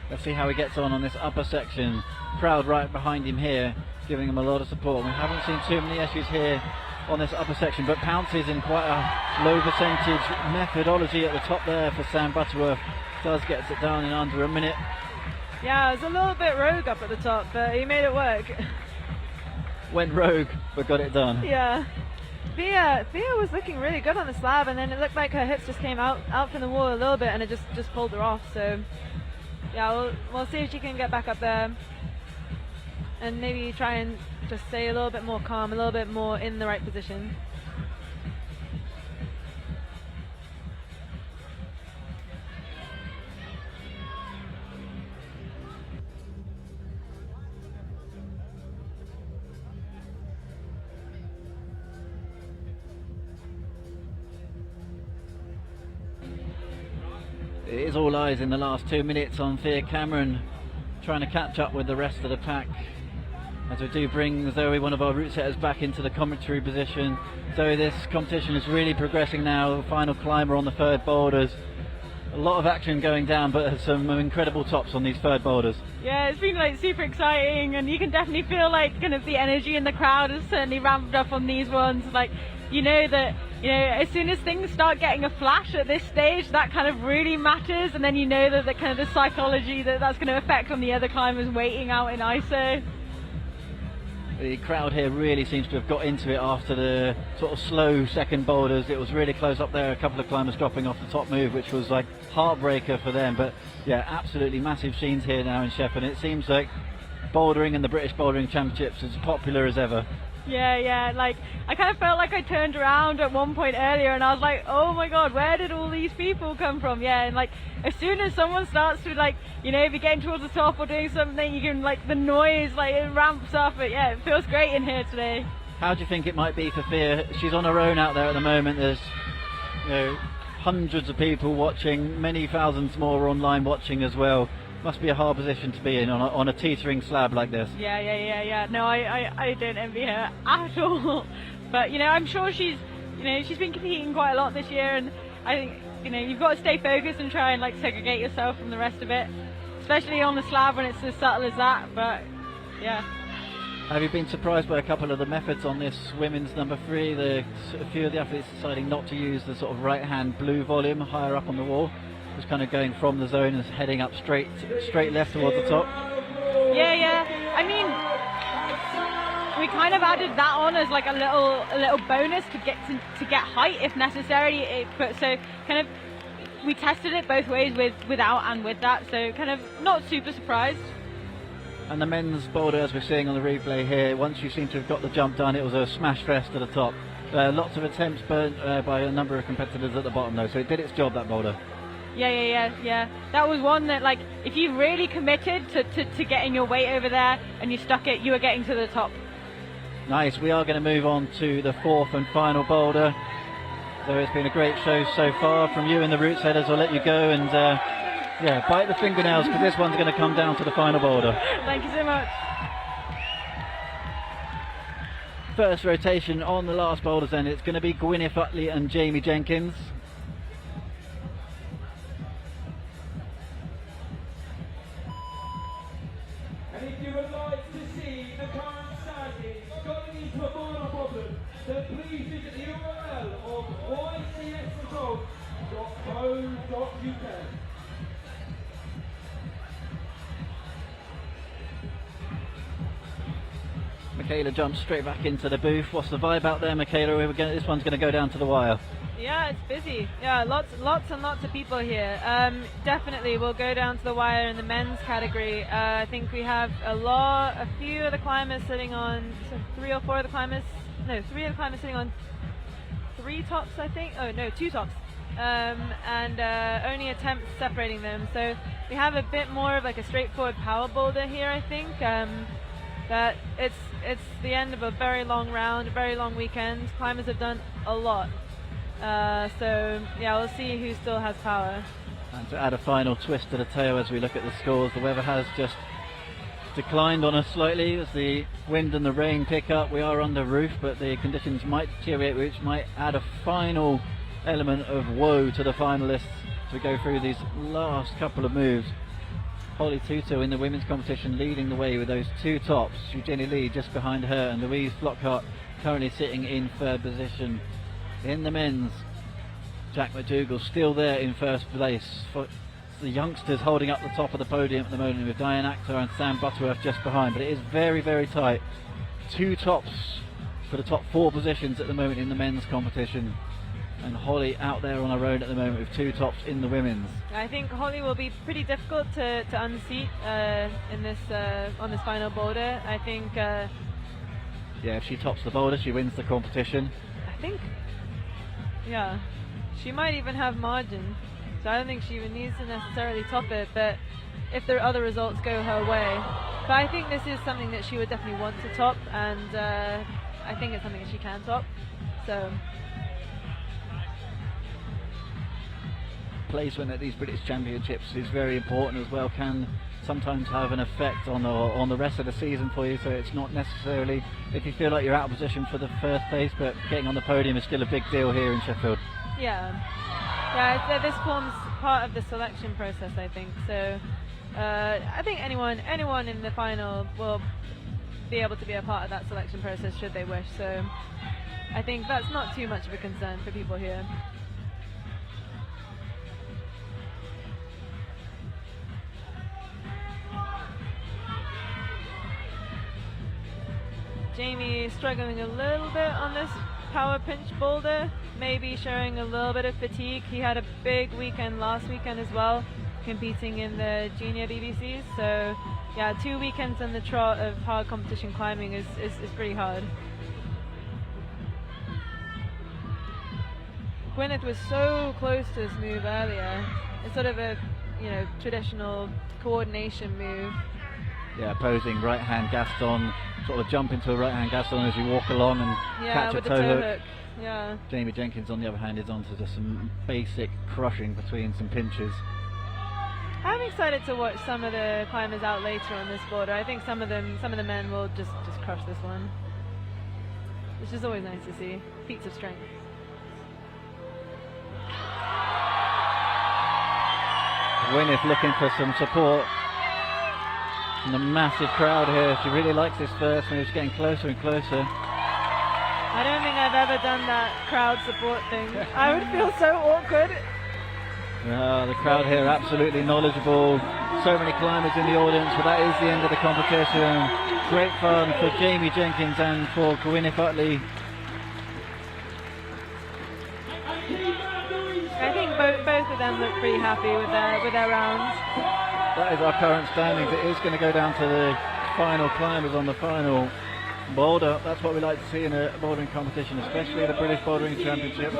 [SPEAKER 3] Let's see how he gets on this upper section. Crowd right behind him here, giving him a lot of support. We haven't seen too many issues here on this upper section, but pounces in quite a low percentage methodology at the top there for Sam Butterworth. Does gets it down in under a minute.
[SPEAKER 5] Yeah, it was a little bit rogue up at the top, but he made it work.
[SPEAKER 3] Went rogue, but got it done.
[SPEAKER 5] Yeah. Thea was looking really good on the slab, and then it looked like her hips just came out from the wall a little bit, and it just pulled her off. So yeah, we'll see if she can get back up there and maybe try and just stay a little bit more calm, a little bit more in the right position.
[SPEAKER 3] It is all eyes in the last 2 minutes on Thea Cameron, trying to catch up with the rest of the pack. As we do bring Zoe, one of our route setters, back into the commentary position. Zoe, this competition is really progressing now. The final climber on the third boulders. A lot of action going down, but some incredible tops on these third boulders.
[SPEAKER 1] Yeah, it's been like super exciting, and you can definitely feel like kind of the energy in the crowd has certainly ramped up on these ones. Like, you know that, you know, as soon as things start getting a flash at this stage, that kind of really matters, and then you know that the kind of the psychology that's going to affect on the other climbers waiting out in ISO.
[SPEAKER 3] The crowd here really seems to have got into it after the sort of slow second boulders. It was really close up there, a couple of climbers dropping off the top move, which was like heartbreaker for them. But yeah, absolutely massive scenes here now in Sheffield. It seems like bouldering and the British Bouldering Championships is as popular as ever.
[SPEAKER 1] Yeah, like I kind of felt like I turned around at one point earlier and I was like, oh my god, where did all these people come from? Yeah, and like as soon as someone starts to, like, you know, if you're getting towards the top or doing something, you can, like, the noise, like, it ramps up. But yeah, it feels great in here today.
[SPEAKER 3] How do you think it might be for Fia? She's on her own out there at the moment. There's, you know, hundreds of people watching, many thousands more online watching as well. Must be a hard position to be in on a teetering slab like this.
[SPEAKER 1] Yeah. No, I don't envy her at all. But, you know, I'm sure she's been competing quite a lot this year, and I think, you know, you've got to stay focused and try and, like, segregate yourself from the rest of it, especially on the slab when it's as subtle as that. But yeah.
[SPEAKER 3] Have you been surprised by a couple of the methods on this women's number 3? A few of the athletes deciding not to use the sort of right hand blue volume higher up on the wall, just kind of going from the zone and heading up straight left towards the top.
[SPEAKER 1] Yeah. I mean, we kind of added that on as like a little bonus to get height if necessary. So kind of we tested it both ways, without and with that. So kind of not super surprised.
[SPEAKER 3] And the men's boulder, as we're seeing on the replay here, once you seem to have got the jump done, it was a smash fest to the top. Lots of attempts burnt by a number of competitors at the bottom though, so it did its job, that boulder.
[SPEAKER 1] Yeah. That was one that, like, if you really committed to getting your weight over there and you stuck it, you were getting to the top.
[SPEAKER 3] Nice. We are going to move on to the fourth and final boulder. So it's been a great show so far from you and the route setters. I'll let you go and yeah, bite the fingernails, because this one's going to come down to the final boulder.
[SPEAKER 1] Thank you so much.
[SPEAKER 3] First rotation on the last boulders then. It's going to be Gwyneth Utley and Jamie Jenkins.
[SPEAKER 4] And if you would like to see the current standings going into a final problem, then please visit the URL of ycsresults.co.uk.
[SPEAKER 3] Michaela jumps straight back into the booth. What's the vibe out there, Michaela? This one's going to go down to the wire.
[SPEAKER 5] Yeah, it's busy. Yeah, lots and lots of people here. Definitely, we'll go down to the wire in the men's category. I think we have a few of the climbers sitting on, three of the climbers sitting on 3 tops, I think. Oh no, 2 tops. And only attempts separating them. So we have a bit more of like a straightforward power boulder here, I think. That it's the end of a very long round, a very long weekend. Climbers have done a lot. So yeah, we'll see who still has power.
[SPEAKER 3] And to add a final twist to the tale as we look at the scores, the weather has just declined on us slightly as the wind and the rain pick up. We are under roof, but the conditions might deteriorate, which might add a final element of woe to the finalists as we go through these last couple of moves. Holly Tuto in the women's competition leading the way with those 2 tops. Eugenie Lee just behind her, and Louise Flockhart currently sitting in 3rd position. In the men's, Jack McDougall still there in 1st place. For the youngsters holding up the top of the podium at the moment, with Diane Akhtar and Sam Butterworth just behind, but it is very, very tight. 2 tops for the top 4 positions at the moment in the men's competition, and Holly out there on her own at the moment with 2 tops in the women's.
[SPEAKER 5] I think Holly will be pretty difficult to unseat in this on this final boulder. I think
[SPEAKER 3] yeah, if she tops the boulder, she wins the competition.
[SPEAKER 5] I think, yeah, she might even have margin, so I don't think she even needs to necessarily top it, but if there are other results go her way. But I think this is something that she would definitely want to top, and I think it's something that she can top. So
[SPEAKER 3] placement at these British Championships is very important as well. Can sometimes have an effect on the rest of the season for you. So it's not necessarily if you feel like you're out of position for the first place, but getting on the podium is still a big deal here in Sheffield.
[SPEAKER 5] Yeah, this forms part of the selection process, I think. So I think anyone in the final will be able to be a part of that selection process should they wish. So I think that's not too much of a concern for people here. Jamie struggling a little bit on this power pinch boulder, maybe showing a little bit of fatigue. He had a big weekend last weekend as well, competing in the junior BBCs. So yeah, 2 weekends in the trot of hard competition climbing is pretty hard. Gwyneth was so close to this move earlier. It's sort of a, traditional coordination move.
[SPEAKER 3] Yeah, posing right hand Gaston, sort of jump into a right hand Gaston as you walk along and catch a toe hook.
[SPEAKER 5] Yeah.
[SPEAKER 3] Jamie Jenkins, on the other hand, is onto just some basic crushing between some pinches.
[SPEAKER 5] I'm excited to watch some of the climbers out later on this boulder. I think some of the men will just crush this one, which is always nice to see. Feats of strength.
[SPEAKER 3] Gwyneth looking for some support from the massive crowd here. She really likes this first move. It's getting closer and closer.
[SPEAKER 5] I don't think I've ever done that crowd support thing. I would feel so awkward.
[SPEAKER 3] The crowd here absolutely knowledgeable. So many climbers in the audience, but that is the end of the competition. Great fun for Jamie Jenkins and for Gwyneth Utley.
[SPEAKER 5] I think both of them look pretty happy with their rounds.
[SPEAKER 3] That is our current standings. It is going to go down to the final climbers on the final boulder. That's what we like to see in a bouldering competition, especially the British Bouldering Championships.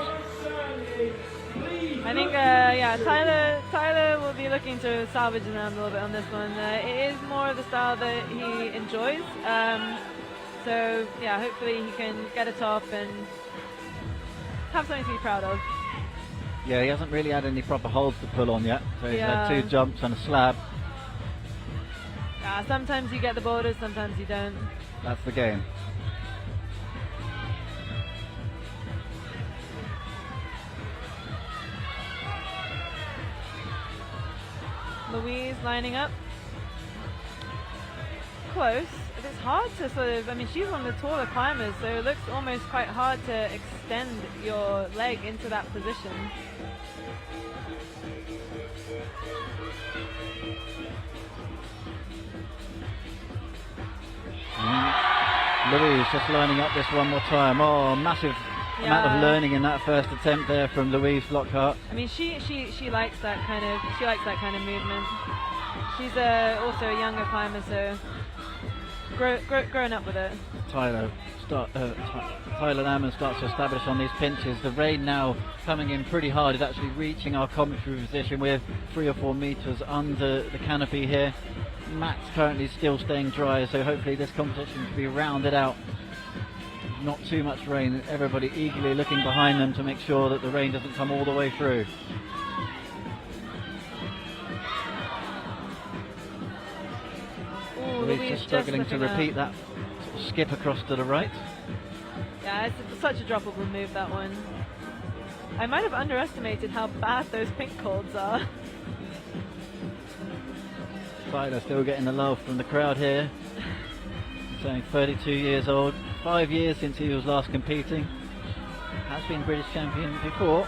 [SPEAKER 5] I think, Tyler will be looking to salvage the round a little bit on this one. It is more of the style that he enjoys. So, yeah, hopefully he can get it off and have something to be proud of.
[SPEAKER 3] Yeah, he hasn't really had any proper holds to pull on yet. So he's
[SPEAKER 5] Yeah.
[SPEAKER 3] had 2 jumps and a slab.
[SPEAKER 5] Yeah, sometimes you get the boulders, sometimes you don't.
[SPEAKER 3] That's the game.
[SPEAKER 5] Louise lining up. Close. It's hard to she's one of the taller climbers, so it looks almost quite hard to extend your leg into that position.
[SPEAKER 3] Louise just lining up this one more time. Oh, massive amount of learning in that first attempt there from Louise Flockhart.
[SPEAKER 5] I mean, she likes that kind of movement. She's also a younger climber, so growing up with it.
[SPEAKER 3] Tyler Lamman starts to establish on these pinches. The rain now coming in pretty hard. It's actually reaching our commentary position. We're 3 or 4 meters under the canopy here. Matt's currently still staying dry, so hopefully this competition can be rounded out. Not too much rain. Everybody eagerly looking behind them to make sure that the rain doesn't come all the way through. Louise just struggling to repeat that sort of skip across to the right.
[SPEAKER 5] Yeah, it's such a droppable move, that one. I might have underestimated how bad those pink cords are.
[SPEAKER 3] Tyler still getting the love from the crowd here. Saying 32 years old, 5 years since he was last competing. Has been British champion before.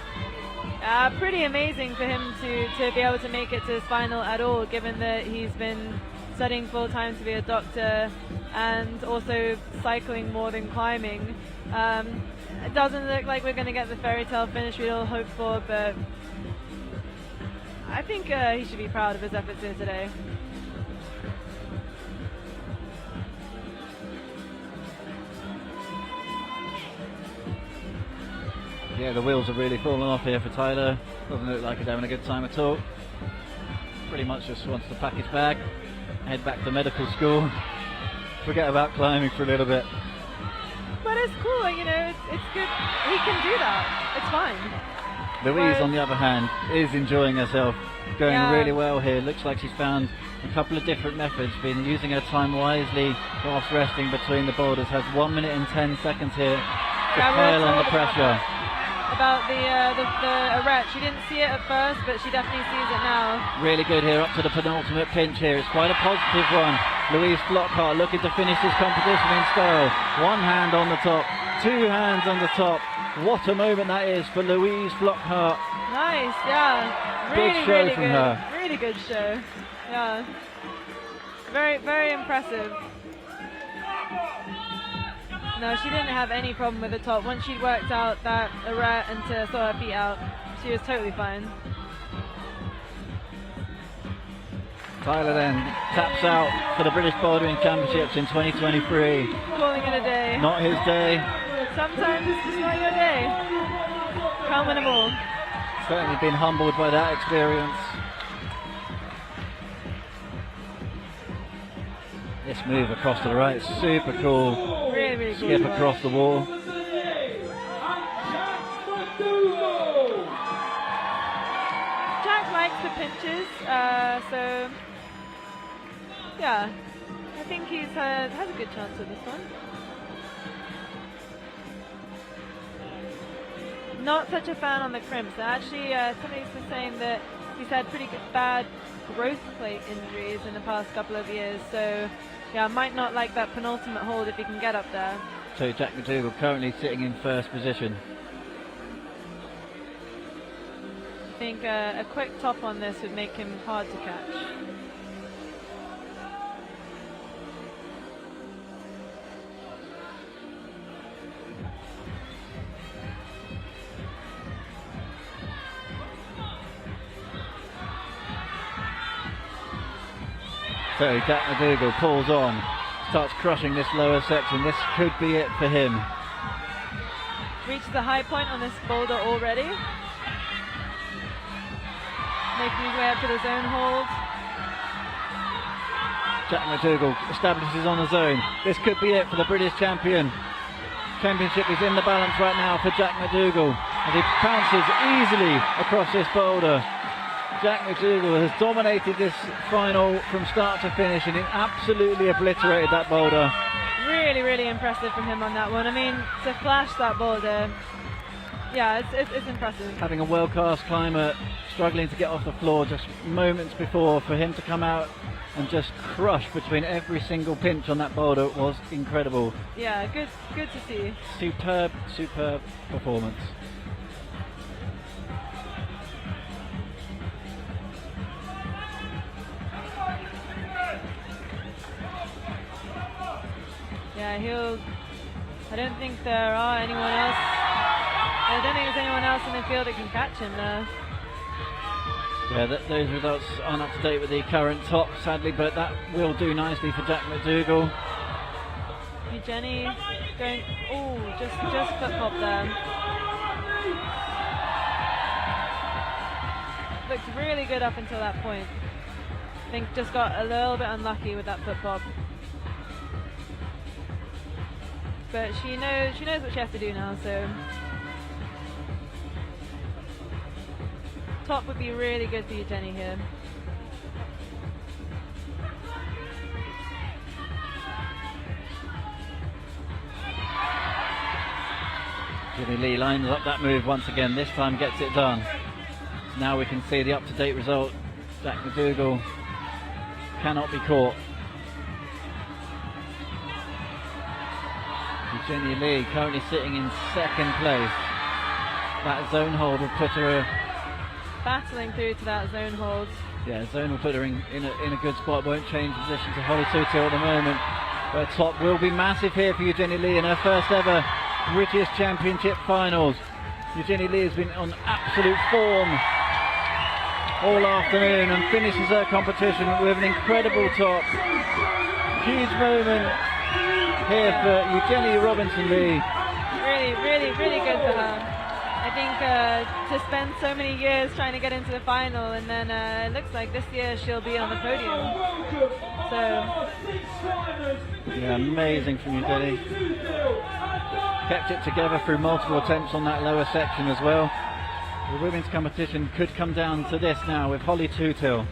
[SPEAKER 5] Pretty amazing for him to be able to make it to his final at all, given that he's been studying full time to be a doctor and also cycling more than climbing. It doesn't look like we're going to get the fairy tale finish we all hoped for, but I think he should be proud of his efforts here today.
[SPEAKER 3] Yeah, the wheels are really falling off here for Tyler. Doesn't look like he's having a good time at all. Pretty much just wants to pack his bag, head back to medical school, forget about climbing for a little bit.
[SPEAKER 5] But it's cool, it's good. He can do that. It's fine.
[SPEAKER 3] Louise, on the other hand, is enjoying herself, going really well here. Looks like she's found A couple of different methods, been using her time wisely whilst resting between the boulders. Has 1 minute and 10 seconds here to pile on the pressure.
[SPEAKER 5] About the arete. She didn't see it at first, but she definitely sees it now.
[SPEAKER 3] Really good here, up to the penultimate pinch here. It's quite a positive one. Louise Flockhart looking to finish this competition in style. One hand on the top, two hands on the top. What a moment that is for Louise Flockhart.
[SPEAKER 5] Nice, yeah. Really,
[SPEAKER 3] Good show
[SPEAKER 5] really
[SPEAKER 3] from
[SPEAKER 5] good.
[SPEAKER 3] her.
[SPEAKER 5] Really good show. Yeah. Very, very impressive. No, she didn't have any problem with the top. Once she'd worked out that arete and to sort her feet out, she was totally fine.
[SPEAKER 3] Tyler then taps out for the British Bouldering Championships in 2023.
[SPEAKER 5] Calling it a day.
[SPEAKER 3] Not his day.
[SPEAKER 5] Sometimes it's just not your day. Can't win them all.
[SPEAKER 3] Certainly been humbled by that experience. This move across to the right, super cool.
[SPEAKER 5] Really, really cool.
[SPEAKER 3] Skip across the wall.
[SPEAKER 5] Jack likes the pinches, so yeah, I think he's has a good chance with this one. Not such a fan on the crimps. Actually, somebody was saying that he's had pretty bad growth plate injuries in the past couple of years, so yeah, might not like that penultimate hold if he can get up there.
[SPEAKER 3] So Jack McDougall currently sitting in first position.
[SPEAKER 5] I think a quick top on this would make him hard to catch.
[SPEAKER 3] So Jack McDougall pulls on, starts crushing this lower section. This could be it for him.
[SPEAKER 5] Reached the high point on this boulder already. Making his way up to the zone hold.
[SPEAKER 3] Jack McDougall establishes on the zone. This could be it for the British champion. Championship is in the balance right now for Jack McDougall as he pounces easily across this boulder. Jack McDougall has dominated this final from start to finish and he absolutely obliterated that boulder.
[SPEAKER 5] Really, really impressive from him on that one. I mean, to flash that boulder, yeah, it's impressive.
[SPEAKER 3] Having a world-class climber struggling to get off the floor just moments before, for him to come out and just crush between every single pinch on that boulder was incredible.
[SPEAKER 5] Yeah, good to see.
[SPEAKER 3] Superb performance.
[SPEAKER 5] Yeah, I don't think there are anyone else. I don't think there's anyone else in the field that can catch him there.
[SPEAKER 3] Yeah, those results aren't up to date with the current top, sadly, but that will do nicely for Jack McDougall.
[SPEAKER 5] Jenny going, just foot pop there. Looked really good up until that point. I think just got a little bit unlucky with that foot pop. But she knows what she has to do now, so top would be really good for you, Jenny, here.
[SPEAKER 3] Jenny Lee lines up that move once again, this time gets it done. So now we can see the up-to-date result. Jack McDougall cannot be caught. Jenny Lee currently sitting in second place. That zone hold will put her
[SPEAKER 5] battling through to that zone hold.
[SPEAKER 3] Yeah, zone will put her in a good spot. Won't change position to Holly Tutil at the moment. But top will be massive here for Eugenie Lee in her first ever British Championship finals. Eugenie Lee has been on absolute form all afternoon and finishes her competition with an incredible top. Huge moment here for Eugenie Robinson-Lee.
[SPEAKER 5] Really, really, really good for her. I think to spend so many years trying to get into the final, and then it looks like this year she'll be on the podium. So
[SPEAKER 3] yeah, amazing from Eugenie. Kept it together through multiple attempts on that lower section as well. The women's competition could come down to this now with Holly Tutil.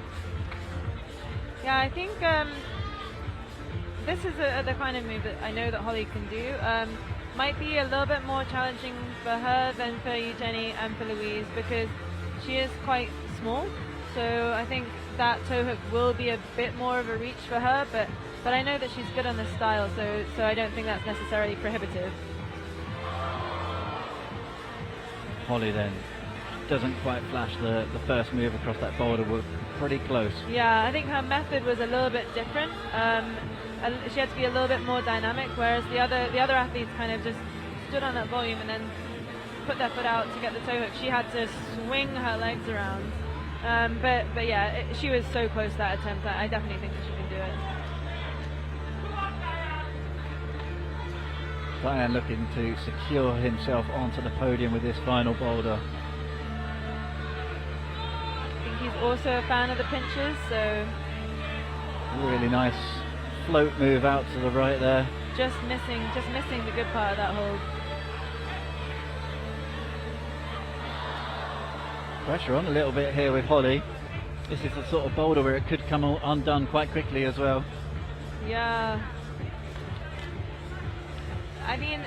[SPEAKER 5] yeah,
[SPEAKER 1] Yeah, I think this is the kind of move that I know that Holly can do. Might be a little bit more challenging for her than for you, Jenny, and for Louise, because she is quite small. So I think that toe hook will be a bit more of a reach for her, but I know that she's good on this style, so I don't think that's necessarily prohibitive.
[SPEAKER 3] Holly then doesn't quite flash the first move across that boulder. We're pretty close.
[SPEAKER 1] Yeah, I think her method was a little bit different. She had to be a little bit more dynamic, whereas the other athletes kind of just stood on that volume and then put their foot out to get the toe hook. She had to swing her legs around. But yeah, she was so close to that attempt. I definitely think that she can do it.
[SPEAKER 3] Diane looking to secure himself onto the podium with this final boulder.
[SPEAKER 1] I think he's also a fan of the pinches, so
[SPEAKER 3] Really nice float move out to the right there.
[SPEAKER 1] just missing the good part of that hold.
[SPEAKER 3] Pressure on a little bit here with Holly. This is the sort of boulder where it could come undone quite quickly as well.
[SPEAKER 1] Yeah. I mean,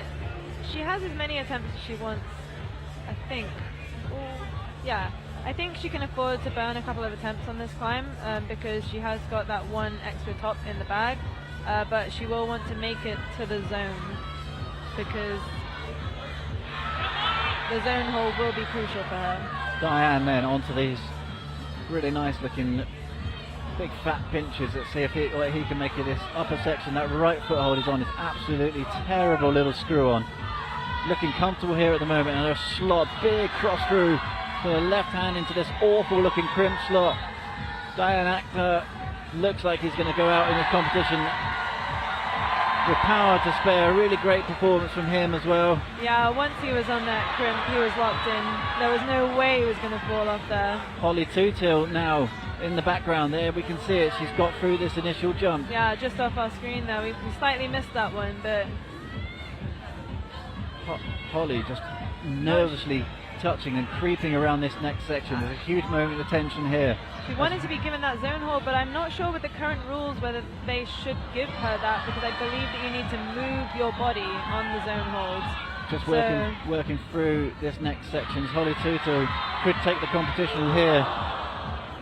[SPEAKER 1] she has as many attempts as she wants, I think. Yeah, I think she can afford to burn a couple of attempts on this climb because she has got that one extra top in the bag, but she will want to make it to the zone because the zone hold will be crucial for her.
[SPEAKER 3] Diane then onto these really nice looking big fat pinches. Let's see if he can make it this upper section. That right foothold is on. It's absolutely terrible little screw on. Looking comfortable here at the moment, and a slot, big cross through to the left hand into this awful looking crimp slot. Diane Actor looks like he's going to go out in this competition with power to spare. A really great performance from him as well.
[SPEAKER 1] Yeah, once he was on that crimp, he was locked in. There was no way he was going to fall off there.
[SPEAKER 3] Holly Tootill now in the background there, we can see it. She's got through this initial jump.
[SPEAKER 1] Yeah, just off our screen there. We slightly missed that one, but
[SPEAKER 3] Holly just nervously touching and creeping around this next section. There's a huge moment of tension here.
[SPEAKER 1] she wanted to be given that zone hold, but I'm not sure with the current rules whether they should give her that, because I believe that you need to move your body on the zone holds.
[SPEAKER 3] Just working through this next section. Holly Tootill could take the competition here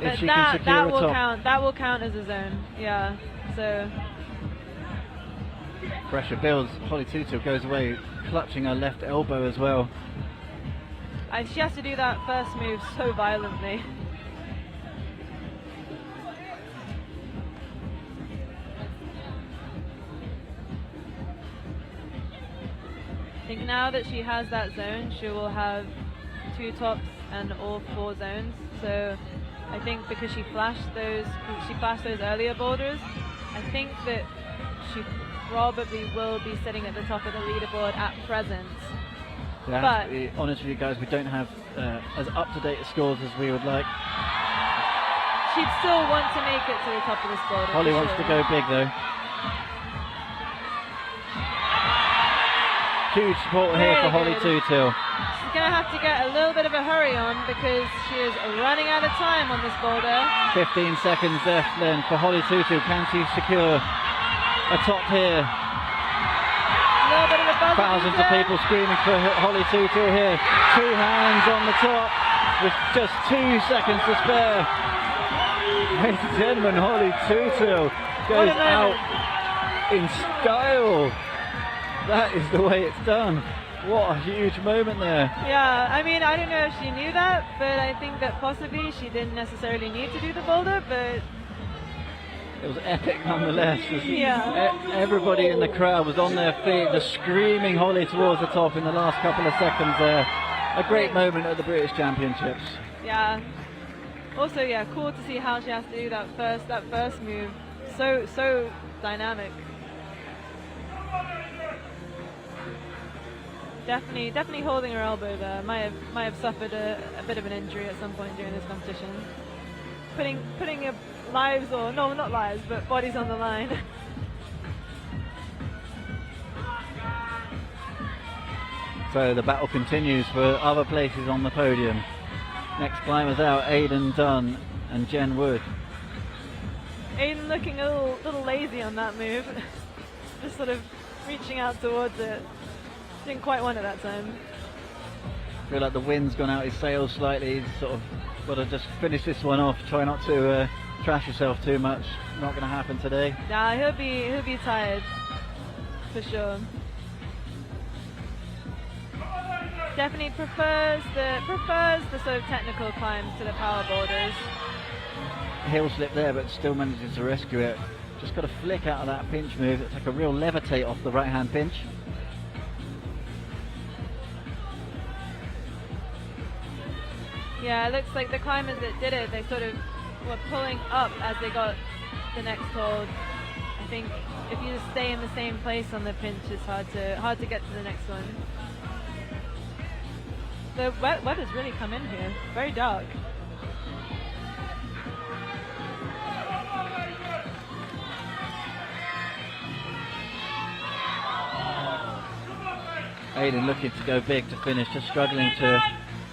[SPEAKER 3] if she can secure
[SPEAKER 1] that
[SPEAKER 3] a
[SPEAKER 1] will
[SPEAKER 3] top.
[SPEAKER 1] count. That will count as a zone. Yeah. So
[SPEAKER 3] Pressure builds. Holly Tootill goes away, clutching her left elbow as well.
[SPEAKER 1] she has to do that first move so violently. I think now that she has that zone, she will have 2 tops and all 4 zones. So I think because she flashed those earlier boulders, I think that she probably will be sitting at the top of the leaderboard at present.
[SPEAKER 3] Yeah,
[SPEAKER 1] but
[SPEAKER 3] to be honest with you guys, we don't have as up-to-date scores as we would like.
[SPEAKER 1] She'd still want to make it to the top of this boulder.
[SPEAKER 3] Holly wants to go big though. Huge support here for Holly Tootill.
[SPEAKER 1] She's going to have to get a little bit of a hurry on because she is running out of time on this boulder.
[SPEAKER 3] 15 seconds left then for Holly Tootill. Can she secure a top here?
[SPEAKER 1] A little bit of a buzzer
[SPEAKER 3] Thousands of people screaming for Holly Tootill here. 2 hands on the top with just 2 seconds to spare. Ladies and gentlemen, Holly Tootill goes out in style. That is the way it's done. What a huge moment there.
[SPEAKER 1] Yeah, I mean, I don't know if she knew that, but I think that possibly she didn't necessarily need to do the boulder, but
[SPEAKER 3] it was epic nonetheless.
[SPEAKER 1] Yeah.
[SPEAKER 3] Everybody in the crowd was on their feet, just screaming Holly towards the top in the last couple of seconds there. A great moment at the British Championships.
[SPEAKER 1] yeah. Also, yeah, cool to see how she has to do that first move. So dynamic. Definitely holding her elbow there. Might have suffered a bit of an injury at some point during this competition. Putting your lives, or no, not lives, but bodies on the line.
[SPEAKER 3] So the battle continues for other places on the podium. Next climbers out, Aidan Dunn and Jen Wood.
[SPEAKER 5] Aiden looking a little lazy on that move. Just sort of reaching out towards it. Didn't quite want it that time.
[SPEAKER 3] I feel like the wind's gone out his sails slightly. He's sort of got to just finish this one off. Try not to trash yourself too much. Not going to happen today.
[SPEAKER 5] Nah, he'll be tired for sure. Definitely prefers the sort of technical climbs to the power boulders.
[SPEAKER 3] Heel slip there, but still manages to rescue it. Just got to flick out of that pinch move. It's like a real levitate off the right hand pinch.
[SPEAKER 5] Yeah, it looks like the climbers that did it, they sort of were pulling up as they got the next hold. I think if you just stay in the same place on the pinch, it's hard to get to the next one. The weather's really come in here. Very dark.
[SPEAKER 3] Aiden looking to go big to finish, just struggling to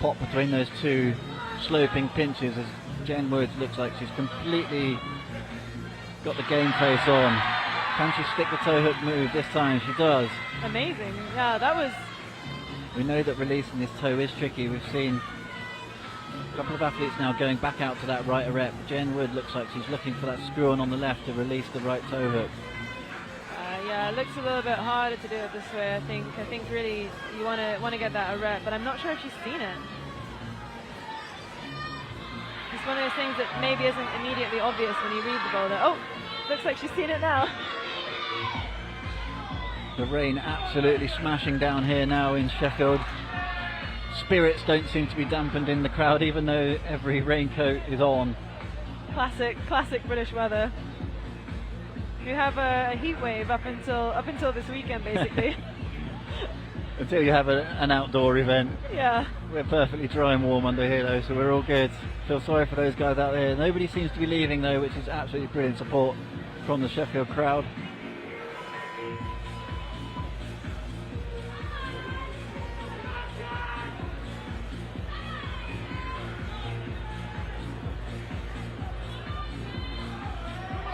[SPEAKER 3] pop between those two sloping pinches as Jen Woods looks like she's completely got the game face on. Can she stick the toe hook move this time? She does.
[SPEAKER 5] Amazing. Yeah, that was...
[SPEAKER 3] We know that releasing this toe is tricky. We've seen a couple of athletes now going back out to that right rep. Jen Wood looks like she's looking for that screw on the left to release the right toe hook.
[SPEAKER 5] Yeah, it looks a little bit harder to do it this way. I think really you want to get that a rep, but I'm not sure if she's seen it. It's one of those things that maybe isn't immediately obvious when you read the boulder. Oh, looks like she's seen it now.
[SPEAKER 3] The rain absolutely smashing down here now in Sheffield. Spirits don't seem to be dampened in the crowd, even though every raincoat is on.
[SPEAKER 5] Classic British weather. You have a heat wave up until this weekend, basically.
[SPEAKER 3] Until you have an outdoor event.
[SPEAKER 5] Yeah.
[SPEAKER 3] We're perfectly dry and warm under here though, so we're all good. Feel sorry for those guys out there. Nobody seems to be leaving though, which is absolutely brilliant support from the Sheffield crowd.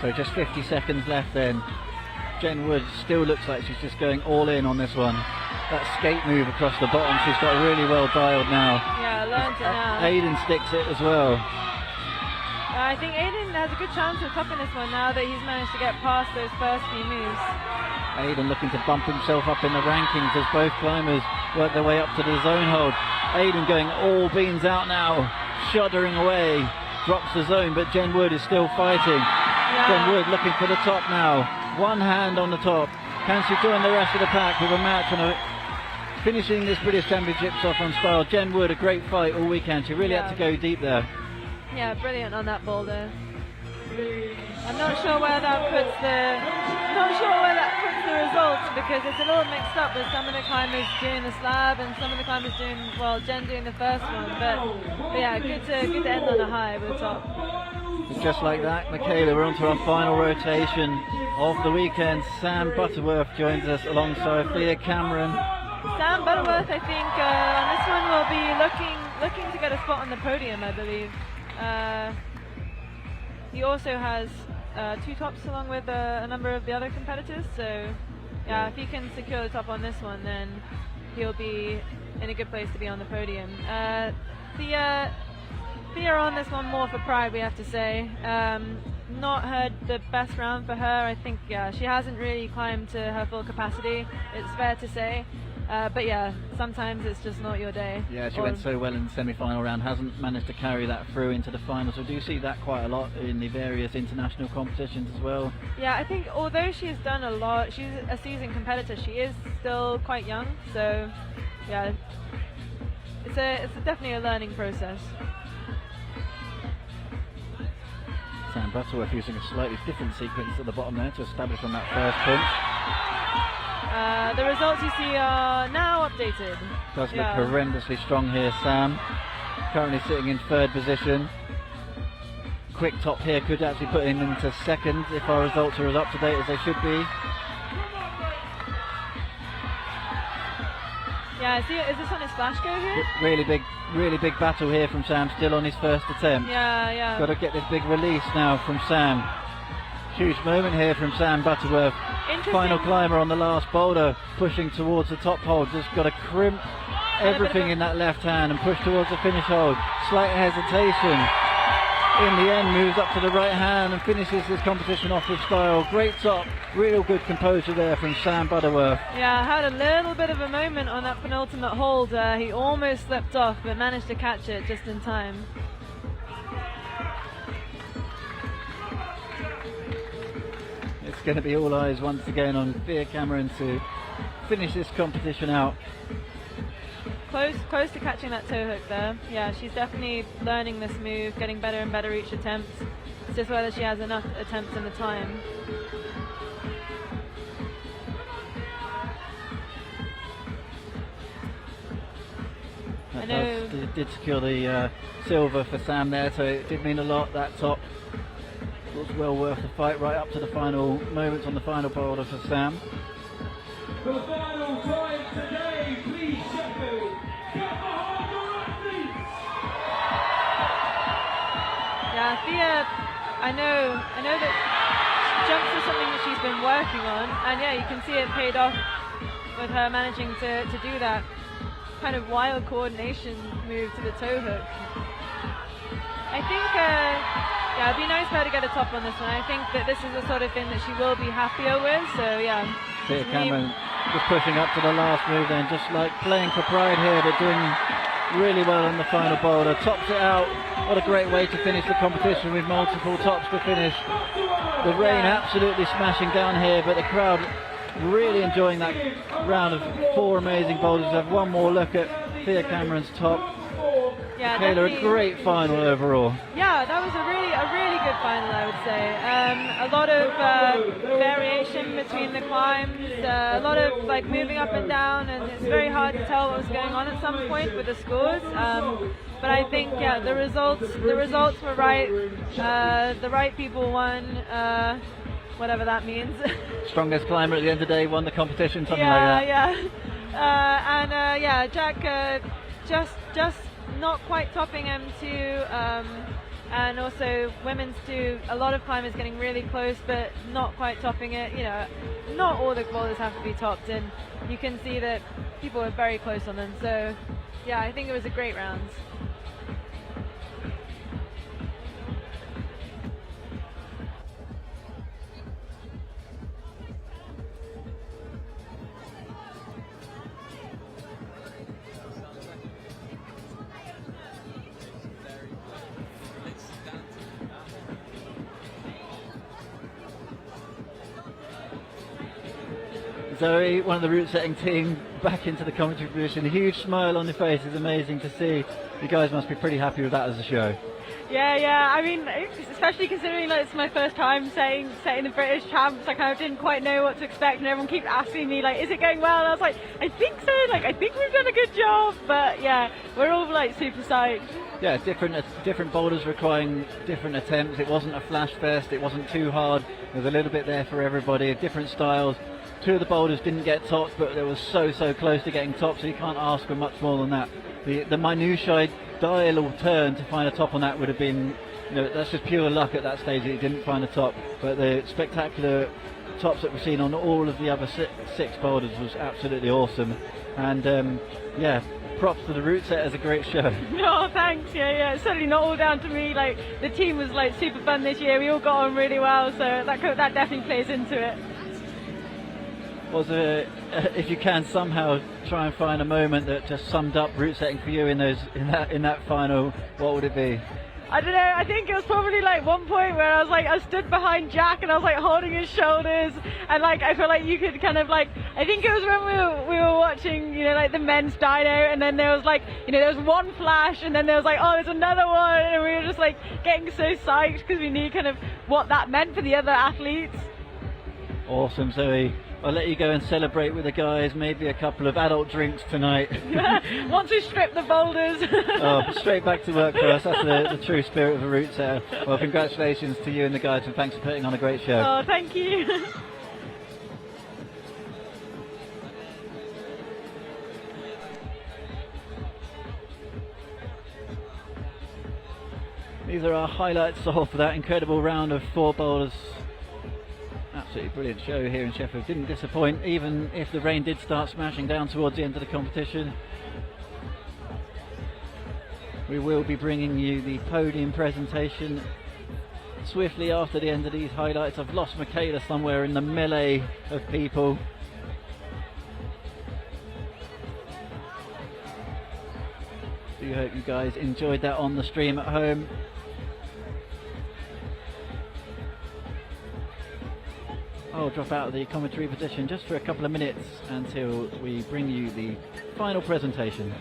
[SPEAKER 3] So just 50 seconds left then. Jen Wood still looks like she's just going all in on this one. That skate move across the bottom, she's got really well dialed now.
[SPEAKER 5] Yeah, learned it now.
[SPEAKER 3] Aiden sticks it as well.
[SPEAKER 5] I think Aiden has a good chance of topping this one now that he's managed to get past those first few moves.
[SPEAKER 3] Aiden looking to bump himself up in the rankings as both climbers work their way up to the zone hold. Aiden going all beans out now, shuddering away, drops the zone, but Jen Wood is still fighting. Yeah. Jen Wood looking for the top now, one hand on the top. Can she join the rest of the pack with a match on finishing this British Championships off on style? Jen Wood, a great fight all weekend. She really had to go deep there.
[SPEAKER 5] Yeah, brilliant on that boulder. I'm not sure where that puts the results because it's a little mixed up with some of the climbers doing the slab and some of the climbers doing, well, Jen doing the first one. But yeah, good to end on a high with the top.
[SPEAKER 3] Just like that, Michaela, we're on to our final rotation of the weekend. Sam Butterworth joins us alongside Thea Cameron.
[SPEAKER 5] Sam Butterworth, I think, on this one will be looking to get a spot on the podium, I believe. He also has 2 tops along with a number of the other competitors, so yeah, if he can secure the top on this one, then he'll be in a good place to be on the podium. Thea on this one more for pride, we have to say. Not had the best round for her. I think, yeah, she hasn't really climbed to her full capacity, it's fair to say. But yeah, sometimes it's just not your day.
[SPEAKER 3] Yeah, she went so well in the semi-final round, hasn't managed to carry that through into the final. So do you see that quite a lot in the various international competitions as well?
[SPEAKER 5] Yeah, I think although she's done a lot, she's a seasoned competitor, she is still quite young. So yeah, it's definitely a learning process.
[SPEAKER 3] Sam Butterworth using a slightly different sequence at the bottom there to establish on that first punch.
[SPEAKER 5] The results you see are now updated.
[SPEAKER 3] Does look horrendously strong here, Sam. Currently sitting in 3rd position. Quick top here could actually put him into 2nd if our results are as up to date as they should be.
[SPEAKER 5] Yeah, is this on his flash go here?
[SPEAKER 3] Really big battle here from Sam, still on his first attempt.
[SPEAKER 5] Yeah.
[SPEAKER 3] Got to get this big release now from Sam. Huge moment here from Sam Butterworth. Final climber on the last boulder, pushing towards the top hold. Just got to crimp everything in that left hand and push towards the finish hold. Slight hesitation. In the end, moves up to the right hand and finishes this competition off with style. Great top, real good composure there from Sam Butterworth.
[SPEAKER 5] Yeah, had a little bit of a moment on that penultimate hold. He almost slipped off, but managed to catch it just in time.
[SPEAKER 3] It's going to be all eyes once again on Thea Cameron to finish this competition out.
[SPEAKER 5] Close to catching that toe hook there. Yeah, she's definitely learning this move, getting better and better each attempt. It's just whether she has enough attempts in the time.
[SPEAKER 3] It did secure the silver for Sam there, so it did mean a lot. That top was well worth the fight right up to the final moments on the final boulder for Sam.
[SPEAKER 4] The final time today, please, Sheffield. Get behind your athletes.
[SPEAKER 5] Yeah, Thea, I know that jumps are something that she's been working on, and yeah, you can see it paid off with her managing to do that kind of wild coordination move to the toe hook. I think, yeah, it'd be nice for her to get a top on this one. I think that this is the sort of thing that she will be happier with, so yeah.
[SPEAKER 3] Thea Cameron just pushing up to the last move then, just like playing for pride here, but doing really well on the final boulder. Tops it out. What a great way to finish the competition with multiple tops to finish. The rain absolutely smashing down here, but the crowd really enjoying that round of 4 amazing boulders. Have one more look at Thea Cameron's top.
[SPEAKER 5] Yeah,
[SPEAKER 3] Kayla, a great final overall.
[SPEAKER 5] Yeah, that was a really good final, I would say. A lot of variation between the climbs, a lot of like moving up and down, and it's very hard to tell what was going on at some point with the scores. But I think, yeah, the results were right. The right people won, whatever that means.
[SPEAKER 3] Strongest climber at the end of the day won the competition, something like that.
[SPEAKER 5] Yeah. Yeah, Jack just not quite topping M2, and also women's 2, a lot of climbers getting really close but not quite topping it. You know, not all the boulders have to be topped, and you can see that people were very close on them. So yeah, I think it was a great round.
[SPEAKER 3] Zoe, one of the route setting team, back into the commentary position. A huge smile on your face is amazing to see. You guys must be pretty happy with that as a show.
[SPEAKER 5] Yeah. I mean, especially considering that it's my first time setting the British champs, I kind of didn't quite know what to expect, and everyone keeps asking me like, "Is it going well?" And I was like, "I think so. Like, I think we've done a good job." But yeah, we're all like super psyched.
[SPEAKER 3] Yeah, different boulders requiring different attempts. It wasn't a flash fest. It wasn't too hard. There's a little bit there for everybody. Different styles. 2 of the boulders didn't get topped, but they were so close to getting topped, so you can't ask for much more than that. The minutiae dial or turn to find a top on that would have been, that's just pure luck at that stage that he didn't find a top. But the spectacular tops that we've seen on all of the other 6 boulders was absolutely awesome. And yeah, props to the route setters, a great show.
[SPEAKER 5] No, thanks. Yeah. It's certainly not all down to me. Like, the team was like super fun this year. We all got on really well, so that definitely plays into it.
[SPEAKER 3] Was there, if you can somehow try and find a moment that just summed up route setting for you in that final, what would it be?
[SPEAKER 5] I don't know, I think it was probably like one point where I stood behind Jack and I was like holding his shoulders, and like I feel like you could kind of like, I think it was when we were watching, like the men's dyno, and then there was like, there was one flash, and then there was like, oh, there's another one, and we were just like getting so psyched because we knew kind of what that meant for the other athletes.
[SPEAKER 3] Awesome, Zoe. I'll let you go and celebrate with the guys, maybe a couple of adult drinks tonight.
[SPEAKER 5] Once we strip the boulders.
[SPEAKER 3] Straight back to work for us. That's the true spirit of a route setter. Well, congratulations to you and the guys, and thanks for putting on a great show.
[SPEAKER 5] Oh, thank you.
[SPEAKER 3] These are our highlights for that incredible round of 4 boulders absolutely brilliant show here in Sheffield. Didn't disappoint, even if the rain did start smashing down towards the end of the competition. We will be bringing you the podium presentation swiftly after the end of these highlights. I've lost Michaela somewhere in the melee of people. Do hope you guys enjoyed that on the stream at home. I'll drop out of the commentary position just for a couple of minutes until we bring you the final presentation.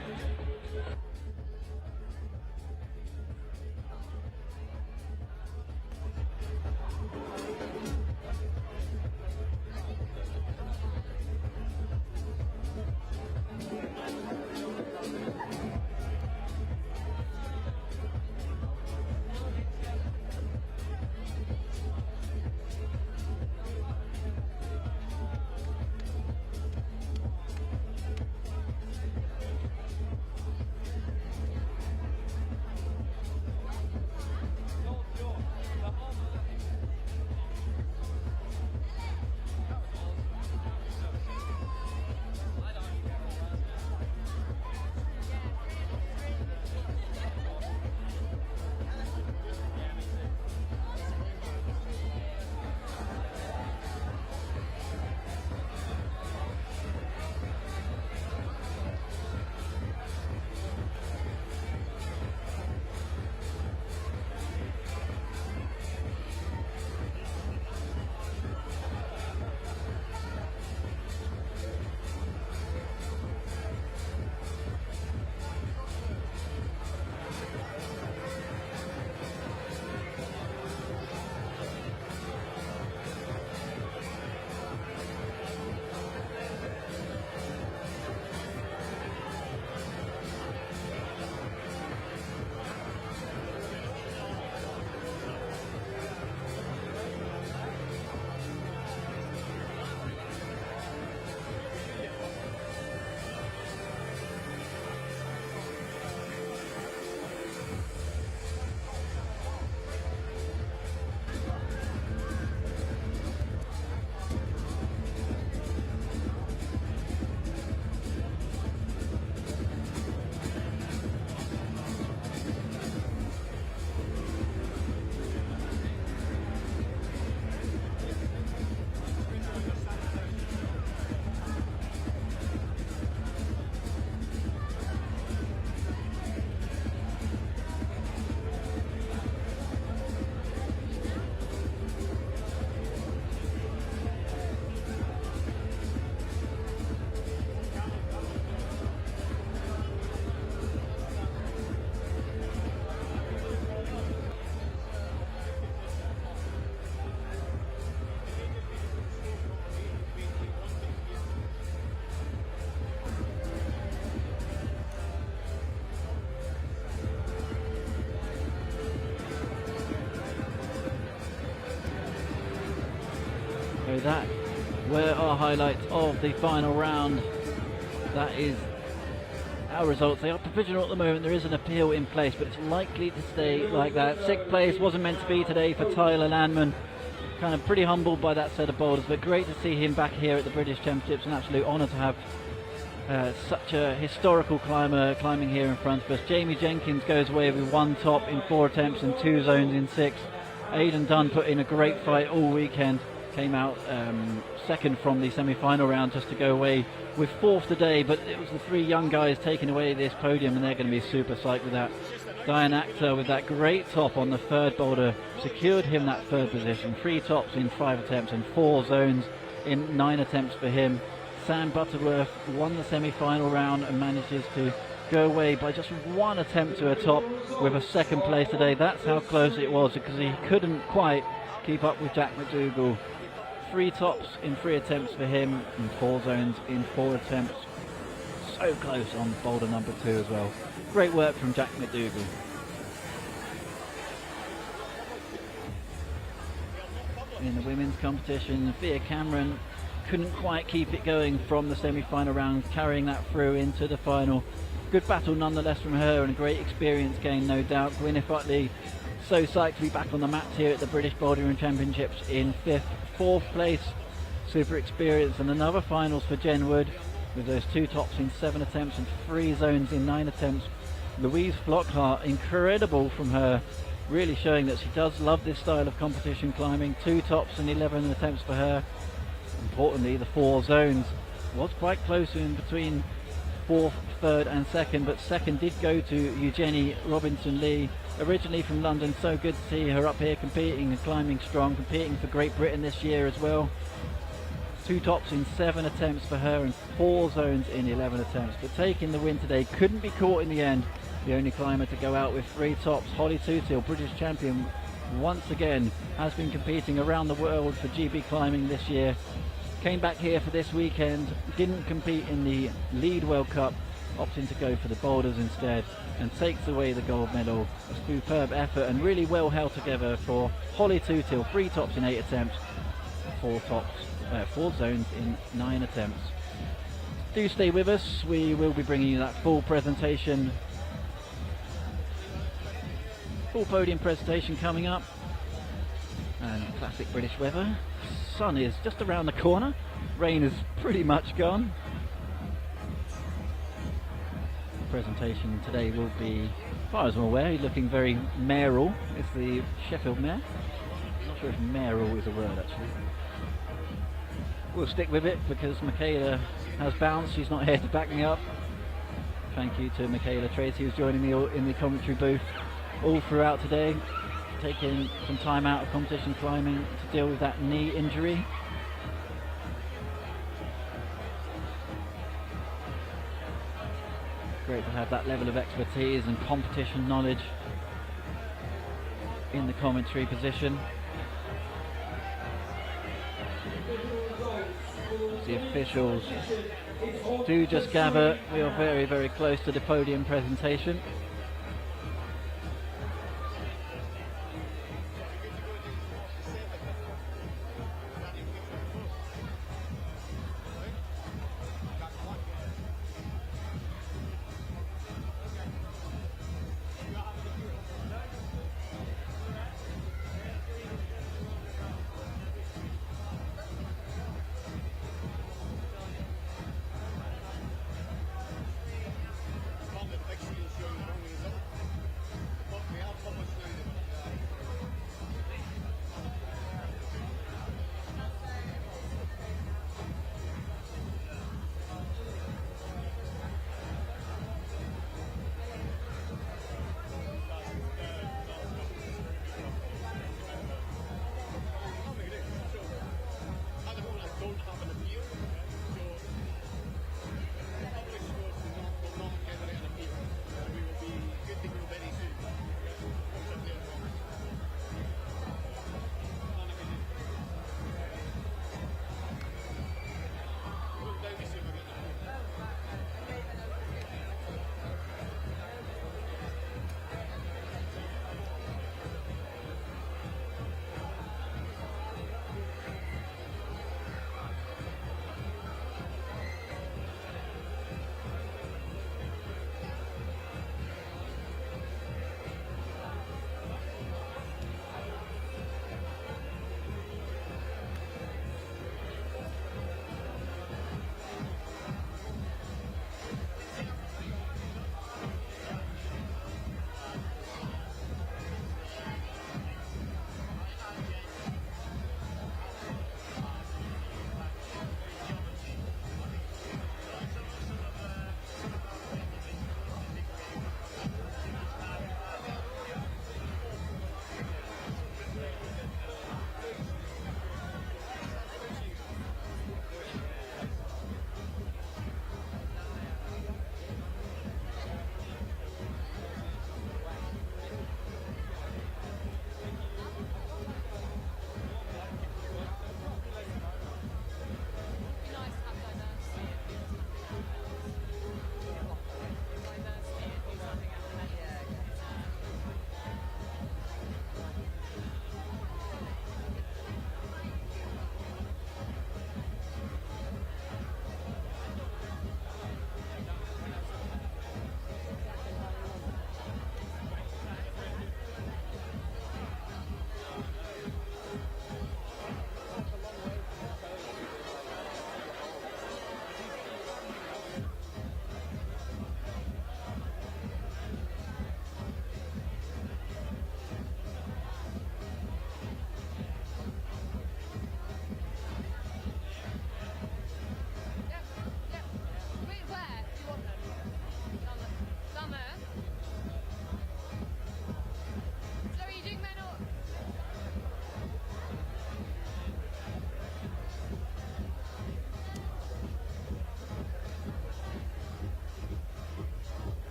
[SPEAKER 3] So that were our highlights of the final round. That is our results. They are provisional at the moment. There is an appeal in place, but it's likely to stay like that. 6th place wasn't meant to be today for Tyler Landman. Kind of pretty humbled by that set of boulders, but great to see him back here at the British Championships. An absolute honour to have such a historical climber climbing here in front of us. Jamie Jenkins goes away with 1 top in 4 attempts and 2 zones in 6. Aidan Dunn put in a great fight all weekend. Came out second from the semi-final round just to go away with 4th today, but it was the 3 young guys taking away this podium, and they're going to be super psyched with that. Diane Actor with that great top on the 3rd boulder secured him that 3rd position. 3 tops in 5 attempts and 4 zones in 9 attempts for him. Sam Butterworth won the semi-final round and manages to go away by just 1 attempt to a top with a 2nd place today. That's how close it was, because he couldn't quite keep up with Jack McDougall. 3 tops in 3 attempts for him and 4 zones in 4 attempts. So close on boulder number 2 as well. Great work from Jack McDougall. In the women's competition, Thea Cameron couldn't quite keep it going from the semi-final round, carrying that through into the final. Good battle nonetheless from her, and a great experience gain, no doubt. Gwyneth Utley, so psyched to be back on the mats here at the British Bouldering Championships in 5th. 4th place, super experienced, and another finals for Jen Wood with those 2 tops in 7 attempts and 3 zones in 9 attempts. Louise Flockhart, incredible from her, really showing that she does love this style of competition climbing. 2 tops and 11 attempts for her. Importantly, the 4 zones was quite close in between 4th, 3rd and 2nd, but 2nd did go to Eugenie Robinson-Lee, originally from London. So good to see her up here competing and climbing strong, competing for Great Britain this year as well. 2 tops in 7 attempts for her and 4 zones in 11 attempts, but taking the win today, couldn't be caught in the end. The only climber to go out with 3 tops, Holly Tootill, British champion, once again has been competing around the world for GB climbing this year. Came back here for this weekend, didn't compete in the Lead World Cup, opting to go for the boulders instead, and takes away the gold medal. A superb effort and really well held together for Holly Tootill. 3 tops in 8 attempts, 4 zones in 9 attempts. Do stay with us, we will be bringing you that full presentation, full podium presentation coming up, and classic British weather. Sun is just around the corner, rain is pretty much gone. The presentation today will be, as far as I'm aware, looking very mayoral. It's the Sheffield Mayor. I'm not sure if mayoral is a word actually. We'll stick with it because Michaela has bounced, she's not here to back me up. Thank you to Michaela Tracy, who's joining me in the commentary booth all throughout today, taking some time out of competition climbing to deal with that knee injury. Great to have that level of expertise and competition knowledge in the commentary position. The officials do just gather. We are very, very close to the podium presentation.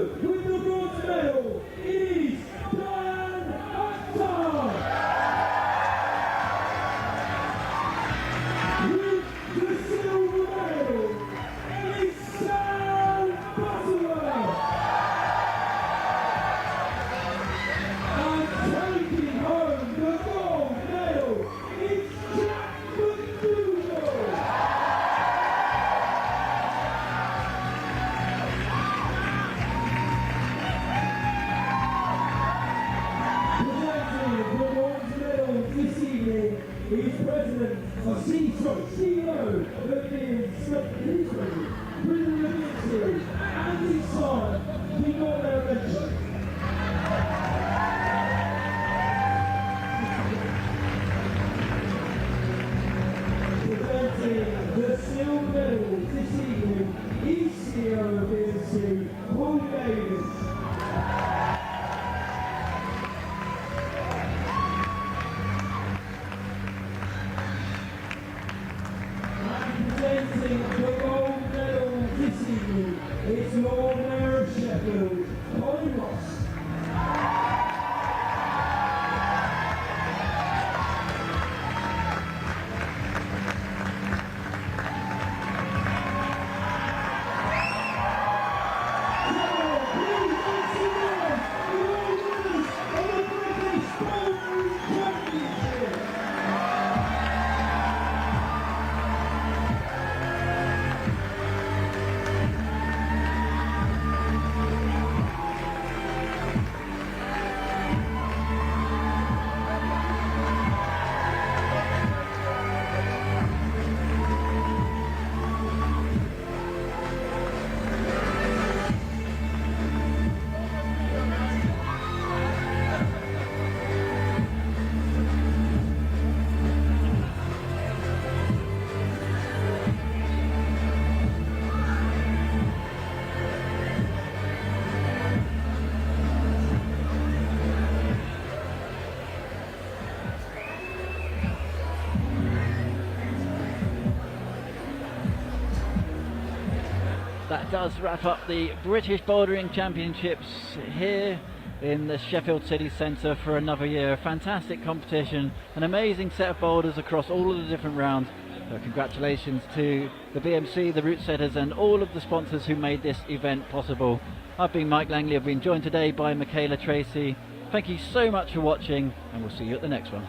[SPEAKER 4] third with the bronze medal is Dan Akhtar. With the silver medal is Sam Butterworth. And taking home the gold medal is Jack McDougall. Presenting the bronze medal this evening is President CEO of the BMC, President of the Andy Simon, the honorary. Presenting the silver medal this evening is CEO of BMC, Paul Davis. Presenting the gold medal this evening is Lord Mayor of Sheffield, Podium.
[SPEAKER 3] That does wrap up the British Bouldering Championships here in the Sheffield City Centre for another year. A fantastic competition, an amazing set of boulders across all of the different rounds. So congratulations to the BMC, the route setters and all of the sponsors who made this event possible. I've been Mike Langley, I've been joined today by Michaela Tracy. Thank you so much for watching and we'll see you at the next one.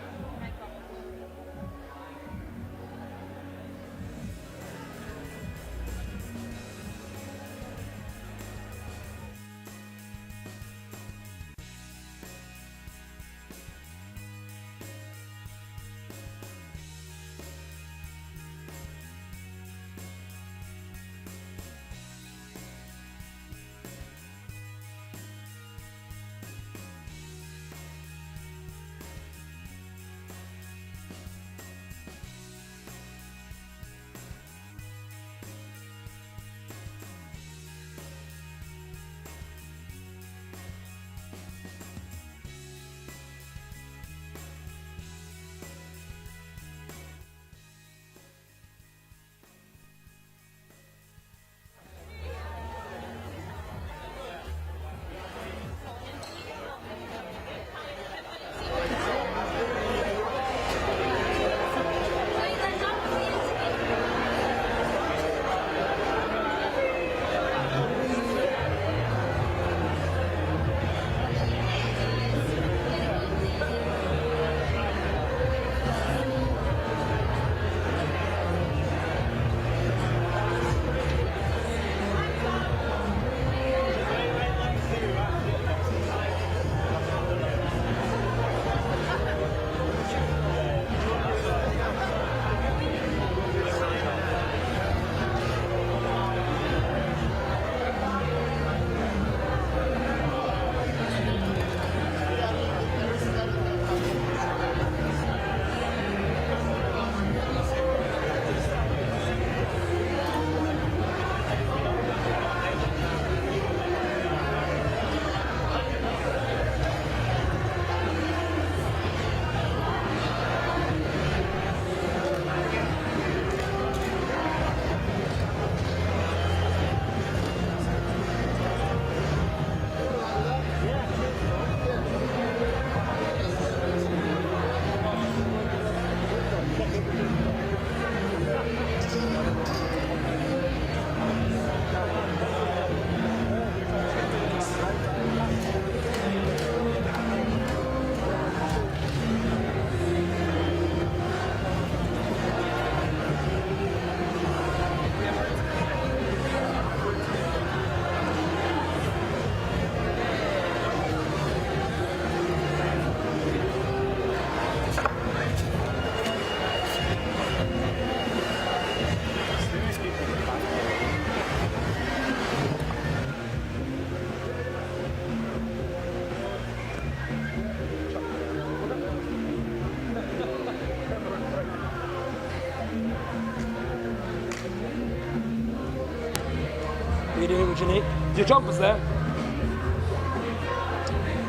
[SPEAKER 9] do what you need. Your jumper's there.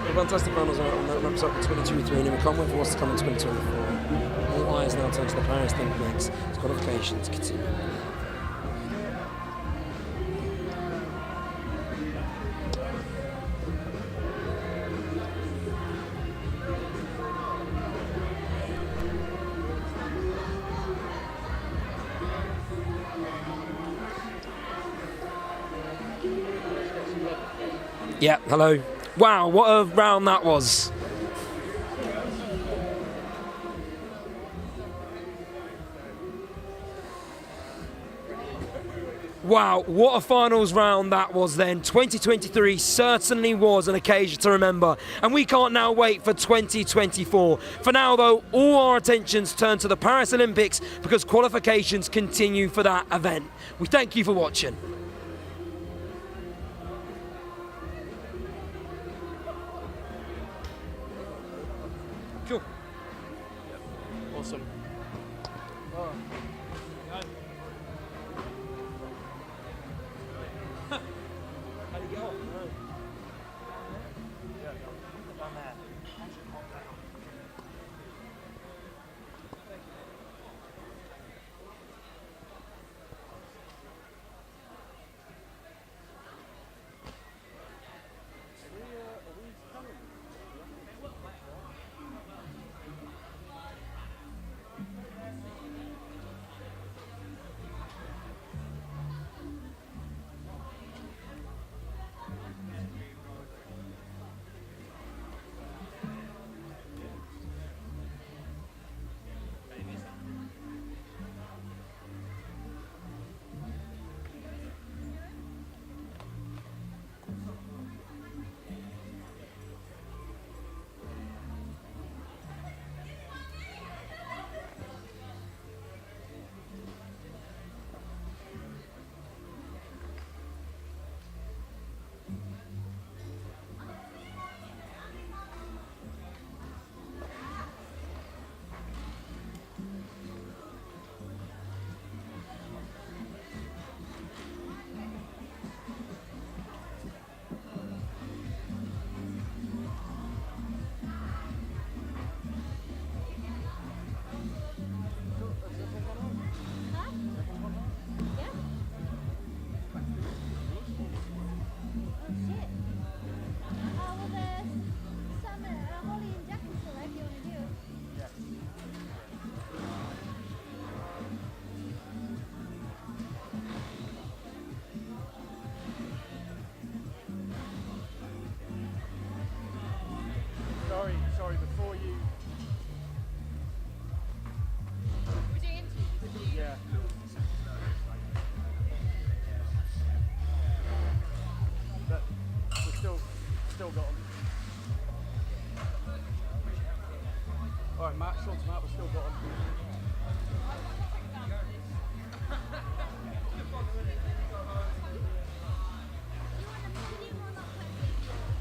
[SPEAKER 9] The fantastic finals on that wraps up in 2023, and we can't wait for what's to come in 2024. All eyes now turn to the Paris Olympics as qualifications continue. Yeah, hello. Wow, what a round that was. Wow, what a finals round that was then. 2023 certainly was an occasion to remember, and we can't now wait for 2024. For now though, all our attentions turn to the Paris Olympics because qualifications continue for that event. We thank you for watching. Cool.
[SPEAKER 10] Awesome.
[SPEAKER 9] How do you get on?
[SPEAKER 10] Sorry, before you... Yeah. But we've still got them. Alright, Matt, short to Matt, we've still got them.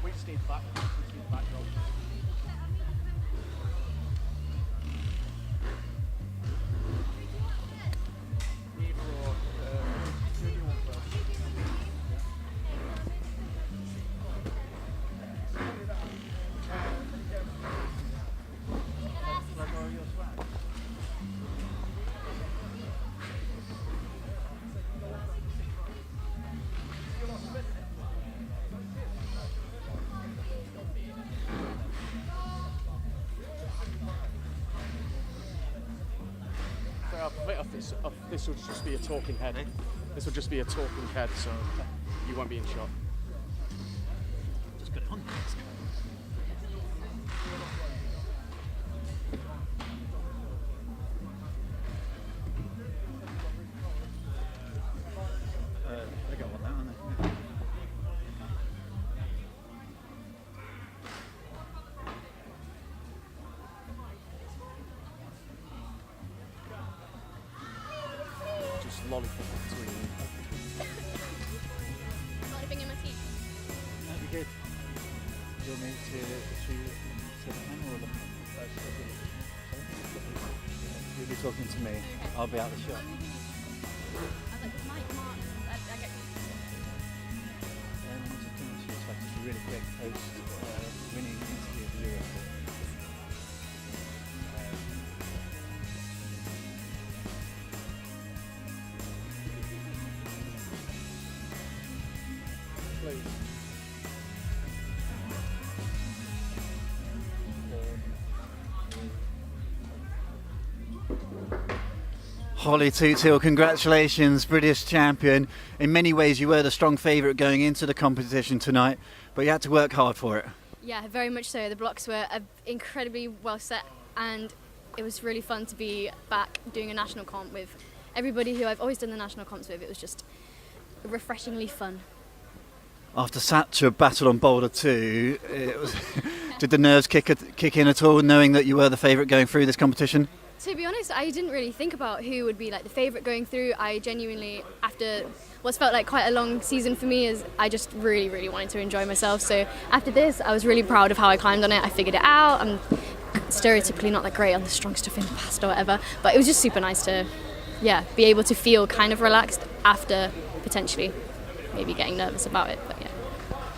[SPEAKER 10] We just need back. We just need back roll. This will just be a talking head. This will just be a talking head, so you won't be in shot.
[SPEAKER 2] Just put it on. They got one now, haven't they?
[SPEAKER 10] Lollipop between you.
[SPEAKER 23] Not anything in my teeth.
[SPEAKER 2] That'd be good. Do you want me to the camera or you'll be talking to me. I'll be out the shot.
[SPEAKER 23] I was like, with Mike Marks, I get
[SPEAKER 2] really quick post winning interview of the Euro. Holly Tootle, congratulations, British champion. In many ways you were the strong favourite going into the competition tonight, but you had to work hard for it.
[SPEAKER 8] Yeah, very much so. The blocks were incredibly well set, and it was really fun to be back doing a national comp with everybody who I've always done the national comps with. It was just refreshingly fun.
[SPEAKER 2] After such a battle on Boulder 2, did the nerves kick in at all, knowing that you were the favourite going through this competition?
[SPEAKER 8] To be honest, I didn't really think about who would be like the favourite going through. I genuinely, after what's felt like quite a long season for me, I just really, really wanted to enjoy myself. So after this, I was really proud of how I climbed on it. I figured it out. I'm stereotypically not that great on the strong stuff in the past or whatever, but it was just super nice to, be able to feel kind of relaxed after potentially maybe getting nervous about it. But yeah.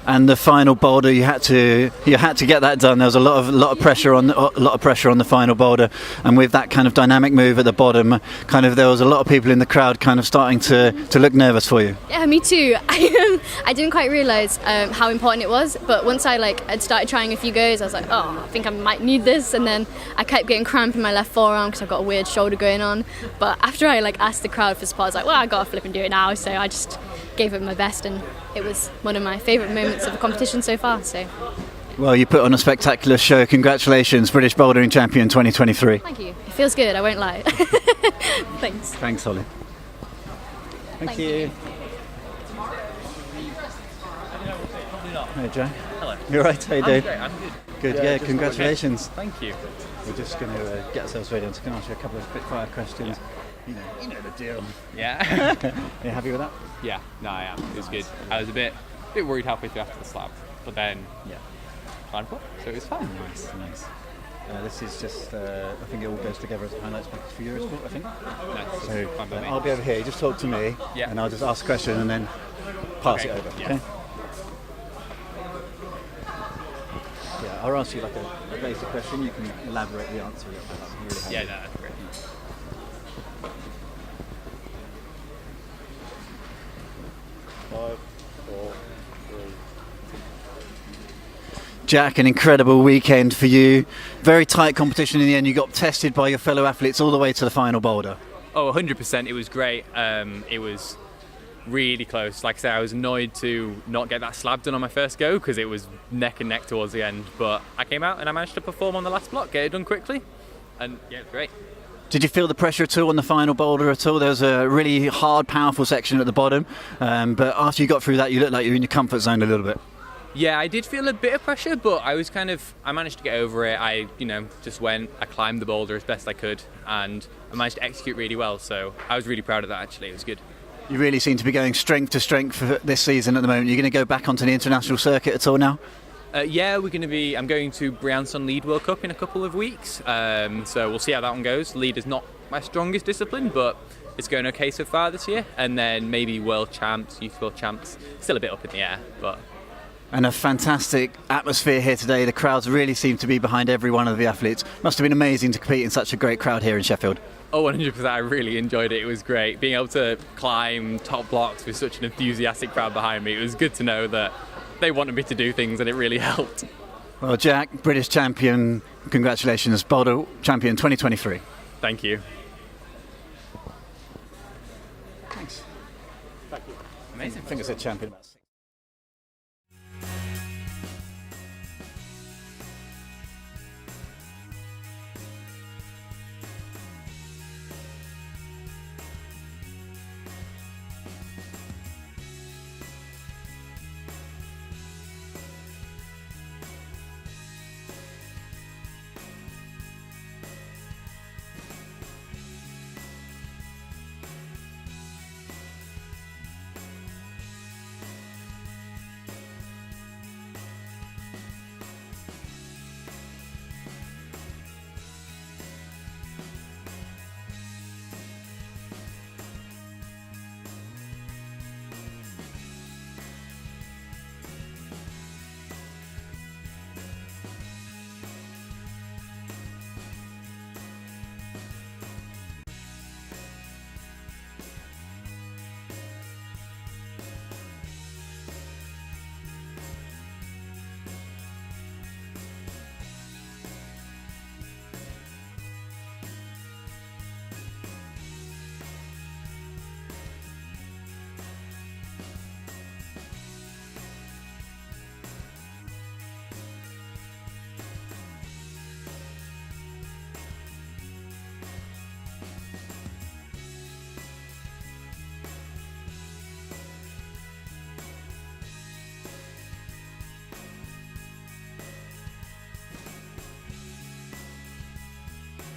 [SPEAKER 2] And the final boulder, you had to get that done. There was a lot of pressure on the final boulder, and with that kind of dynamic move at the bottom, there was a lot of people in the crowd kind of starting to look nervous for you.
[SPEAKER 8] Yeah, me too. I didn't quite realise how important it was, but once I'd started trying a few goes, I was like, oh, I think I might need this, and then I kept getting cramp in my left forearm because I've got a weird shoulder going on. But after I asked the crowd for support, I was like, well, I gotta flip and do it now. So I just gave it my best, and it was one of my favourite moments of the competition so far. So,
[SPEAKER 2] well, you put on a spectacular show. Congratulations, British Bouldering Champion 2023.
[SPEAKER 8] Thank you. It feels good, I won't lie. Thanks.
[SPEAKER 2] Thanks, Holly. Thank you. Hey, Jack.
[SPEAKER 11] Hello.
[SPEAKER 2] You alright? How you doing?
[SPEAKER 11] Great, I'm good.
[SPEAKER 2] Good, yeah, congratulations.
[SPEAKER 11] Thank you.
[SPEAKER 2] We're just going to get ourselves ready. I'm just going to ask you a couple of quick fire questions. You know the deal.
[SPEAKER 11] Yeah.
[SPEAKER 2] You happy with that?
[SPEAKER 11] Yeah, no, I am. It was good. I was a bit worried halfway through after the slab, but then climbed up, so it was fine.
[SPEAKER 2] Nice. This is just, I think it all goes together as a highlights package for Eurosport, I think.
[SPEAKER 11] Nice.
[SPEAKER 2] So I'll be over here, you just talk to me, and I'll just ask a question and then pass it over.
[SPEAKER 11] Yeah.
[SPEAKER 2] Okay? Yeah, I'll ask you a basic question, you can elaborate the answer a little bit. That's really
[SPEAKER 11] no, that's great.
[SPEAKER 10] 5, 4, 3.
[SPEAKER 2] Jack, an incredible weekend for you. Very tight competition in the end. You got tested by your fellow athletes all the way to the final boulder.
[SPEAKER 11] Oh, 100%. It was great. It was really close. Like I said, I was annoyed to not get that slab done on my first go because it was neck and neck towards the end. But I came out and I managed to perform on the last block, get it done quickly. And yeah, it was great.
[SPEAKER 2] Did you feel the pressure at all on the final boulder at all? There was a really hard, powerful section at the bottom, but after you got through that, you looked like you were in your comfort zone a little bit.
[SPEAKER 11] Yeah, I did feel a bit of pressure, but I managed to get over it. I just went, I climbed the boulder as best I could, and I managed to execute really well, so I was really proud of that, actually. It was good.
[SPEAKER 2] You really seem to be going strength to strength for this season at the moment. You're going to go back onto the international circuit at all now?
[SPEAKER 11] Yeah, I'm going to Briançon Lead World Cup in a couple of weeks, so we'll see how that one goes. Lead is not my strongest discipline, but it's going okay so far this year. And then maybe World Champs, Youth World Champs, still a bit up in the air. But
[SPEAKER 2] And a fantastic atmosphere here today. The crowds really seem to be behind every one of the athletes. Must have been amazing to compete in such a great crowd here in Sheffield.
[SPEAKER 11] Oh, 100%. I really enjoyed it. It was great. Being able to climb top blocks with such an enthusiastic crowd behind me, it was good to know that they wanted me to do things, and it really helped.
[SPEAKER 2] Well, Jack, British champion, congratulations, Boulder champion 2023.
[SPEAKER 11] Thank you.
[SPEAKER 2] Thanks.
[SPEAKER 11] Thank you. Amazing.
[SPEAKER 2] I think I said champion about